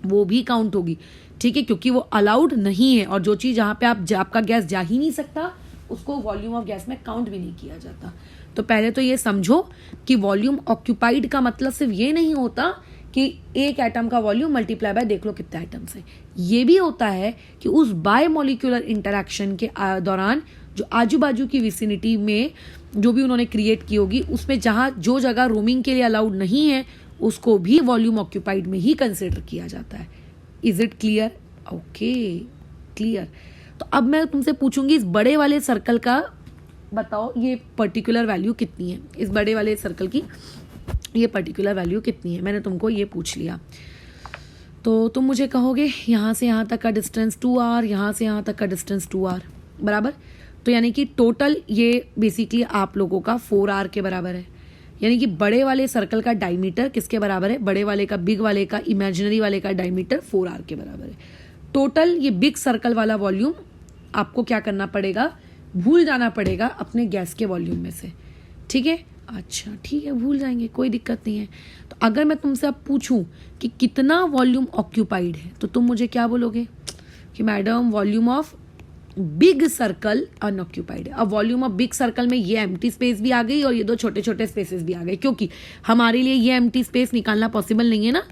वो भी काउंट होगी। ठीक है, क्योंकि वो अलाउड नहीं है, और जो चीज़ जहाँ पे आपका गैस जा ही नहीं सकता उसको वॉल्यूम ऑफ गैस में काउंट भी नहीं किया जाता। तो पहले तो ये समझो कि वॉल्यूम ऑक्यूपाइड का मतलब सिर्फ ये नहीं होता कि एक एटम का वॉल्यूम मल्टीप्लाई बाय देख लो कितने एटम्स है। ये भी होता है कि उस बायोमोलिकुलर इंटरैक्शन के दौरान जो आजू बाजू की विसिनिटी में जो भी उन्होंने क्रिएट की होगी, उसमें जहाँ जो जगह रोमिंग के लिए अलाउड नहीं है उसको भी वॉल्यूम ऑक्यूपाइड में ही कंसिडर किया जाता है। Is it clear? Okay, clear. तो अब मैं तुमसे पूछूंगी इस बड़े वाले सर्कल का बताओ ये पर्टिकुलर वैल्यू कितनी है, इस बड़े वाले सर्कल की ये पर्टिकुलर वैल्यू कितनी है। मैंने तुमको ये पूछ लिया, तो तुम मुझे कहोगे यहाँ से यहाँ तक का डिस्टेंस 2r, यहाँ से यहाँ तक का डिस्टेंस 2r, बराबर। तो यानी कि टोटल ये बेसिकली आप लोगों का 4r के बराबर है। यानी कि बड़े वाले सर्कल का डायमीटर किसके बराबर है, बड़े वाले का, बिग वाले का, इमेजिनरी वाले का डायमीटर 4r के बराबर है। टोटल ये बिग सर्कल वाला वॉल्यूम आपको क्या करना पड़ेगा, भूल जाना पड़ेगा अपने गैस के वॉल्यूम में से। ठीक है, अच्छा ठीक है, भूल जाएंगे, कोई दिक्कत नहीं है। तो अगर मैं तुमसे अब पूछूं कि कितना वॉल्यूम ऑक्यूपाइड है, तो तुम मुझे क्या बोलोगे कि madam volume of big circle unoccupied है। अब वॉल्यूम ऑफ बिग सर्कल में ये एम्प्टी स्पेस भी आ गई और ये दो छोटे छोटे स्पेसेस भी आ गए, क्योंकि हमारे लिए ये एम्प्टी स्पेस निकालना पॉसिबल नहीं है ना,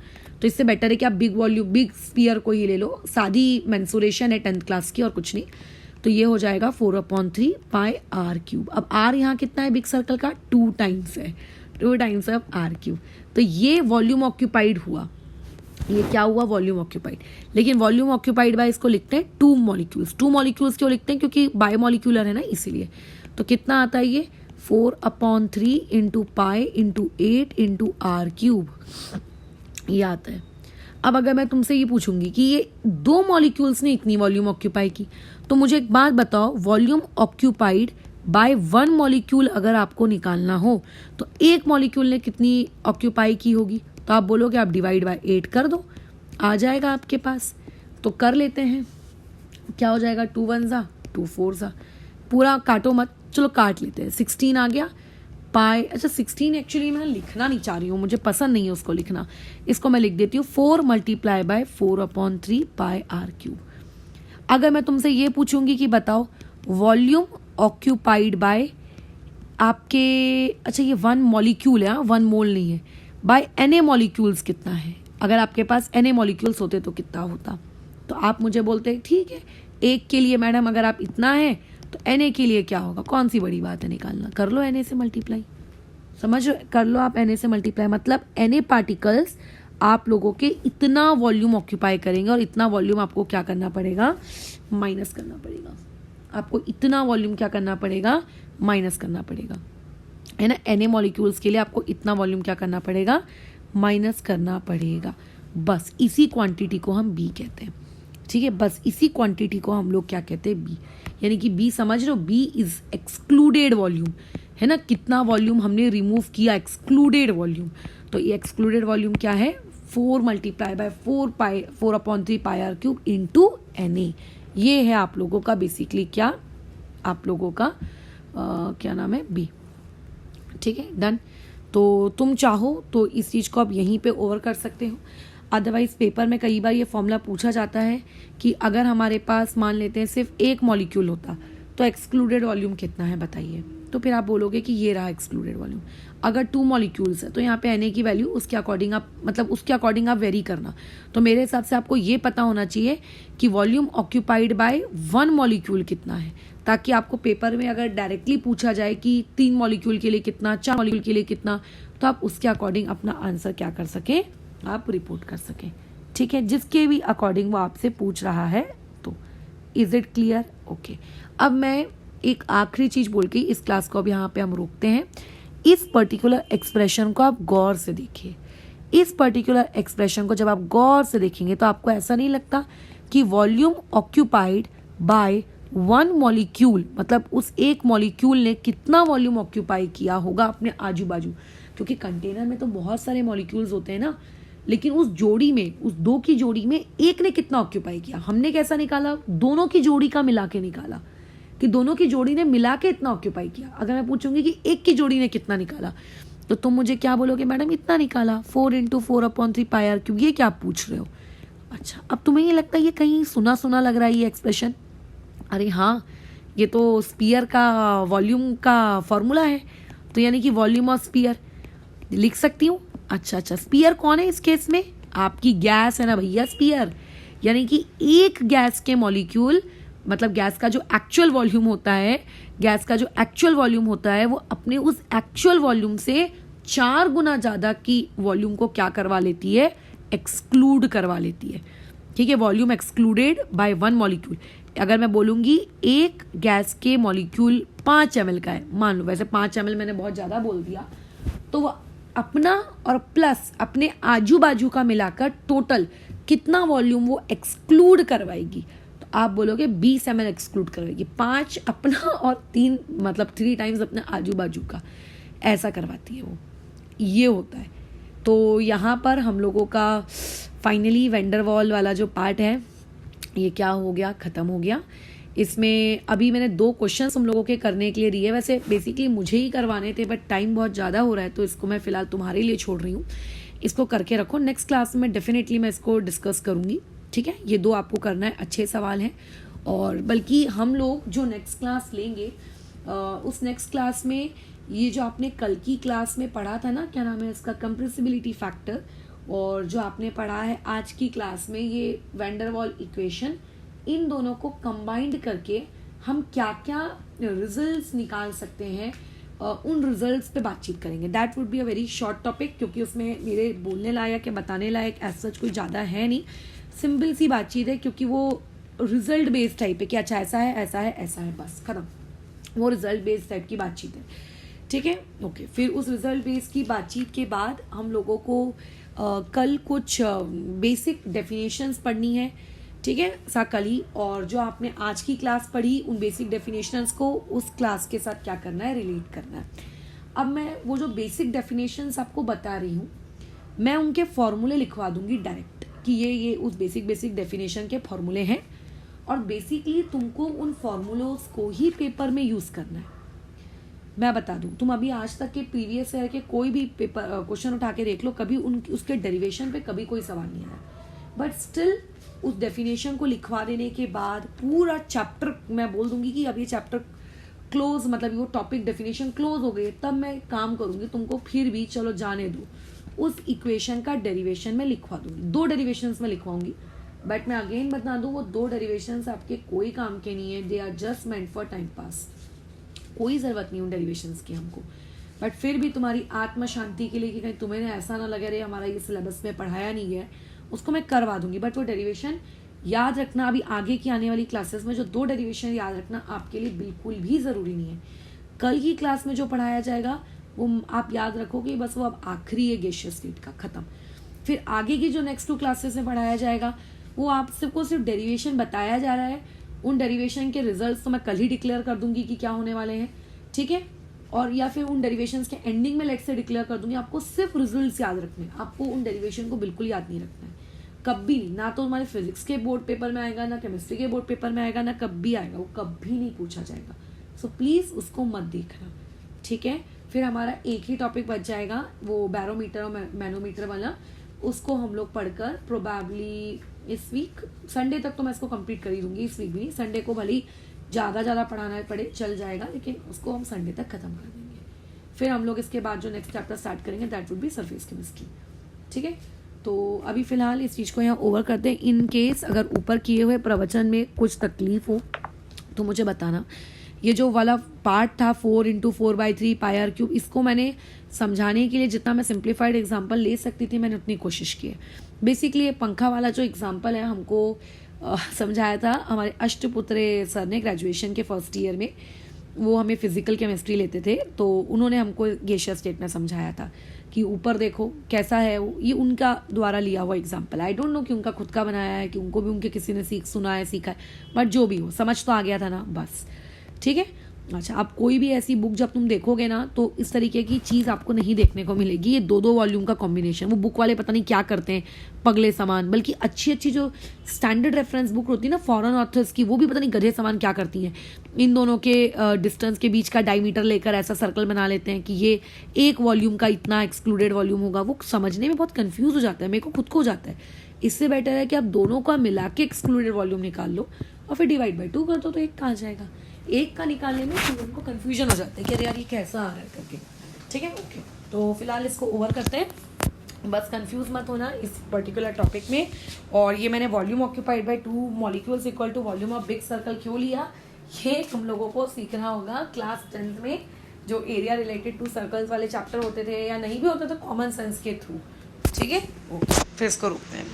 तो इससे बेटर है कि आप बिग वॉल्यूम बिग स्पीयर को ही ले लो। सादी मेंसुरेशन है 10th क्लास की और कुछ नहीं। तो ये हो जाएगा 4/3 पाई आर क्यूब। अब आर यहाँ कितना है बिग सर्कल का, 2 टाइम्स है, 2 टाइम्स ऑफ आर क्यूब। तो ये वॉल्यूम ऑक्यूपाइड हुआ, ये क्या हुआ, वॉल्यूम ऑक्यूपाइड। लेकिन वॉल्यूम ऑक्यूपाइड बाय इसको लिखते हैं 2 मॉलिक्यूल्स। 2 मॉलिक्यूल्स क्यों लिखते हैं, क्योंकि बायोमॉलिक्यूलर है ना, इसीलिए। तो कितना आता है ये 4/3 into pi into 8 into R cube, ये आता है। अब अगर मैं तुमसे ये पूछूंगी कि ये 2 मॉलिक्यूल्स ने इतनी वॉल्यूम ऑक्यूपाई की, तो मुझे एक बात बताओ, वॉल्यूम ऑक्यूपाइड बाय 1 मॉलिक्यूल अगर आपको निकालना हो तो एक मॉलिक्यूल ने कितनी ऑक्यूपाई की होगी, तो आप बोलोगे आप डिवाइड बाय 8 कर दो, आ जाएगा आपके पास। तो कर लेते हैं, क्या हो जाएगा, 2 1 जा 2 4 जा, पूरा काटो मत, चलो काट लेते हैं। 16 आ गया पाई, अच्छा 16 एक्चुअली मैं लिखना नहीं चाह रही हूँ, मुझे पसंद नहीं है उसको लिखना, इसको मैं लिख देती हूँ 4 multiply by 4/3 pi R cube. अगर मैं तुमसे ये पूछूंगी कि बताओ वॉल्यूम ऑक्यूपाइड बाय आपके, अच्छा ये 1 मॉलिक्यूल है, 1 मोल नहीं है, बाय Na मॉलिक्यूल्स कितना है, अगर आपके पास Na मॉलिक्यूल्स होते तो कितना होता। तो आप मुझे बोलते ठीक है, एक के लिए मैडम अगर आप इतना है तो Na के लिए क्या होगा, कौन सी बड़ी बात है निकालना, कर लो Na से मल्टीप्लाई, समझ कर लो आप Na से मल्टीप्लाई, मतलब Na पार्टिकल्स आप लोगों के इतना वॉल्यूम ऑक्यूपाई करेंगे और इतना वॉल्यूम आपको क्या करना पड़ेगा, माइनस करना पड़ेगा। आपको इतना वॉल्यूम क्या करना पड़ेगा, माइनस करना पड़ेगा, है ना। Na मॉलिक्यूल्स के लिए आपको इतना वॉल्यूम क्या करना पड़ेगा, माइनस करना पड़ेगा। बस इसी क्वांटिटी को हम B कहते हैं, ठीक है। बस इसी क्वांटिटी को हम लोग क्या कहते हैं, B, यानी कि B समझ रहे हो, B इज एक्सक्लूडेड वॉल्यूम, है ना। कितना वॉल्यूम हमने रिमूव किया, एक्सक्लूडेड वॉल्यूम। तो ये एक्सक्लूडेड वॉल्यूम क्या है, 4 multiply by 4/3 pi R cube into Na। ये है आप लोगों का बेसिकली क्या, आप लोगों का क्या नाम है, B, ठीक है, डन। तो तुम चाहो तो इस चीज़ को आप यहीं पे ओवर कर सकते हो। अदरवाइज पेपर में कई बार ये फॉर्मूला पूछा जाता है कि अगर हमारे पास मान लेते हैं सिर्फ एक मॉलिक्यूल होता तो एक्सक्लूडेड वॉल्यूम कितना है बताइए, तो फिर आप बोलोगे कि ये रहा एक्सक्लूडेड वॉल्यूम। अगर 2 मॉलिक्यूल्स है तो यहाँ पे Na की वैल्यू उसके अकॉर्डिंग आप, मतलब उसके अकॉर्डिंग आप वेरी करना। तो मेरे हिसाब से आपको ये पता होना चाहिए कि वॉल्यूम ऑक्यूपाइड बाय 1 मॉलिक्यूल कितना है, ताकि आपको पेपर में अगर डायरेक्टली पूछा जाए कि 3 मॉलिक्यूल के लिए कितना, 4 मॉलिक्यूल के लिए कितना, तो आप उसके अकॉर्डिंग अपना आंसर क्या कर सकें, आप रिपोर्ट कर सकें, ठीक है, जिसके भी अकॉर्डिंग वो आपसे पूछ रहा है। तो इज इट क्लियर, ओके। अब मैं एक आखिरी चीज बोल के इस क्लास को अब यहाँ पे हम रोकते हैं। इस पर्टिकुलर एक्सप्रेशन को आप गौर से देखिए। इस पर्टिकुलर एक्सप्रेशन को जब आप गौर से देखेंगे तो आपको ऐसा नहीं लगता कि वॉल्यूम ऑक्यूपाइड बाय 1 मॉलिक्यूल, मतलब उस एक मॉलिक्यूल ने कितना वॉल्यूम ऑक्यूपाई किया होगा अपने आजू बाजू, क्योंकि कंटेनर में तो बहुत सारे मॉलिक्यूल्स होते हैं ना, लेकिन उस जोड़ी में, उस 2 की जोड़ी में एक ने कितना ऑक्यूपाई किया, हमने कैसा निकाला, दोनों की जोड़ी का मिला के निकाला कि दोनों की जोड़ी ने मिला के इतना ऑक्यूपाई किया। अगर मैं पूछूंगी कि एक की जोड़ी ने कितना निकाला, तो तुम मुझे क्या बोलोगे, मैडम इतना निकाला, 4 × 4/3 पाई आर क्यूब। ये क्या आप पूछ रहे हो, अच्छा अब तुम्हें ये लगता है ये कहीं सुना सुना लग रहा है ये एक्सप्रेशन, अरे हाँ ये तो स्पीयर का वॉल्यूम का फॉर्मूला है, तो यानी कि वॉल्यूम ऑफ स्पीयर लिख सकती हूँ। अच्छा, स्पीयर कौन है इस केस में, आपकी गैस है ना भैया स्पीयर, यानी कि एक गैस के मॉलिक्यूल, मतलब गैस का जो एक्चुअल वॉल्यूम होता है, गैस का जो एक्चुअल वॉल्यूम होता है वो अपने उस एक्चुअल वॉल्यूम से 4 गुना ज़्यादा की वॉल्यूम को क्या करवा लेती है, एक्सक्लूड करवा लेती है, ठीक है। Volume excluded by 1 molecule. अगर मैं बोलूँगी एक गैस के मॉलिक्यूल 5 ml का है, मान लो, वैसे 5 ml मैंने बहुत ज़्यादा बोल दिया, तो वो अपना और प्लस अपने आजू बाजू का मिलाकर टोटल कितना वॉल्यूम वो एक्सक्लूड करवाएगी, तो आप बोलोगे 20 ml एक्सक्लूड करवाएगी। 5 अपना और 3 मतलब 3 टाइम्स अपने आजू बाजू का, ऐसा करवाती है वो, ये होता है। तो यहाँ पर हम लोगों का फाइनली वेंडरवॉल वाला जो पार्ट है ये क्या हो गया, ख़त्म हो गया। इसमें अभी मैंने 2 क्वेश्चंस हम लोगों के करने के लिए दिए, वैसे बेसिकली मुझे ही करवाने थे बट टाइम बहुत ज़्यादा हो रहा है, तो इसको मैं फ़िलहाल तुम्हारे लिए छोड़ रही हूँ। इसको करके रखो, नेक्स्ट क्लास में डेफिनेटली मैं इसको डिस्कस करूँगी, ठीक है। ये 2 आपको करना है, अच्छे सवाल हैं। और बल्कि हम लोग जो नेक्स्ट क्लास लेंगे उस नेक्स्ट क्लास में ये जो आपने कल की क्लास में पढ़ा था ना, क्या नाम है इसका, कंप्रेसिबिलिटी फैक्टर, और जो आपने पढ़ा है आज की क्लास में ये वैन डर वाल इक्वेशन, इन दोनों को कंबाइंड करके हम क्या क्या रिजल्ट्स निकाल सकते हैं, उन रिजल्ट्स पे बातचीत करेंगे. That would be a very short topic, क्योंकि उसमें मेरे बोलने लायक या बताने लायक एज सच कोई ज़्यादा है नहीं. सिंपल सी बातचीत है, क्योंकि वो रिजल्ट बेस्ड टाइप है कि अच्छा ऐसा है ऐसा है ऐसा है, बस खत्म. वो रिजल्ट बेस्ड टाइप की बातचीत है. ठीक है, ओके. फिर उस रिजल्ट बेस्ड की बातचीत के बाद हम लोगों को कल कुछ बेसिक डेफिनेशंस पढ़नी है. ठीक है, कल ही. और जो आपने आज की क्लास पढ़ी उन बेसिक डेफिनेशंस को उस क्लास के साथ क्या करना है, रिलेट करना है. अब मैं वो जो बेसिक डेफिनेशंस आपको बता रही हूँ, मैं उनके फॉर्मूले लिखवा दूंगी डायरेक्ट कि ये उस बेसिक डेफिनेशन के फॉर्मूले हैं, और बेसिकली तुमको उन फॉर्मूलोज को ही पेपर में यूज़ करना है. मैं बता दूं, तुम अभी आज तक के प्रीवियस ईयर के कोई भी पेपर क्वेश्चन उठा के देख लो, कभी उसके डेरिवेशन पे कभी कोई सवाल नहीं आया. बट स्टिल उस डेफिनेशन को लिखवा देने के बाद पूरा चैप्टर मैं बोल दूंगी कि अब ये चैप्टर क्लोज, मतलब वो टॉपिक डेफिनेशन क्लोज हो गई, तब मैं काम करूंगी तुमको फिर भी चलो जाने दो, उस इक्वेशन का डेरिवेशन में लिखवा दूंगी. 2 डेरिवेशंस में लिखवाऊंगी. बट मैं अगेन बता दूं, वो 2 डेरिवेशंस आपके कोई काम के नहीं है. They are just meant for time pass. कोई ज़रूरत नहीं उन डेरिवेशंस की हमको. बट फिर भी तुम्हारी आत्म शांति के लिए कि कहीं तुम्हें ऐसा ना लगे रे हमारा ये सिलेबस में पढ़ाया नहीं है, उसको मैं करवा दूंगी. बट वो डेरिवेशन याद रखना, अभी आगे की आने वाली क्लासेस में जो 2 डेरिवेशन याद रखना आपके लिए बिल्कुल भी ज़रूरी नहीं है. कल की क्लास में जो पढ़ाया जाएगा वो आप याद रखोगे, बस वो अब आखिरी है गैसियस स्टेट का, ख़त्म. फिर आगे की जो नेक्स्ट 2 क्लासेस में पढ़ाया जाएगा वो आप सबको सिर्फ डेरिवेशन बताया जा रहा है. उन डेरिवेशन के रिजल्ट्स तो मैं कल ही डिक्लेयर कर दूंगी कि क्या होने वाले हैं. ठीक है, और या फिर उन डेरिवेशंस के एंडिंग में लेट से डिक्लेयर कर दूंगी. आपको सिर्फ रिजल्ट्स याद रखने हैं, आपको उन डेरिवेशन को बिल्कुल याद नहीं रखना है कभी नहीं. ना तो हमारे फिजिक्स के बोर्ड पेपर में आएगा, ना केमिस्ट्री के बोर्ड पेपर में आएगा, ना कभी आएगा, वो कभी नहीं पूछा जाएगा. सो प्लीज़ उसको मत देखना. ठीक है, फिर हमारा एक ही टॉपिक बच जाएगा, वो बैरोमीटर और मैनोमीटर वाला. उसको हम लोग पढ़कर प्रोबेबली इस वीक संडे तक तो मैं इसको कंप्लीट कर ही दूंगी. इस वीक भी संडे को भले ही ज़्यादा पढ़ाना पड़े चल जाएगा, लेकिन उसको हम संडे तक ख़त्म कर देंगे. फिर हम लोग इसके बाद जो नेक्स्ट चैप्टर स्टार्ट करेंगे that would be surface chemistry. ठीक है, तो अभी फ़िलहाल इस चीज़ को यहाँ ओवर करते हैं. इन केस अगर ऊपर किए हुए प्रवचन में कुछ तकलीफ हो तो मुझे बताना. ये जो वाला पार्ट था 4 × 4/3 πr³, इसको मैंने समझाने के लिए जितना मैं सिंप्लीफाइड एग्जांपल ले सकती थी मैंने उतनी कोशिश की है. बेसिकली ये पंखा वाला जो एग्जांपल है हमको समझाया था हमारे अष्टपुत्रे सर ने ग्रेजुएशन के फर्स्ट ईयर में. वो हमें फिजिकल केमिस्ट्री लेते थे, तो उन्होंने हमको गैसियस स्टेट में समझाया था कि ऊपर देखो कैसा है. ये उनका द्वारा लिया हुआ एग्जांपल. आई डोंट नो कि उनका खुद का बनाया है कि उनको भी उनके किसी ने सीखा है, बट जो भी हो समझ तो आ गया था ना, बस. ठीक है, अच्छा. अब कोई भी ऐसी बुक जब तुम देखोगे ना तो इस तरीके की चीज़ आपको नहीं देखने को मिलेगी. ये 2 वॉल्यूम का कॉम्बिनेशन, वो बुक वाले पता नहीं क्या करते हैं पगले सामान. बल्कि अच्छी जो स्टैंडर्ड रेफरेंस बुक होती है ना फॉरेन ऑथर्स की, वो भी पता नहीं गधे सामान क्या करती हैं. इन दोनों के डिस्टेंस के बीच का डायमीटर लेकर ऐसा सर्कल बना लेते हैं कि ये एक वॉल्यूम का इतना एक्सक्लूडेड वॉल्यूम होगा. वो समझने में बहुत कन्फ्यूज हो जाता है, मेरे को खुद को हो जाता है. इससे बेटर है कि आप दोनों का मिला के एक्सक्लूडेड वॉल्यूम निकाल लो और फिर डिवाइड बाई 2 कर दो, तो एक कहाँ जाएगा. एक का निकालने में स्टूडेंट को कंफ्यूजन हो जाता है कि अरे यार ये कैसा आ रहा है करके. ठीक है, ओके. तो फिलहाल इसको ओवर करते हैं. बस कंफ्यूज मत होना इस पर्टिकुलर टॉपिक में. और ये मैंने volume occupied by 2 molecules equal to volume of big circle क्यों लिया, ये तुम लोगों को सीखना होगा क्लास 10th में, जो एरिया रिलेटेड टू सर्कल्स वाले चैप्टर होते थे या नहीं भी होते थे कॉमन सेंस के थ्रू. ठीक है, ओके. फिर इसको रोकते हैं.